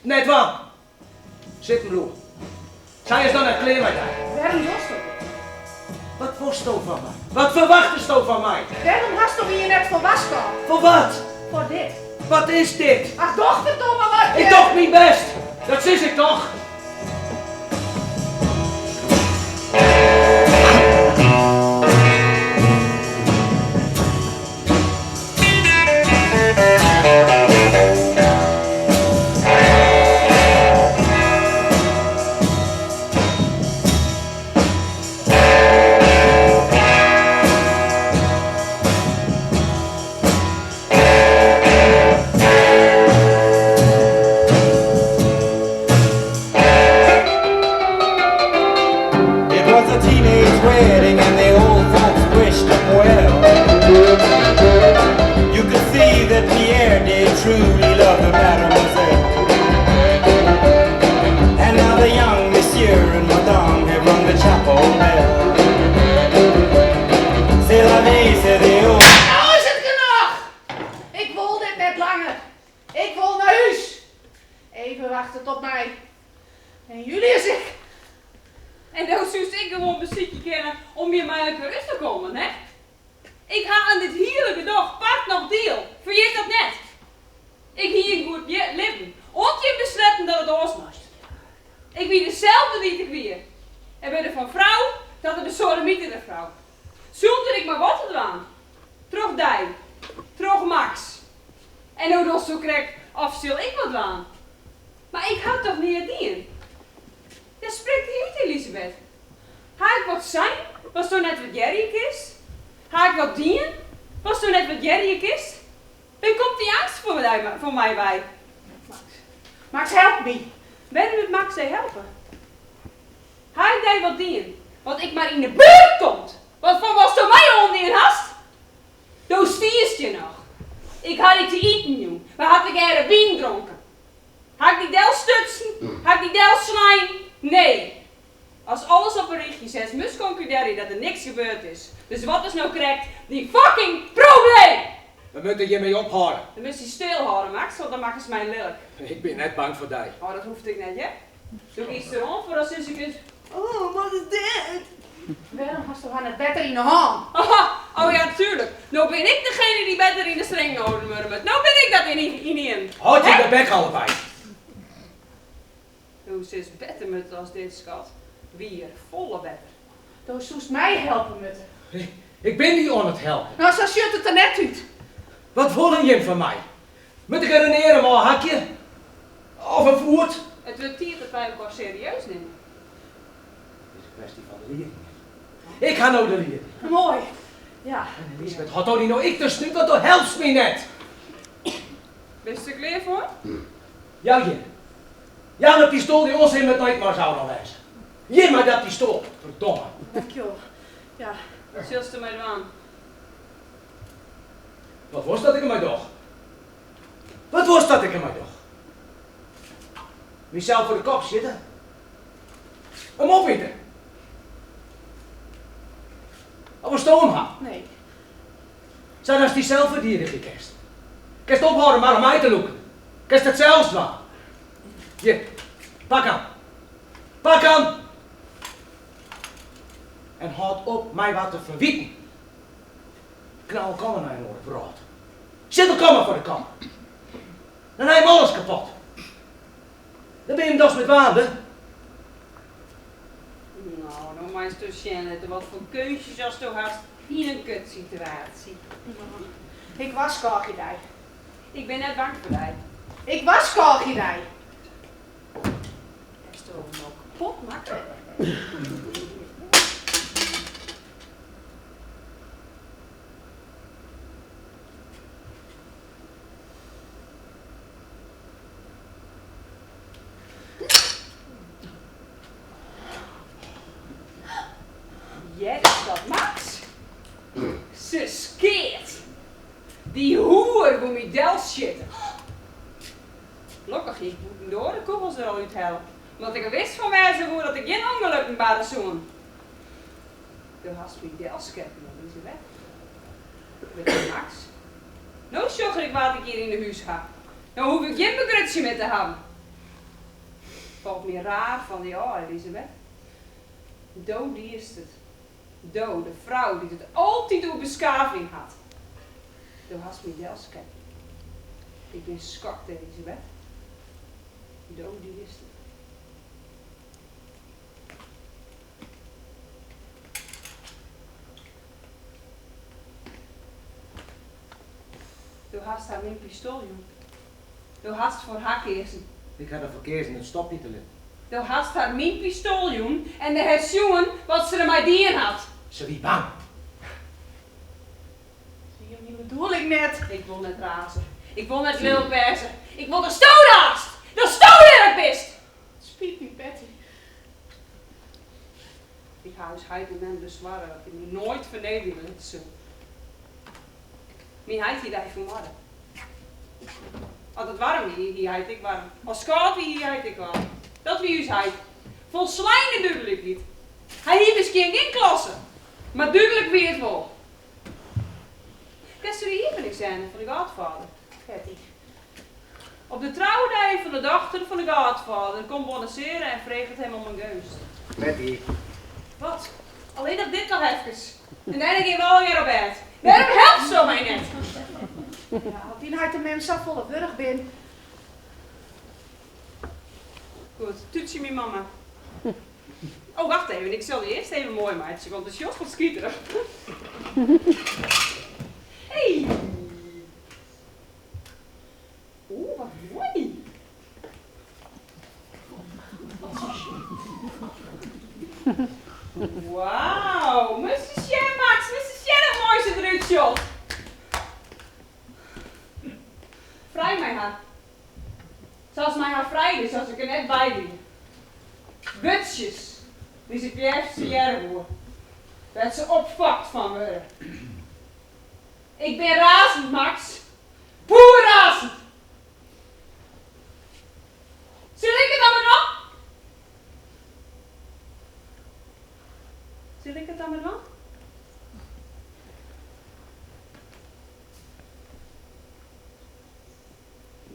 Net waar. Zit me broer. Zij is dan een klein met jou. Waarom was dat? Wat was je van mij? Wat verwacht je van mij? Waarom hast je hier net voor wasken? Voor wat? Voor dit. Wat is dit? Ach, doch verdomme wat je... Ik doe mijn best. Dat is ik toch? Truly love the mademoiselle. And now the young monsieur and madame have rung the chapel bell. C'est la vie, c'est the old. Nou is het genoeg! Ik wil dit net langer. Ik wil naar huis. Even wachten tot mij. En jullie is ik. En dan zou ik gewoon muziekje kennen om je mij uit rust te komen, hè? Ik ga aan dit heerlijke dag part nog deel. Vergeet dat net. Ik hier een goed leven. Ont je besletten dat het oorslast. Ik wie dezelfde die ik weer. En bij de van vrouw, dat er de sodomieter de vrouw. Zonder ik maar wat te doen. Terug die. Terug Max. En hoe dat zo krijg, afstil ik wat doen. Maar ik had toch niet het dien? Ja, spreekt hij uit, Elisabeth. Ga ik wat zijn? Was toch net wat Jerry is? Ga ik wat dien? Was toch net wat Jerry is? Wie komt die angst voor mij bij? Max, help me. Ben je met Max te helpen? Ga ik die wat dien? Want ik maar in de buurt komt. Wat van was toch mij onder in hast? Doe stierst je nog. Ik had niet te eten nu. We hadden gerne wien dronken. Ga ik die del stutsen? Ga ik die del snijden? Nee. Als alles op een richtje zet, moet concluderen dat er niks gebeurd is. Dus wat is nou correct? Die fucking probleem! We moeten hiermee ophouden. Dan moet je stilhouden, Max, want dan maken ze mij lelijk. Ik ben net bang voor die. Oh, dat hoeft ik net, hè? Doe iets erom voor als je kunt. Oh, wat is dit? Waarom hast toch aan het bed in de hand? Aha, oh ja, natuurlijk. Nou ben ik degene die beter in de streng houden murmelt. Nou ben ik dat in. Houd je Hè? de bek allebei. Hoe is beter met als dit, schat? Wie er volle beter. Dan zoest mij helpen, Mutter. Ik ben niet aan het helpen. Nou, zo ziet het er net uit. Wat willen je van mij? Moet ik er een ere maar een hakje? Of een voet? Het wordt hier dat wij elkaar serieus nemen. Het is een kwestie van de leerling. Ik ga nou de leerling. Mooi. Ja. En Elisabeth, had toch niet nou ik de snuit, want dan helpt me net. Ben je er klaar voor? Ja, je. Ja, een pistool die ons in met nooit maar zou dan wijzen. Je maar dat pistool. Verdomme. Dankjewel. Ja. Wat zilst er mij aan? Wat was dat ik ermee doch? Wat was dat ik ermee doch? Wie zou voor de kop zitten? Hem opwitten. Of een stoom had. Nee. Zou dat die zelfverdediging kerst? Kerst ophouden maar om mij te loeken. Kerst het zelfs wel. Hier, pak hem. Pak hem. En houd op mij wat te verwieten. Knal kan naar een oor brood. Zit er komen voor de kamer. Dan heb je hem alles kapot. Dan ben je hem dus met waarde. Nou, dan maar eens tussen Jeannette. Wat voor keuzes als je had in een kutsituatie. Ik was kagidij. Ik ben net bang voor jou. Ik was kagidij. Is toch nog kapot maken? Jij is dat, Max? Ze skeert. Die hoer moet me del zitten. Gelukkig ik moet door de kogels eruit halen. Want ik wist van mij zo goed dat ik geen ongelukken bij zoen. De hast me del scheppen, dan is ze weg. Weet je, Max? Nou zorg ik wat ik hier in de huis ga. Nou hoef ik geen begrutje meer te hebben. Valt me raar van ja, Elisabeth. Do, die is het. Do, de vrouw die het altijd op beschaving had. Do hast me del scheppen. Ik ben schokt, Elisabeth. Do, die is het. Du hast haar mijn pistool, jong. Du hast voor haar keersen. Ik ga er verkeerd in het stopje te liggen. Du hast haar mijn pistool, jong. En de herzoen wat ze er mij dien had. Ze wie bang. Zie je, die bedoel ik net. Ik wil net razen. Ik wil net lulpersen. Ik wil de stoothaast. De stoot bist. Spiet me, Betty. Die huisheid en mijn bezwaren dat ik me nooit vernederen het zo. Mijn heid die daar vanmorgen. Als het warm is, hier heid ik warm. Als het koud is, hier heid ik warm. Dat wie u heid. Vol slijnen duidelijk niet. Hij heeft misschien geen klasse. Maar duidelijk wie het wel. Kent u de evening zijn van de Godvader? Betty. Op de trouwdag van de dochter van de Godvader komt bonaceren en vreegt hem om een geust. Betty. Wat? Alleen dat dit nog even. En dan gaan we alweer op bed. Waarom helpt zo mij net? Ja, als die uit de mens zo volle wurg ben. Goed, toetsie mijn mama. Oh, wacht even. Ik zal die eerst even mooi maken, want de shot gaat schieten. Hey. Oeh, wat mooi. Wauw, Mr. Shen, Max, Mr. Shen, een mooiste drukshot. Vrij mij haar. Zoals mij haar vrij is, als ik er net bij ben. Butsjes, die ze eerste jaar hoor. Dat ze opvakt van me. Ik ben razend, Max. Boer razend. Zul ik het dan maar doen? Zul ik het dan maar doen?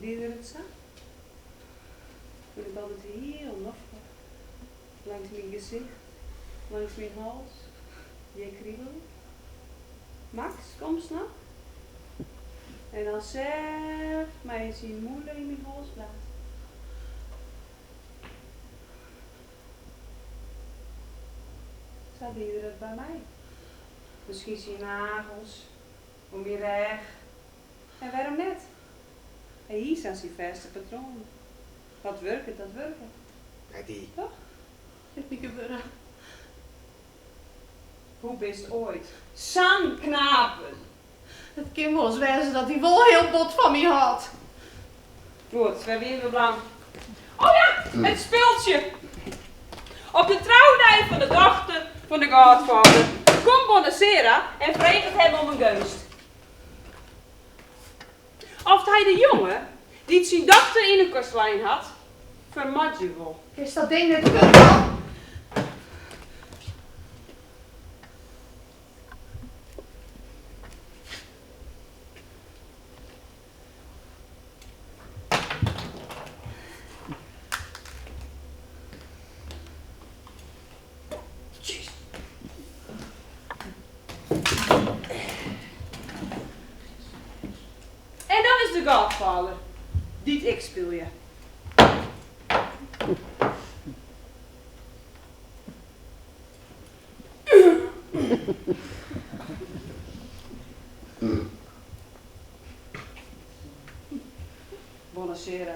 Deed je het zo? Ik vind het altijd heel noftig. Langs mijn gezicht, langs mijn hals. Je kriebel. Max, kom snel. En dan zelf mij zien moeder in mijn hals laten. Zo deed je dat bij mij. Misschien zijn nagels, om je reg. En waarom net? En hier zijn zijn vaste patronen. Dat werkt, dat werkt. Ja, die. Toch? Het niet gebeuren. Hoe bist ooit? Zo'n knapen. Het kan wel eens wezen dat hij wel heel bot van me had. Goed, we hebben hier weer blank. Oh ja, het speeltje. Op de trouwdag van de dochter van de Godfather komt Bonacera en vraagt hem om een gunst. Of hij de jongen, die zijn dochter in een kostlijn had, vermat je wel. Is dat ding net goed dan? En dan is de Godfather, die ik speel je. Bonacera.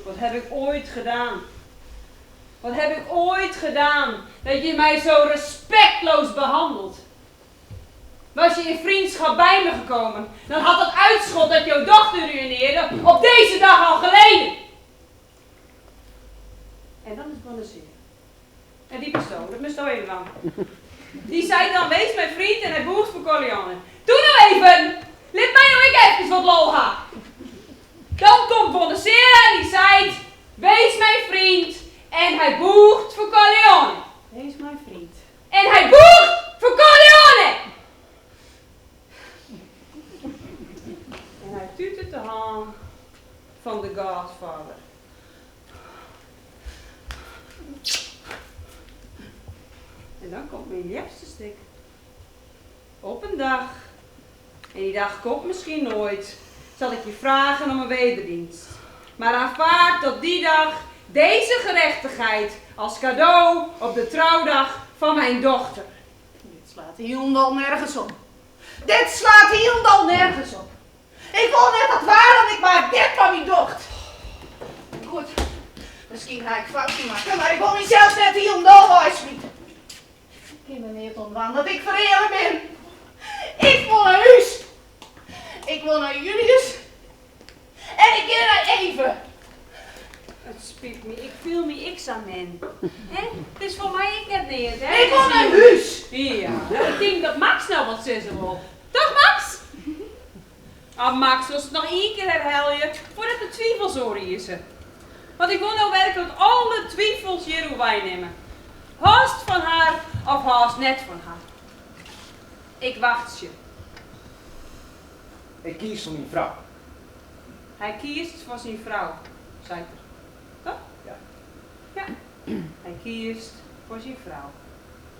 Wat heb ik ooit gedaan? Wat heb ik ooit gedaan dat je mij zo respectloos behandelt? Was je in vriendschap bij me gekomen, dan had het uitschot dat jouw dochter ruïneerde op deze dag al geleden. En dan is Bonacera. En die pistool, dat moest nou even lang. Die zei dan, wees mijn vriend en hij boert voor Corleone. Doe nou even! Laat mij nou ik even wat lol gaan. Dan komt Bonacera en die zei, wees mijn vriend en hij boert voor Corleone. Wees mijn vriend. En hij boert voor Corleone! En hij tutert de hand van de Godfather. En dan komt mijn liefste stuk. Op een dag, en die dag komt misschien nooit, zal ik je vragen om een wederdienst. Maar aanvaard tot die dag deze gerechtigheid als cadeau op de trouwdag van mijn dochter. Dit slaat helemaal nergens op. Dit slaat helemaal nergens op. Ik wil net dat waarom ik maar dit van mijn dochter. Goed, misschien ga ik fouten maken, maar ik wil mezelf net helemaal wijsmieten. Ik ben niet ontwaan dat ik verheerlijk ben. Ik wil naar huis. Ik wil naar Julius. En ik ga naar Even. Het spijt me, ik voel me niks aan men. Het is voor mij ik net neer, hè? Ik wil naar huis. Ja, ik denk dat Max nou wat zeggen wil. Toch Max? Ah Max, als het nog één keer herhaal voordat de twijfels ooriezen. Want ik wil nou werkelijk alle twijfels hier nemen. Haast van haar of haast net van haar. Ik wacht je. Ik kies voor mijn vrouw. Hij kiest voor zijn vrouw, zei er. Toch? Ja. Ja. Hij kiest voor zijn vrouw.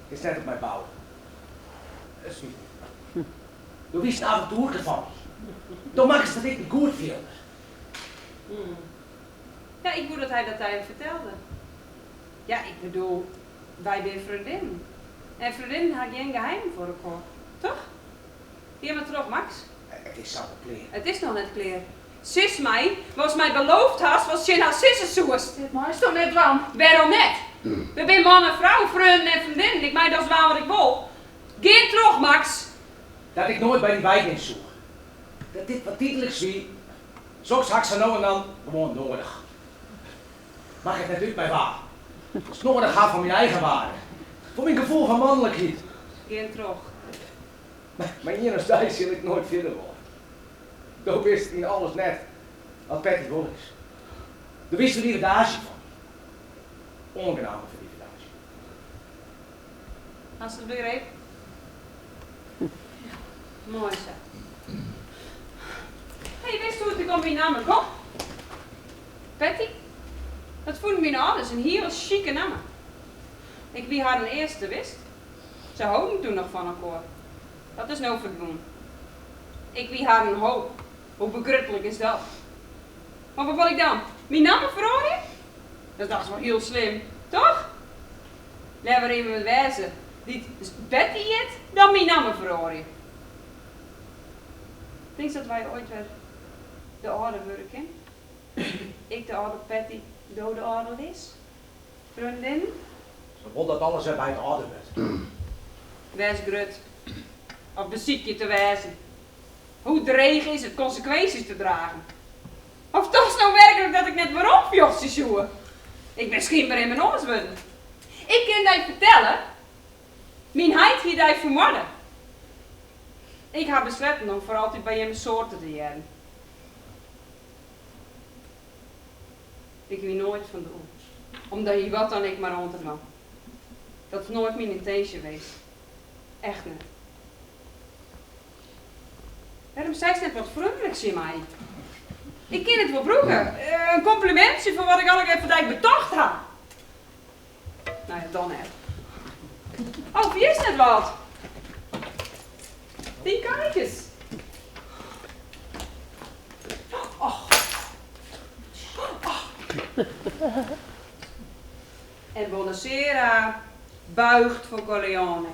Je staat op mij bouwen. Dat is niet. Door wie is het avontuur gevallen? Door Max dat ik me goed viel. Ja, ik wou dat hij dat vertelde. Ja, ik bedoel, wij zijn vriendinnen. En vriendinnen hebben geen geheim voor elkaar. Toch? Hier maar terug, Max. Het is zo kleer. Het is nog net klaar. Sis mij, was mij beloofd had, was je naar sissen zoest. Dit maar is toch net warm? Waarom net? We zijn man en vrouw, vrienden en vriendinnen. Ik mij dat is waar wat ik wil. Geen terug, Max. Dat ik nooit bij die wijk in zoek. Dat dit wat titelijks wie. Soms had ik ze nou en dan gewoon nodig. Mag ik natuurlijk bij waar. Het is nodig gaat voor mijn eigen waarde. Voor mijn gevoel van mannelijkheid. Geen terug. Maar hier nog steeds zal ik nooit verder worden. Zo wist in alles net wat Patty wil is. Er wist er liefdage van. Ongename voor liefdage. Als het begreep. Mooi zo. Hey, wist hoe het ik op mijn naam kom? Patty? Dat vonden mijn ouders een heel chique naam. Ik wie haar een eerste wist. Ze houden toen nog van elkaar. Dat is nou verdoen. Ik wie haar een hoop. Hoe begruppelijk is dat? Maar wat wil ik dan? Mijn naam verrooien? Dat is wel heel slim, toch? Laten we even wijzen. Die Betty het, dan mijn naam verrooien. Denk je dat wij ooit weer de orde werken? Ik de oude Patty, dode oude is? Vriendin? Ze wil dat alles weer bij het orde werd. Wees grut. Of beziekje te wijzen. Hoe dreig is het consequenties te dragen? Of toch is nou werkelijk dat ik net waarom fjosje zoe? Ik ben schimmer in mijn oorspelen. Ik kan je vertellen. Mijn heid hier die vermoorden. Ik heb besloten om voor altijd bij je soorten te jaren. Ik wie nooit van doen. Omdat je wat dan ik maar ondernam. Dat is nooit mijn intentie geweest. Echt niet. Waarom zei ze net wat vriendelijks in mij? Ik ken het wel broeken. Een complimentje voor wat ik al even dat ik betocht had. Nou ja, dan net. Oh, wie is net wat? Die kijk eens. Oh. En Bonacera buigt voor Corleone.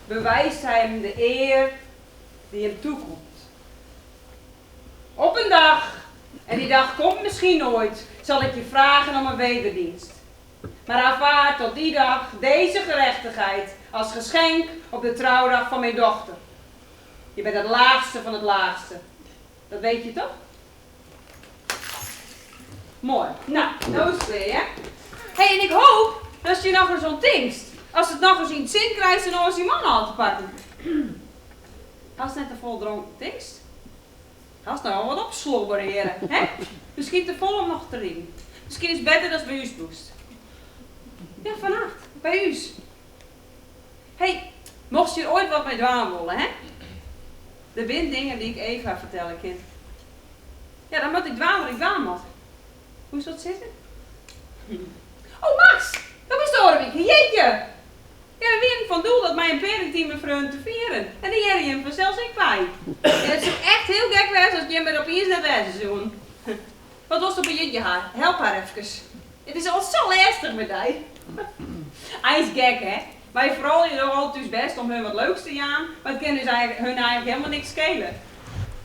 Bewijst hij hem de eer die hem toekomt. Op een dag, en die dag komt misschien nooit, zal ik je vragen om een wederdienst. Maar aanvaard tot die dag deze gerechtigheid als geschenk op de trouwdag van mijn dochter. Je bent het laagste van het laagste. Dat weet je toch? Mooi. Nou, dat is weer, hè? Hé, en ik hoop dat je nog eens ontingst. Als het nog eens in het zin krijgt en als die man al te pakken. Als het net te vol dronken tingst. Als nou wat opslobberen, heren. Hè? Misschien te vol om nog te ringen. Misschien is het beter dat bij u boost. Ja, vannacht. Bij u. Hé, mocht je er ooit wat mee dwaan willen, hè? Er zijn dingen die ik Eva vertellen kan. Ja, dan moet ik dwaan wat ik dwaan moet. Hoe is dat zitten? Oh, Max! Dat is de Orwijk. Jeetje! Ja, we werden van doel dat mij een parenteam met vrienden te vieren. En die hebben hem vanzelfs ik bij. En het is echt heel gek geweest als je me op eens net wijzen doen. Wat was er bij je haar? Help haar even. Het is al zo lastig met hij. Hij is gek, hè? Wij vooral je er altijd best om hun wat leuks te gaan, maar het kan dus hun eigenlijk helemaal niks schelen.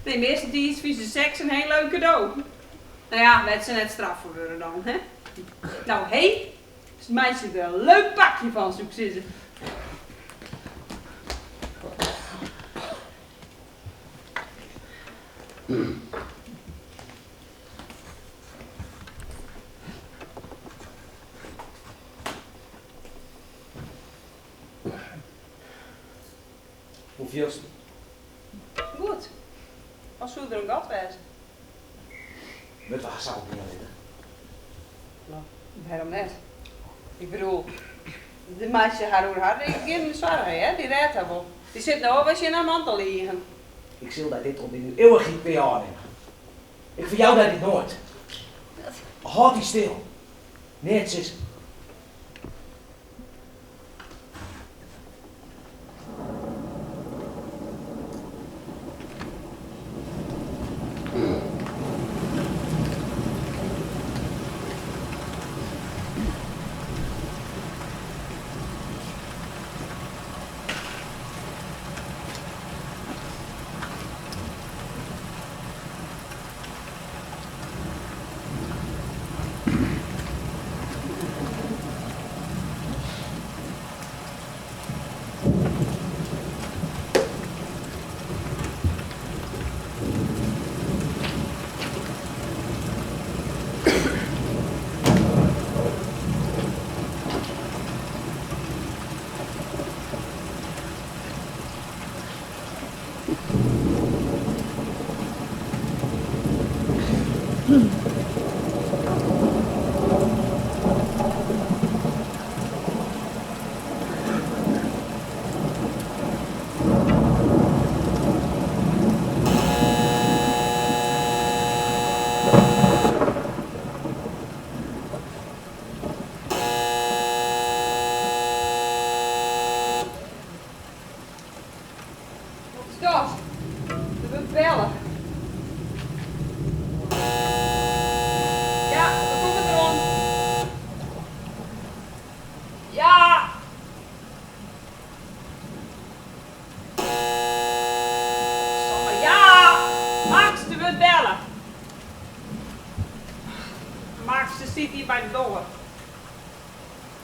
Nee, meestal die is vieze seks een heel leuk cadeau. Nou ja, werd ze net straf voor worden dan, hè? Nou, hé, is het meisje er een leuk pakje van, zoek ze. Hoeveelste? Goed. Als zou er een gat wezen. Met waar zou ik niet liggen? Nou, waarom net? Ik bedoel, de meisje haar hoe hard, ik ken de zwaarheid, hè? Die redt haar wel. Die zit nou als je in haar mantel liggen. Ik zal dat dit om in uw eeuwigheid bij jou nemen. Ik voor jou dat dit nooit. Houd die stil. Nee, het is.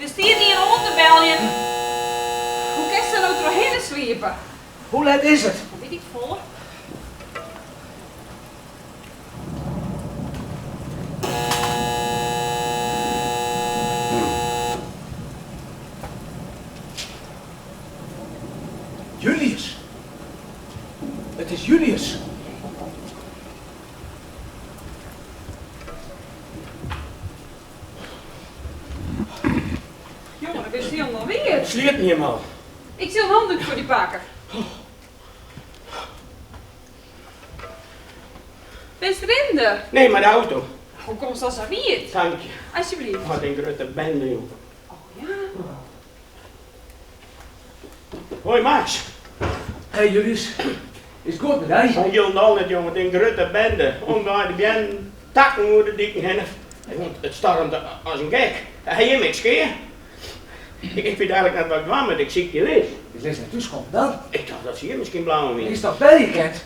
Er stiert hier een onderbelje. Hoe kan ze nou doorheen sliepen? Hoe laat is het? Dat weet ik voor. Julius. Het is Julius. Jongen, dat is helemaal weer. Sliert niet helemaal. Ik zal een handdoek voor die pakken. Best Rinde. Nee, maar de auto. Hoe komt dat zo niet? Dank je. Alsjeblieft. Wat een grote bende, joh. Oh ja. Hoi Max. Hey Julius. Is het goed met jij? Van Jil Nollet, jongen, een grote bende. Ongeveer de bien takken hoe de dikke hennen. Het stormt als een gek. Hij je niks keer. Ik weet eigenlijk net wat kwam, maar ik zie je lees. Is les naar thuis komen dan? Ik dacht dat ze hier misschien blauw mee. Is dat bijgekend?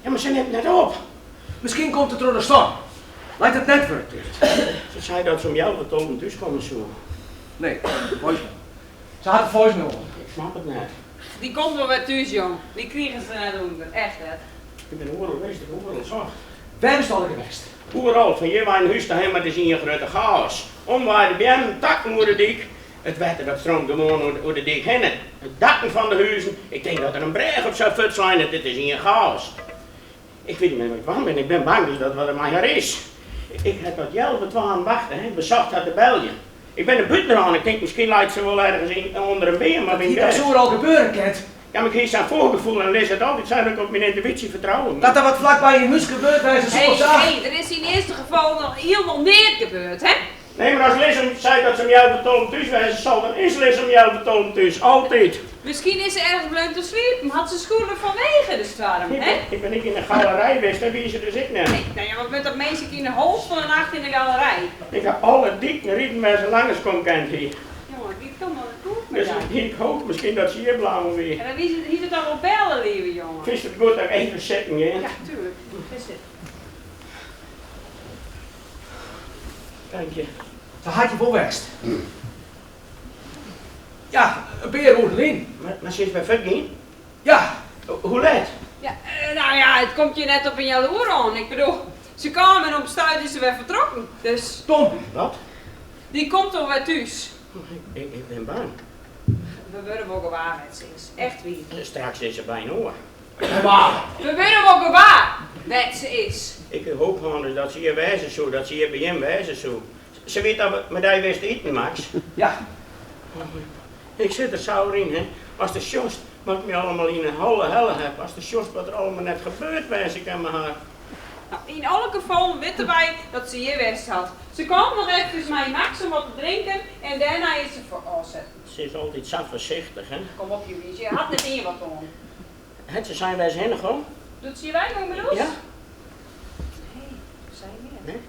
Ja, maar ze neemt net op. Misschien komt het door de storm. Lijkt het net voor het dicht. Ze zei dat ze om jou wat over thuis komen zoeken. Nee, voicemail. Ze had een voicemail. Ik snap het net. Die komt wel weer thuis, jong. Die krijgen ze net onder. Echt, hè. Ik ben overal geweest, ik ben overal zo. Waar is het al geweest? Overal, van hier waar een huis te maar het is hier een grote chaos. Omwaar de bien, takken hoe de dik. Het water dat stroomt gewoon over de dik heen. Het dakken van de huizen. Ik denk dat er een brug op zou fut zijn. Dit is hier chaos. Ik weet niet meer wat ik van ben. Ik ben bang dus dat wat er maar hier is. Ik heb tot 11 aan wachten. Hè. Bezocht uit de België. Ik ben een buiten aan. Ik denk misschien lijkt ze wel ergens onder een been. Maar Dat ben hier toch zo al gebeuren kent. ja, maar ik heb zo'n voorgevoel en lees het altijd zijn dat ik op mijn intuïtie vertrouwen. Dat er wat vlakbij je huis gebeurt bij zijn soort zaken. Er is in eerste geval nog helemaal niet gebeurd, hè? Nee, maar als Liz zei dat ze om jou betoond thuis wijzen zal, dan is Liz om jou betoond thuis. Altijd. Misschien is ze ergens bleun te sliepen. Had ze schoenen vanwege de storm, hè? Ik ben niet in de galerij geweest, en wie is er dus ik net? Nee, nou ja, wat met dat meisje in de hoofd van de nacht in de galerij? Ik heb alle dikke rieten waar ze langs komt kent hier. Jongen, die kan wel goed met Dus jou. ik hoop misschien dat ze hier blauw weer. En dan is het allemaal bellen, lieve jongen. Vindt het goed dat ik even zitten, hè? Ja, tuurlijk. Is het. Dank je. Dan had je voor west. Ja, een beer hoort erin. Maar ze is bij Fuggy? Ja, Hoe laat? Ja, nou ja, het komt je net op een jaloer aan. Ik bedoel, ze kwamen en op stuit is ze weer vertrokken. Dus Tom. Wat? die komt al weer thuis. Ik ben bang. We worden wel gewaar met ze is. Echt wie. Straks is ze bijna hoor. Maar. We worden wel gewaar met ze is. Ik hoop gewoon dus dat ze hier wijzen zo, dat ze hier bij hem wijzen zo. Ze weet dat we met die wist eten, Max. Ja, Ik zit er zo in, hè. Als de sjost wat ik me allemaal in een holle helle heb, als de sjost wat er allemaal net gebeurd was, ik aan mijn haar. Nou, in alle gevallen weten wij dat ze hier west had. Ze kwam nog even met Max om wat te drinken en daarna is ze voor Osse. Ze is altijd zo voorzichtig, hè. Kom op jullie, je had net hier wat aan. Het ze zijn wij eens heen gegaan? Doet ze je wijn ook bedoeld? Ja? Nee, zei niet. Nee?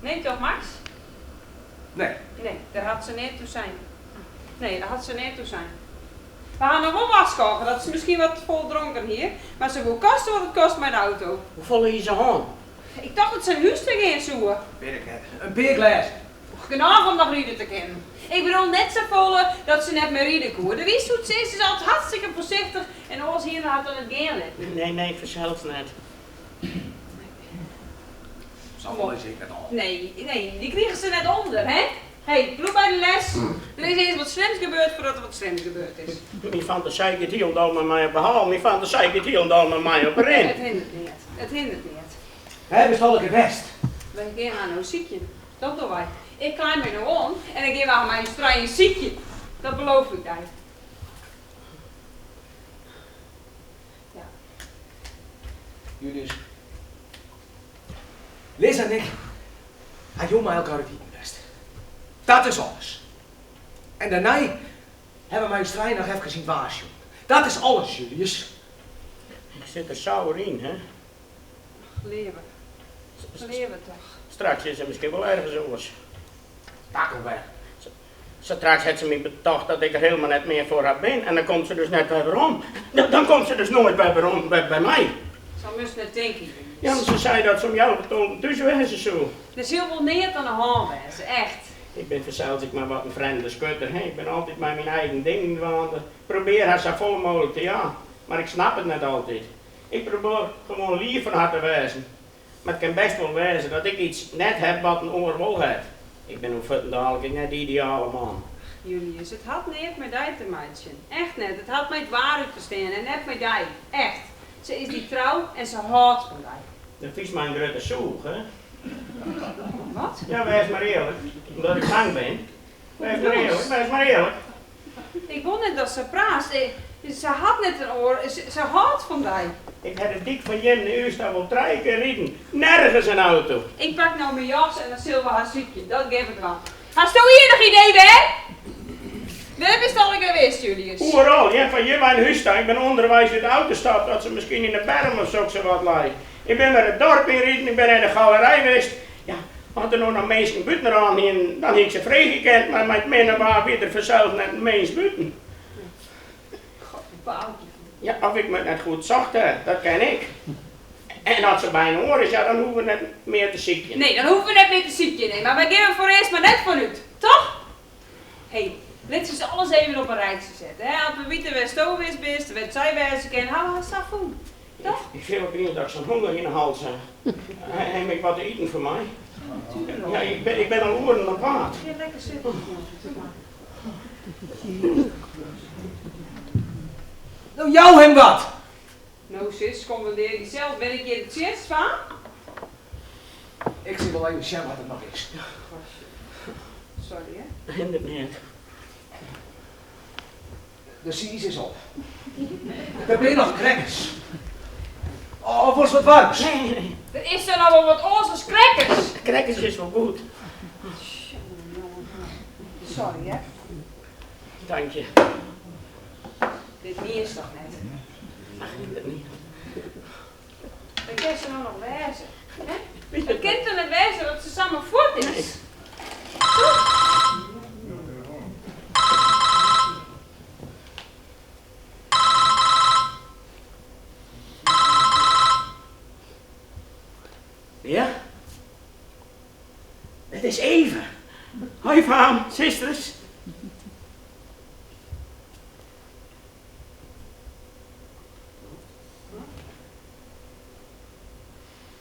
Nee toch Max? nee. Nee, daar had ze net toe zijn. Nee, daar had ze net toe zijn. We gaan nog wel waskoken, dat is misschien wat vol dronken hier. Maar ze wil kosten wat het kost met de auto. Hoe vallen je ze aan? Ik dacht dat ze een huis te gaan zoeken. Een beerglas. Genoeg om nog rieden te kennen. Ik bedoel net zo volle dat ze net meer rieden koer. De wist hoe het is, ze is altijd hartstikke voorzichtig. En alles hier had dan het gaan let. Nee, vanzelf net. Zal wel eens ik net al. Nee, die kregen ze net onder, hè? Hé, loop bij de les. Er is eens wat slims gebeurd voordat er wat slims gebeurd is. Die fantasie het heel al met mij op behaal, die fantasie het heel al met mij op erin. Het hindert niet. Het hindert niet. Hij is al best. Wij gaan aan een ziekje. Dat doen wij. Ik klein me nou om en ik geef aan mijn strijd een ziekje. Dat beloof ik jij. Ja. Julius. Liz en ik, hij jongen elkaar het eten best. Dat is alles. En daarna hebben wij strijd nog even zien waarschuwen. Dat is alles, Julius. Ik zit er zo in, hè. Leven. Leven toch. Straks is ze misschien wel ergens anders. Daar komt weg. Straks heeft ze me betocht dat ik er helemaal net meer voor haar ben. En dan komt ze dus net bij waarom. Dan komt ze dus nooit bij mij. Zo moest net denken. Ja, maar ze zei dat ze om jou betoond, dus wezen zo. Er is heel veel neer aan de hand, mensen. Echt. Ik ben zelfs ik maar wat een vreemde schutter. Ik ben altijd met mijn eigen dingen wandelen. Probeer haar zo vol mogelijk te ja. Maar ik snap het niet altijd. Ik probeer gewoon lief van haar te wezen. Maar het kan best wel wezen dat ik iets net heb wat een oor wel heeft. Ik ben op dadelijk net de ideale man. Julius, het had niet met jou te maken. Echt net. Het had met waarheid te staan en net met jou. Echt. Ze is die trouw en ze houdt van jou. Dat is mijn grote zoek, hè? Wat? Ja, wees maar eerlijk. Omdat ik bang ben. Wees maar eerlijk. Ik wou net dat ze praat. Ze had net een oor. Ze houdt van jou. Ik heb het dik van Jem de Uurstad wel 3 keer rijden. Nergens een auto. Ik pak nou mijn jas en dan zullen we haar ziekje. Dat geef ik wel. Hast du hier nog idee, hè? Waar is het al geweest, Julius? Overal, je hebt van Jem mijn huis staan. Ik ben onderwijs in de auto stapt dat ze misschien in de berm of zo wat lijkt. Ik ben met het dorp in rijden, ik ben in de galerij geweest. Ja, had er nog mensen buiten aan, dan had ik ze vrij gekend, maar met mannen waren weer vanzelf net een mens buiten. Ja, of ik me net goed zacht heb, dat ken ik. En als ze bij een oor is, ja, dan hoeven we net meer te ziekje. Nee, dan hoeven we net meer te ziekje, nee. Maar wij geven voor eerst maar net van u, toch? Hé, let's eens alles even op een rijtje zetten, hè. Als we weten waar Stoom is best, waar zij wijzen kennen, hou haar staf voelen. Toch? Ik vind ook niet dat ik zo'n honger in de hals heb. Heb ik wat te eten voor mij? Ja, ik ben al oren op paard. Ja, lekker zitten. Nou, jou hem wat. Nou sis, commandeer die zelf. Ben ik hier de chest van? Ik zie wel even zien wat er nog is. Sorry, hè. Inderdaad. De sies is op. Er ben nog crackers. Of was wat warms? Nee. Er is er nou wel wat oors crackers. Crackers is wel goed. Sorry, hè. Dank je. Dit niet is toch net. Ach, dat niet. Dan kan ze nou nog wijzen. Hè? Het kind er net wijzen dat ze samen voort is. Nee. Ja? Het is even. Hoi fam, zusters.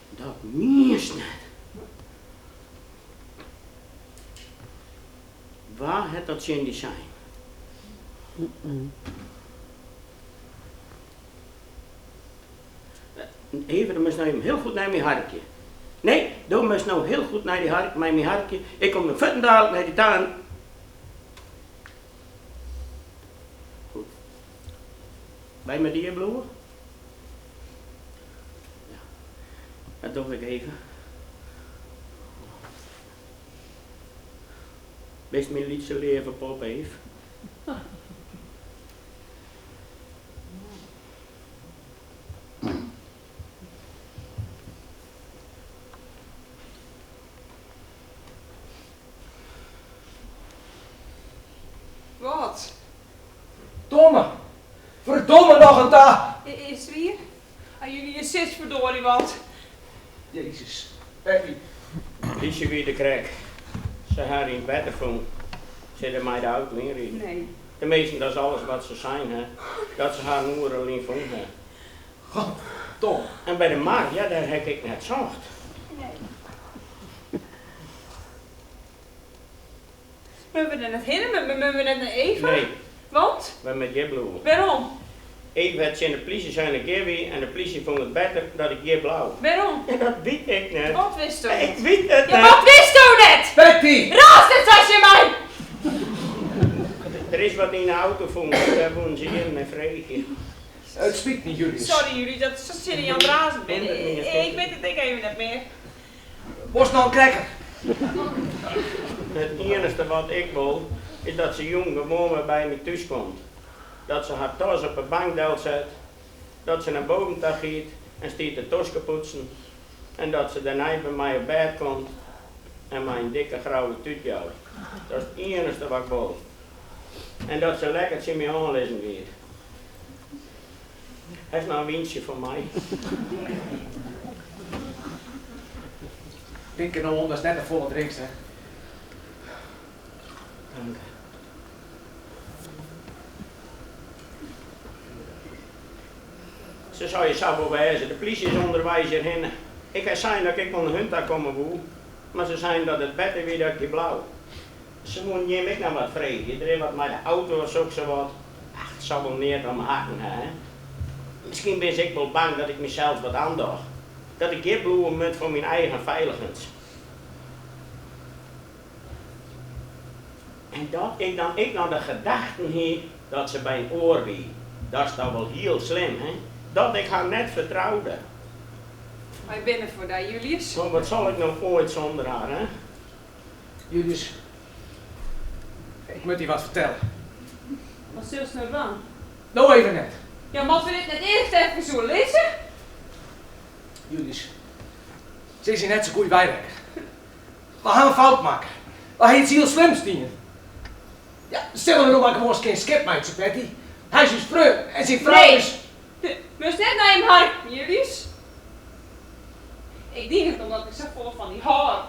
Dat meest net. Waar het dat Cindy zijn? Even, dan moest nou heel goed naar mijn harkje. Nee, dan moest nou heel goed naar die hark, naar mijn harkje. Ik kom de voeten dadelijk naar die tuin. Goed. Bij me die bloemen? Ja, dat doe ik even. Best mijn liedje leven pop even. Wat? Domme. Verdomme nog een taal. Is er hier? Ah, jullie je sis verdorie wat. Jezus. Peppy. Liedje weer de krek. Ze haar in bed ervan. Ze er mij de auto inrijden. Nee. De meesten, dat is alles wat ze zijn, hè. Dat ze haar moeder alleen vonden. Goddomme. En bij de markt, ja, daar heb ik net zocht. Nee. Moeten we er net heen? Moeten we net naar Eva? Nee, Want? we met je bloemen. Waarom? Ik werd in de politie zijn een keer weer en de politie vond het beter dat ik je blauw. Waarom? En dat weet ik net. Wat wist u Ik net? weet het Ja, net. wat wist u net? Betty. Raas dit als je mij! Er is wat in de auto vonden, daar wonen ze in met vreugde. Het spiekt niet, Julius. Sorry jullie, dat is zo aan het razen ben. Ik weet het ik even niet meer. Was nou een cracker? Het enige wat ik wil, is dat ze jong gewoon weer bij me thuis komt. Dat ze haar tas op een bankdeel zet, dat ze naar boven gaat en stiet de tas poetsen. En dat ze daarna bij mij op bed komt en mijn dikke grauwe tuutje houdt. Dat is het enige wat ik wil. En dat ze lekker in me aanlezen weer. Hij is nou een winstje voor mij. Denk er nou om, dat is net een volle drinks, hè. Ze zou je zo wel wijzen, de politie is onderwijs hierheen. Ik heb zijn dat ik onder hun daar komen woe, maar ze zijn dat het beter weer dat je blauw. Ze moeten je mij nou wat vregen, iedereen wat met de auto of zo wat. Ach, het zal wel meer dan mijn hakken, hè. Misschien ben ik wel bang dat ik mezelf wat aandacht. Dat ik hier bloeien moet voor mijn eigen veiligheid. En dat ik dan de gedachten heb dat ze bij een oor wie. Dat is dan wel heel slim, hè. Dat ik haar net vertrouwde. Wij binnen voor dat, Julius. Maar wat zal ik nou ooit zonder haar, hè? Julius, ik moet je wat vertellen. Wat zul je nou dan? Nou even net. Ja, maar we dit net eerst even zo lezen? Julius, ze is hier net zo goeie bijwerker. We gaan een fout maken. We gaan iets heel slims dienen. Ja, stel me nou maar gewoon eens geen skip, meidje, Betty. Hij is uw vrouw en zijn vrouw Nee. is... Moest net naar hem hart, Julius. Ik denk het omdat ik zo vol van die haar.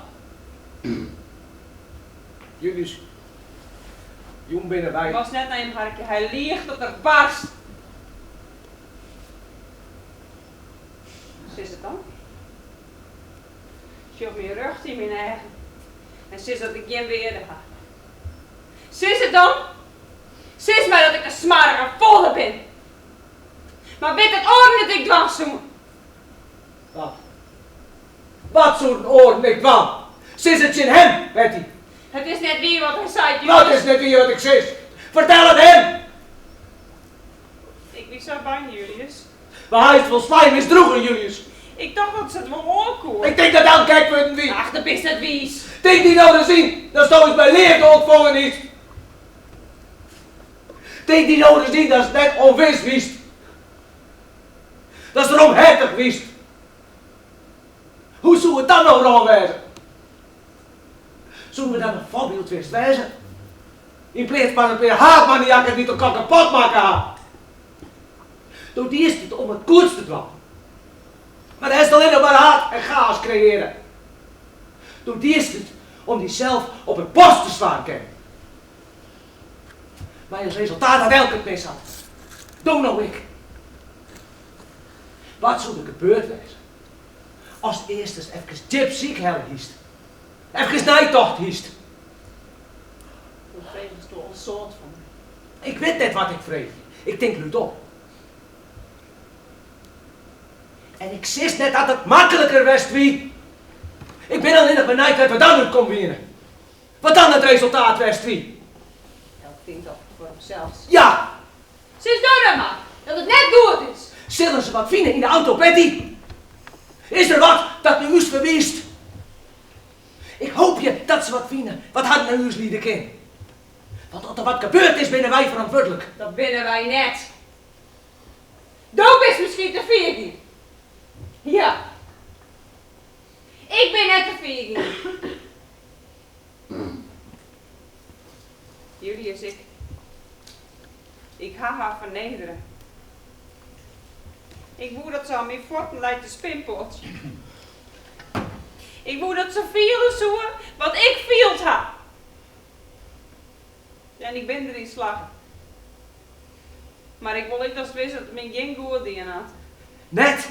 Julius, jong binnen wij. Ik was net naar hem hartje. Hij liegt tot er barst. Wat is het dan? Je op mijn rug in mijn eigen. En sinds dat ik geen weerde ga. Sinds het dan? Sinds mij dat ik een smarige volle ben. Maar weet het oor dat ik dwars zoen. Wat? Wat zo'n oor ik van? Zit het in hem, Betty? Het is net wie wat hij zei, Wat Julius. is net hier wat ik zeg? Vertel het hem! Ik ben zo bang, Julius. Maar hij is volgens mij misdroegen, Julius. Ik dacht dat ze het wel oorkoer. Ik denk dat dan kijk voor wie. Ach, dat is het wies. Denk die nou te zien, dat is toch eens bij leer ontvangen is. Denk die nou te zien, dat is net onwist wist. Dat is erom heftig wist. Hoe zullen we dan nou aanwijzen? Zullen we dan een voorbeeld wijzen? In plaats van een haatmaniak die elkaar kapot maken. Door die is het om het koets te dwalen. Maar hij is alleen nog maar haat en chaos creëren. Door die is het om die zelf op het borst te slaan kan. Maar als resultaat had elke het mis had. Doe nou ik. Wat zou er gebeurd zijn? Als het eerst eens even Jip ziek hel hiest. Even nijtocht hiest. Toen vrees je toch een soort van. Ik weet net wat ik vrees. Ik denk nu op. En ik zie net dat het makkelijker was wie. Ik ben alleen nog benieuwd dat we dan uit combineren. Wat dan het resultaat was wie. Elk vindt dat voor hemzelf. Ja, Sinds nou dan maar, dat het net goed is. zullen ze wat vinden in de auto, Betty? Is er wat dat nu us verwiest? Ik hoop je dat ze wat vinden wat had naar us lieden ken. Want als er wat gebeurd is, binnen wij verantwoordelijk. Dat binnen wij net. Doop is misschien te 14. Ja. Ik ben net te 14. Julius, ik ga haar vernederen. Ik moet dat ze aan mijn voeten lijkt te spinpootje. Ik moet dat ze vielen zoeken wat ik vield had. En ik ben erin slagen. Maar ik wil niet dat ze wist dat het me geen goed in had. Net.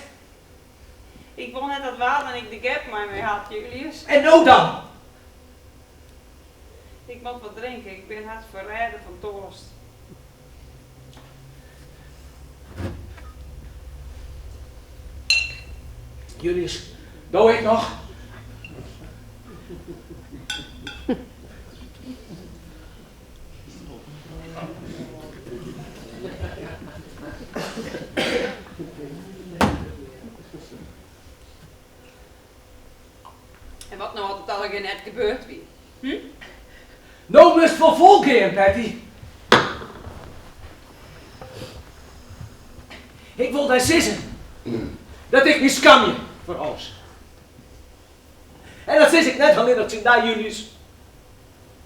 Ik wil net dat water en ik de gap maar mee had, Julius. En nou dan? Ik moet wat drinken, ik ben hard verrijden van dorst. Julius, doe ik nog? En wat nou had het al net gebeurd wie? Nou moest voor volkeren, Patty. Ik wil daar sissen. Dat ik niet skam je voor alles. En dat sis ik net alleen dat ze daar Julius.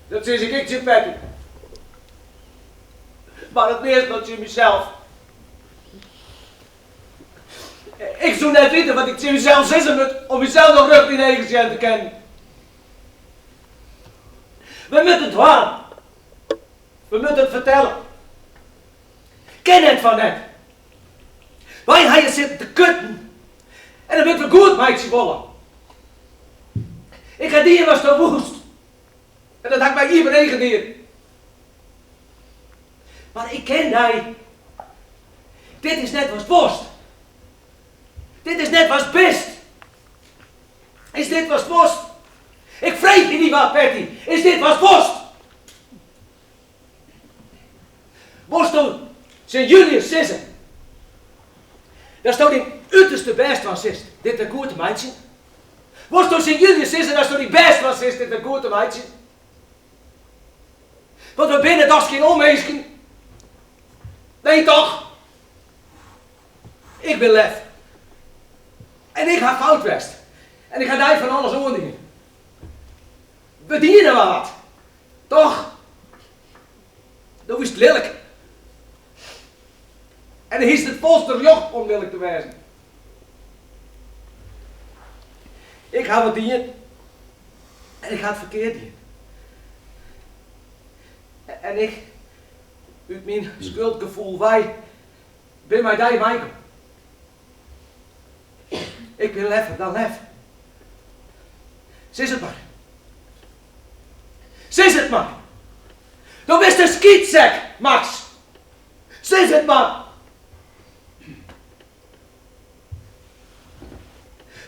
Dat sis ik je Patty. Maar het meest dat je mezelf. Ik zou net weten wat ik tegen mezelf zeggen moet om mezelf nog rug in eigen te kennen. We moeten het waar. We moeten het vertellen. Ken het van net. Wij gaan hier zitten te kutten. En dan moeten we goed meidje willen. Ik ga die was te woest. En dat had ik mij hier beneden neer. Maar ik ken die. Dit is net wat worst. Dit is net wat best. Is dit wat worst? Ik vreet je niet wat, Patty. Is dit wat worst? Worst Sint Julius Sissen. Daar staat die uiterste best van zist. Dit een goede meidje. Worst Sint Julius Sissen, daar staat die best van zist. Dit een goede meidje. Want we binnen toch geen onmeesken. Nee toch? Ik ben lef. En ik ga fout west. En ik ga daar van alles oordelen. We dienen wel wat. Toch? Dat is het lelijk. En dan is het volste joch om lelijk te wijzen. Ik ga wat dienen. En ik ga het verkeerd dienen. En ik, uit mijn schuldgevoel, wij, ben mij daar Michael. Ik ben leffer dan lef. Zis het maar. Zis het maar. Dan bist een skietzak, Max. Zis het maar.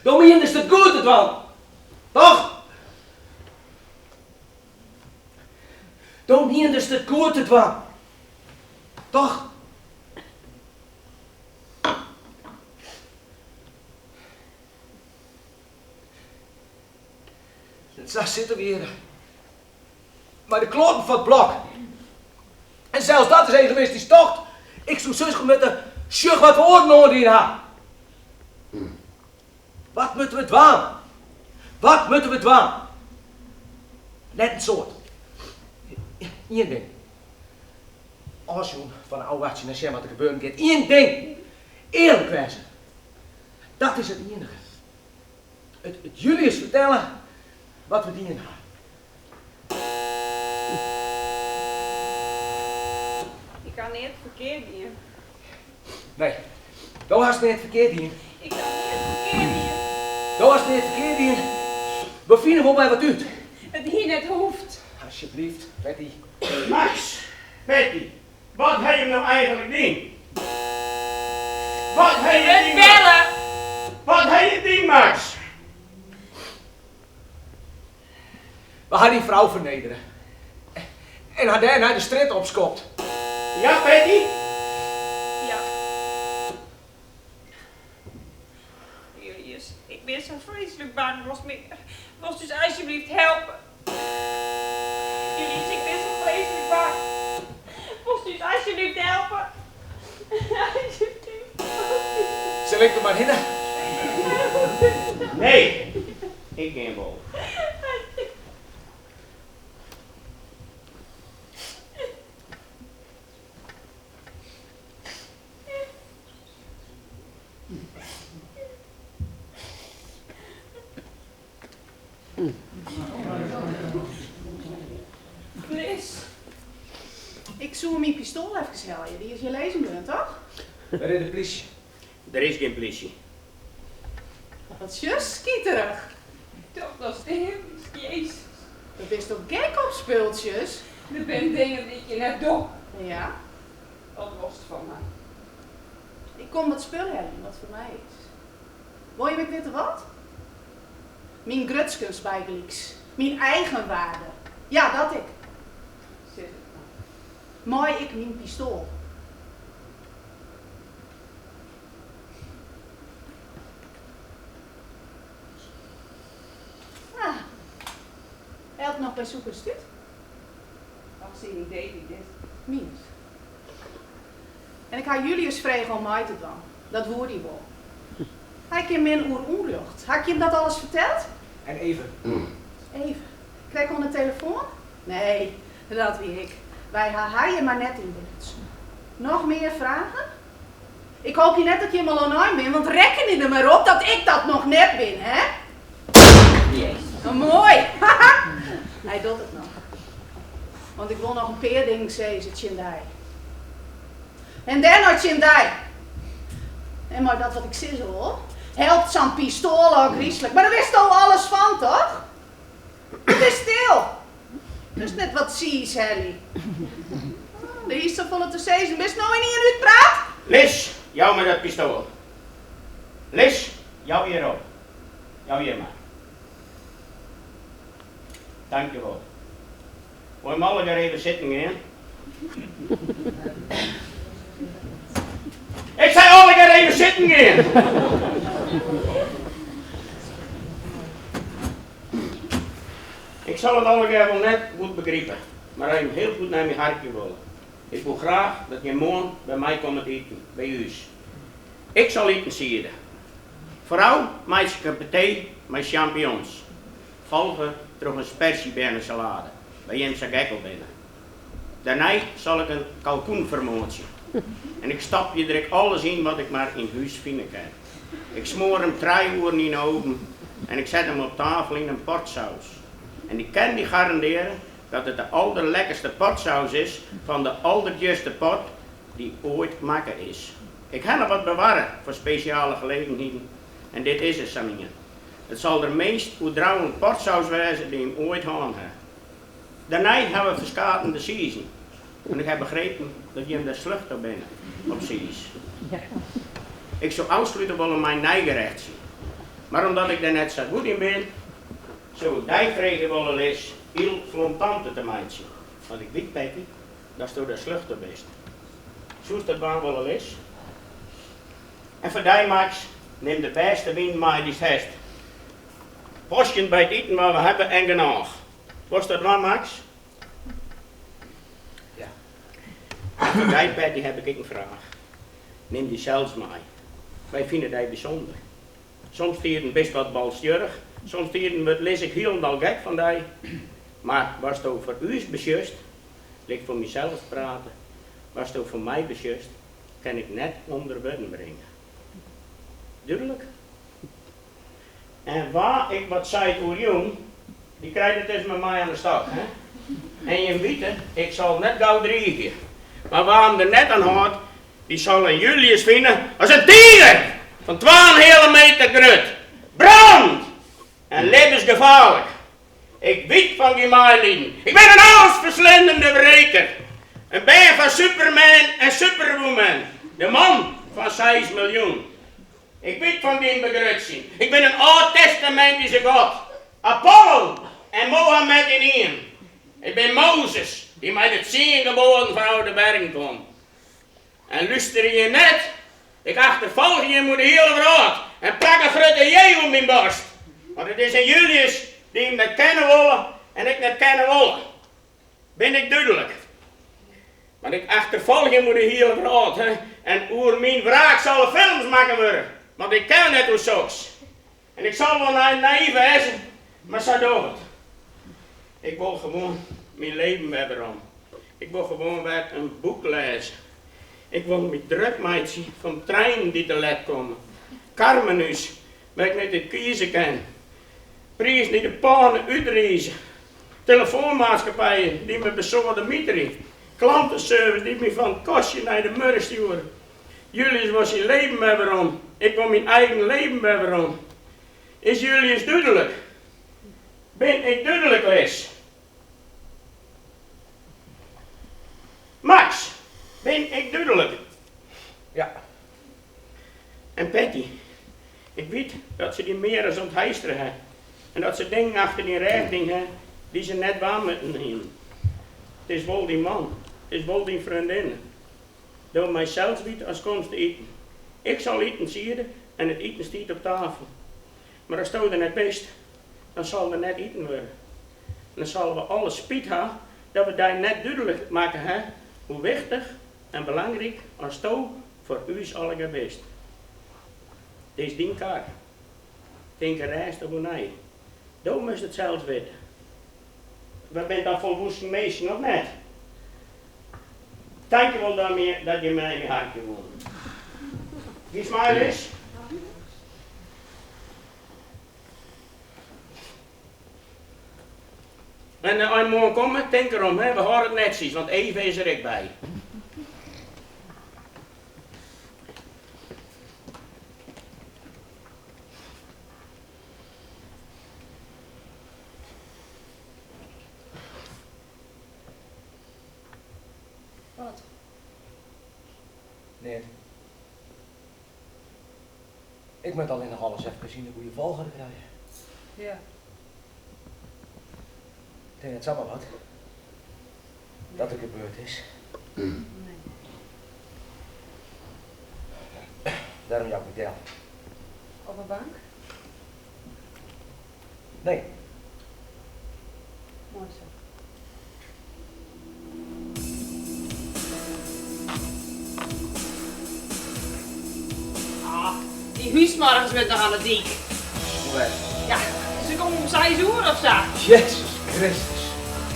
Dan meen is het goed het wel. Toch? Dan meen is het goed het wel. Toch? Daar zitten we hier. Maar de kloppen van het blok. En zelfs dat is egoïstisch tocht. Ik zou zus met de sjuk wat woorden nodig in haar. Wat moeten we doen? Wat moeten we doen? Net een soort. Eén ding. Als je van een oude watje naar Scherm te gebeuren gaat. Eén ding. Eerlijk wezen. Dat is het enige. Het Julius vertellen wat we dienen. Ik kan niet het verkeerd dienen. Nee, dat was niet het verkeerd dienen. Ik kan niet het verkeerd dienen. Dat was niet het verkeerd dienen. We vinden wel bij wat uit. Het hier net hoeft. Alsjeblieft, Betty. Max, Betty, wat heb je nou eigenlijk ding? Wat heb je Het ding? bellen. Wat heb je ding, Max? We gaan die vrouw vernederen. En haar daar naar de strijd opskopt. Ja, Betty? Ja. Julius, ik ben zo vreselijk bang. Was dus alsjeblieft helpen. Julius, ik ben zo vreselijk bang. Was dus alsjeblieft helpen. Alsjeblieft. Zal ik er maar heen? Nee, ik geen wel. Liz. Ik zoek mijn pistool even helpen. Die is je lezen, toch? Waar is de politie? Er is geen politie. Wat zus, skieterig. Dat was de Heer. Jezus. Dat is toch gek op speeltjes? Er zijn dingen die je net doet. Ja. Wat was het van mij? Ik kom wat spullen hebben, wat voor mij is. Wil je me weten wat? Mijn grutskens bijgelijks. Mijn eigen waarde. Ja, dat ik. Zit het maar. Mooi ik mijn pistool. Ah. Hij had nog bij zoekers dit. Als ze een idee wie dit. Minus. En ik ga Julius vragen om mij te doen. Dat hoorde hij wel. Hij kan min oer onrecht. Had je hem dat alles verteld? En even. Even. Krijg ik op de telefoon? Nee, dat wie ik. Wij gaan je maar net in dit. Nog meer vragen? Ik hoop je net dat je helemaal online bent, want reken je er maar op dat ik dat nog net ben, hè? Jezus. Oh, mooi! Hij doet het nog. Want ik wil nog een paar dingen zeggen, Tjendai. En daarna Tjendai. En maar dat wat ik zeg hoor. Helpt zo'n pistool ook griezelig. Maar daar wist al alles van, toch? Het is stil. Dus net wat zie Harry. De is zo vol te zeggen. Bist nou in hier uitpraat? Lis, jou met dat pistool. Lis, jou hierop. Jou hier maar. Dankjewel. Wil je mal even zitten gaan? Ik zei alle keer even zitten gaan! Ik zal het alle keer wel net goed begrijpen, maar hij moet heel goed naar mijn hartje willen. Ik wil graag dat je morgen bij mij komt eten, bij u. Ik zal eten sieren. Vooral maak ik een paté met champignons. Volgen door een spersiebernensalade, bij Jens Gekkel binnen. Daarna zal ik een kalkoenvermootje. En ik stap je direct alles in wat ik maar in huis vinden kan. Ik smoor hem 3 uur in de oven en ik zet hem op tafel in een portsaus. En ik kan die garanderen dat het de allerlekkerste portsaus is van de allerjuiste pot die ooit gemaakt is. Ik ga nog wat bewaren voor speciale gelegenheden. En dit is het, Samingen. Het zal de meest oerdrouwende portsaus wezen die hem ooit gaan heeft. Daarna hebben we verschillende season. En ik heb begrepen dat je hem daar slucht op bent, op seas. Ik zou aansluiten willen mijn nijgerecht zien. Maar omdat ik daar net zo goed in ben, zou ik die vregen willen les heel flontante te maken. Want ik weet, Patty, dat is door de slucht op best. Zou je dat baan willen les? En voor die, Max, neem de beste wijn mee die het heeft. Postje bij het eten wat we hebben en genoeg. Was dat waar, Max? Ja. En voor die, Patty, heb ik een vraag. Neem die zelfs mee. Wij vinden die bijzonder. Soms stieren best wat balstjurig. Soms lees ik helemaal gek van die. Maar was het ook voor u beslist, ik voor mezelf praten, was het ook voor mij beslist, kan ik net onder woorden brengen. Duidelijk? En waar ik wat zei over jong, die krijgt het eens met mij aan de stad. Hè? En je weet het, ik zal net gauw dreigen. Maar waar hem er net aan houdt, die zal een Julius vinden als een tiger van 2,5 meter groot. Brand! En levensgevaarlijk. Ik weet van die maailieden. Ik ben een allesverslindende breker. Een beer van Superman en Superwoman. De man van 6 miljoen. Ik weet van die begrutting. Ik ben een oud-testamentische God. Apollo en Mohammed in één. Ik ben Mozes, die met het 10 geboren van de bergen komt. En luister je net, ik achtervolg je moet de hele wereld en pak een grote jee om mijn borst. Want het is een Julius die hem net kennen willen en ik net kennen willen. Ben ik duidelijk? Want ik achtervolg je moet de hele wereld. Hè? En over mijn wraak zal films maken worden. Want ik ken net hoe zoks. En ik zal wel naïef wezen, maar zo doe het. Ik wil gewoon mijn leven hebben om. Ik wil gewoon weer een boek lezen. Ik wil me druk maken van treinen die te laat komen. Karmenus, waar ik niet het kiezen kan. Prijs die de panen uitreizen. Telefoonmaatschappijen die me bezorgen mieteren. Klantenservice die me van het kostje naar de mur sturen. Julius was je leven hebben om. Ik wil mijn eigen leven hebben om. Is Julius duidelijk? Ben ik duidelijk les? Max, ben ik duidelijk? Ja. En Patty, ik weet dat ze die meer als ontheisteren hebben. En dat ze dingen achter die richting hebben die ze net waar moeten nemen. Het is wel die man, het is wel die vriendin. Door mijzelf weet als komst te eten. Ik zal eten sieren en het eten stiet op tafel. Maar als het er net best, dan zal er net eten worden. En dan zullen we alle spiet hebben dat we daar net duidelijk maken hè, hoe wichtig en belangrijk als het voor u is alle best. Dit is die kaart. Denk er reist of nee. Doe moest het zelfs weten. We bent dan volwassen meesten of net? Dank je wel daarmee dat je mij in je hartje woont. Wie smaakt is? En als je morgen komt, denk erom, hè, we houden het netjes, want even is er ik bij. Wat? Nee. Ik moet alleen nog alles even zien hoe je volgorde krijgen. Ja. Ik denk het allemaal wat. Dat er gebeurd is. Nee. Daarom jou vertel. Op een bank? Nee. Mooi zo. Ah, die huismorgens met nog aan het dik. Hoe werkt Ja, ze komen om 6 uur of zo. het? Jezus Christus.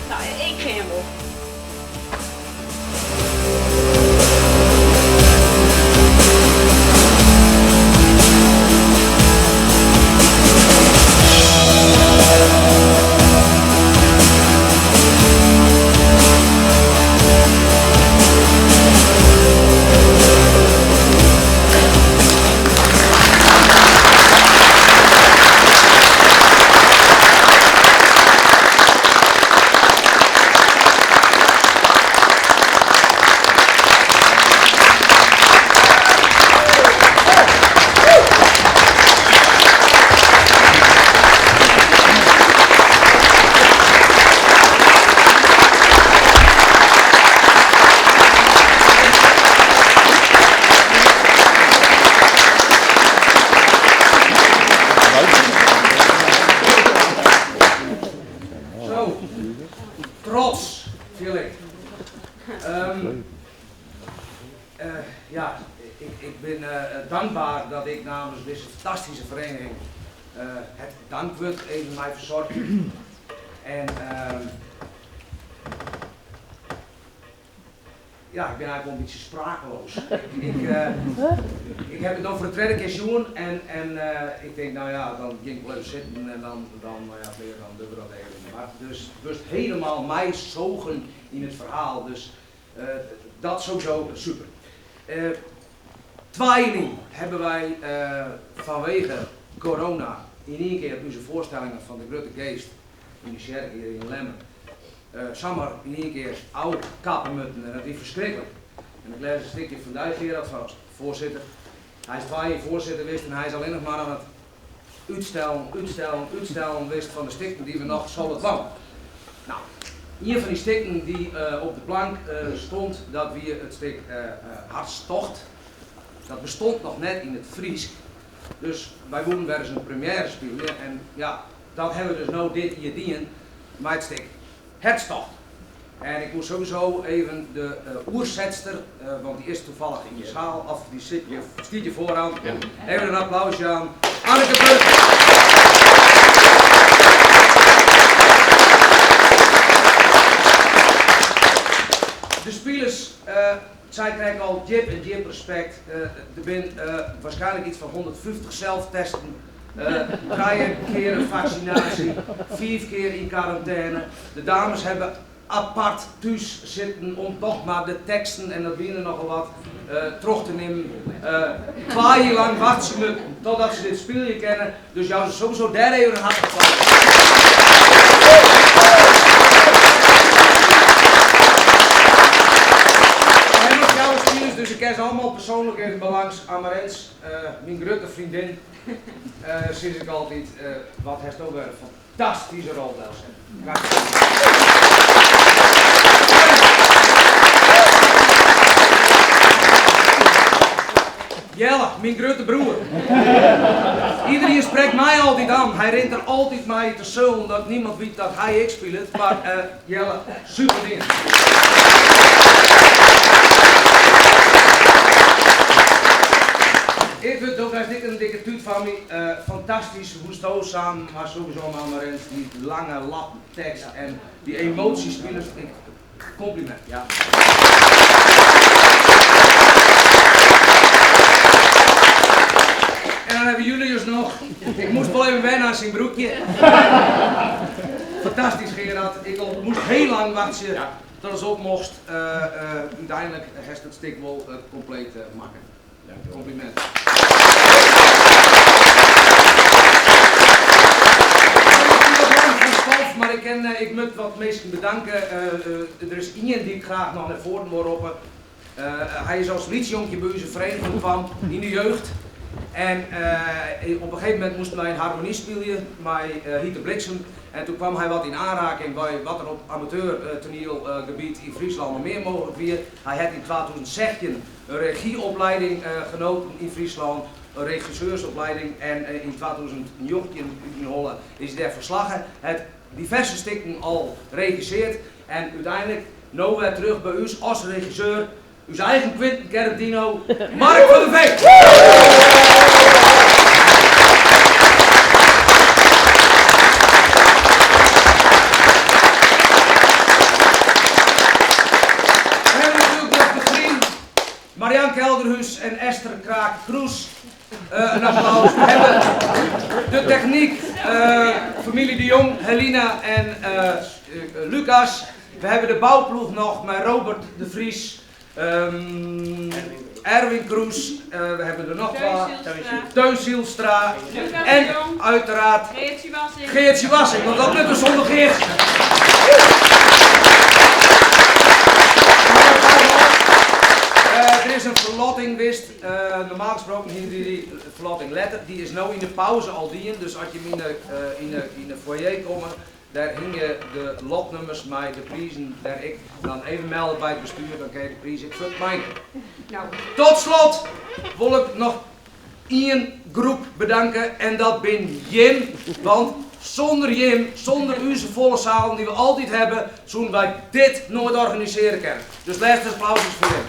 Nou, ik geen wel. Zo. Trots, viel ik. Ja, ik ben dankbaar dat ik namens deze fantastische vereniging het dankwoord even mij verzorgd. En ja, ik ben eigenlijk wel een beetje sprakeloos. Ik heb het over het tweede keer zoen en ik denk, nou ja, dan ging ik wel even zitten en dan ben je dan doen we dat even. Maar dus het was helemaal mij zogen in het verhaal, dus dat sowieso super. Tweeling hebben wij vanwege corona in één keer onze voorstellingen van de Grote Geest in de Sjerk hier in Lemmen samen in één keer oud kappen moeten en dat is verschrikkelijk. En ik lees een stukje van Dijkgerard van voorzitter. Hij is 2 jaar voorzitter geweest en hij is alleen nog maar aan het uitstellen wist van de stichten die we nog zullen doen. Nou, een van die stichten die op de plank stond, dat weer het stuk Hartstocht. Dat bestond nog net in het Fries. Dus wij wilden weer eens een première spelen en ja, dat hebben we dus nou dit hier dienen met het stuk Hartstocht. En ik moet sowieso even de oerzetster, want die is toevallig in je zaal, of die stiet je vooraan. Ja. Even een applausje aan Anneke Burger. De spelers, zij krijgen al jip en jip respect. Er zijn waarschijnlijk iets van 150 zelftesten. 3 keer een vaccinatie, 4 keer in quarantaine. De dames hebben apart thuis zitten om toch maar de teksten en dat binnen nogal wat terug te nemen. 2 jaar lang wachten ze me totdat ze dit speelje kennen. Dus jou is sowieso daar even een hart applaus. Dus ik ken ze allemaal persoonlijk in het belangs. Amarens, mijn grote vriendin, sinds ik altijd wat heeft ook een fantastische rol bij ons. Jelle, mijn grote broer. Iedereen spreekt mij altijd aan. Hij rent er altijd mij te zullen dat niemand weet dat hij ik speelt. Maar Jelle, super ding. Ik vind ook als dit een dikke tuut van me. Fantastisch, hoestozaam, maar sowieso maar eens die lange lap tekst en die emotiespelers. Compliment, ja. En dan hebben we Julius nog. Ik moest wel even wennen aan zijn broekje. Fantastisch, Gerard. Ik moest heel lang wachten tot het op mocht. Uiteindelijk heeft het stik wel compleet maken. Compliment. Maar ik moet wat mensen bedanken. Er is iemand die ik graag nog naar voren wil roepen. Hij is als liedjonkje bij onze vereniging kwam in de jeugd. En op een gegeven moment moesten wij een harmonie spelen met Hieter Bliksem. En toen kwam hij wat in aanraking bij wat er op amateurtoneelgebied in Friesland nog meer mogelijk was. Hij had in 2016 een regieopleiding genoten in Friesland, een regisseursopleiding. En in 2019 in Holland is hij daar verslagen. Het diverse stukken al regisseerd. En uiteindelijk nu weer terug bij ons als regisseur. Uw eigen Quentin Tarantino, Mark van der Veen. We hebben natuurlijk nog de vriend Marianne Kelderhuis en Esther Kraak-Kroes. Een applaus. We hebben de techniek, familie de Jong, Helena en Lucas. We hebben de bouwploeg nog met Robert de Vries. Erwin Kroes, we hebben er nog wat. Teun Zielstra. En uiteraard Geertje Wassing, want dat lukt er zonder Geert. Er is een verlotting wist. Normaal gesproken hier die verlotting letter. Die is nu in de pauze al dien. Dus als je in de foyer komt. Daar hingen de lotnummers met de prijzen daar ik dan even melden bij het bestuur, dan krijg je de prijs ik voor mij. Nou. Tot slot wil ik nog één groep bedanken en dat ben Jim, want zonder Jim, zonder onze volle zaal die we altijd hebben, zouden wij dit nooit organiseren kunnen. Dus laatste applaus voor Jim.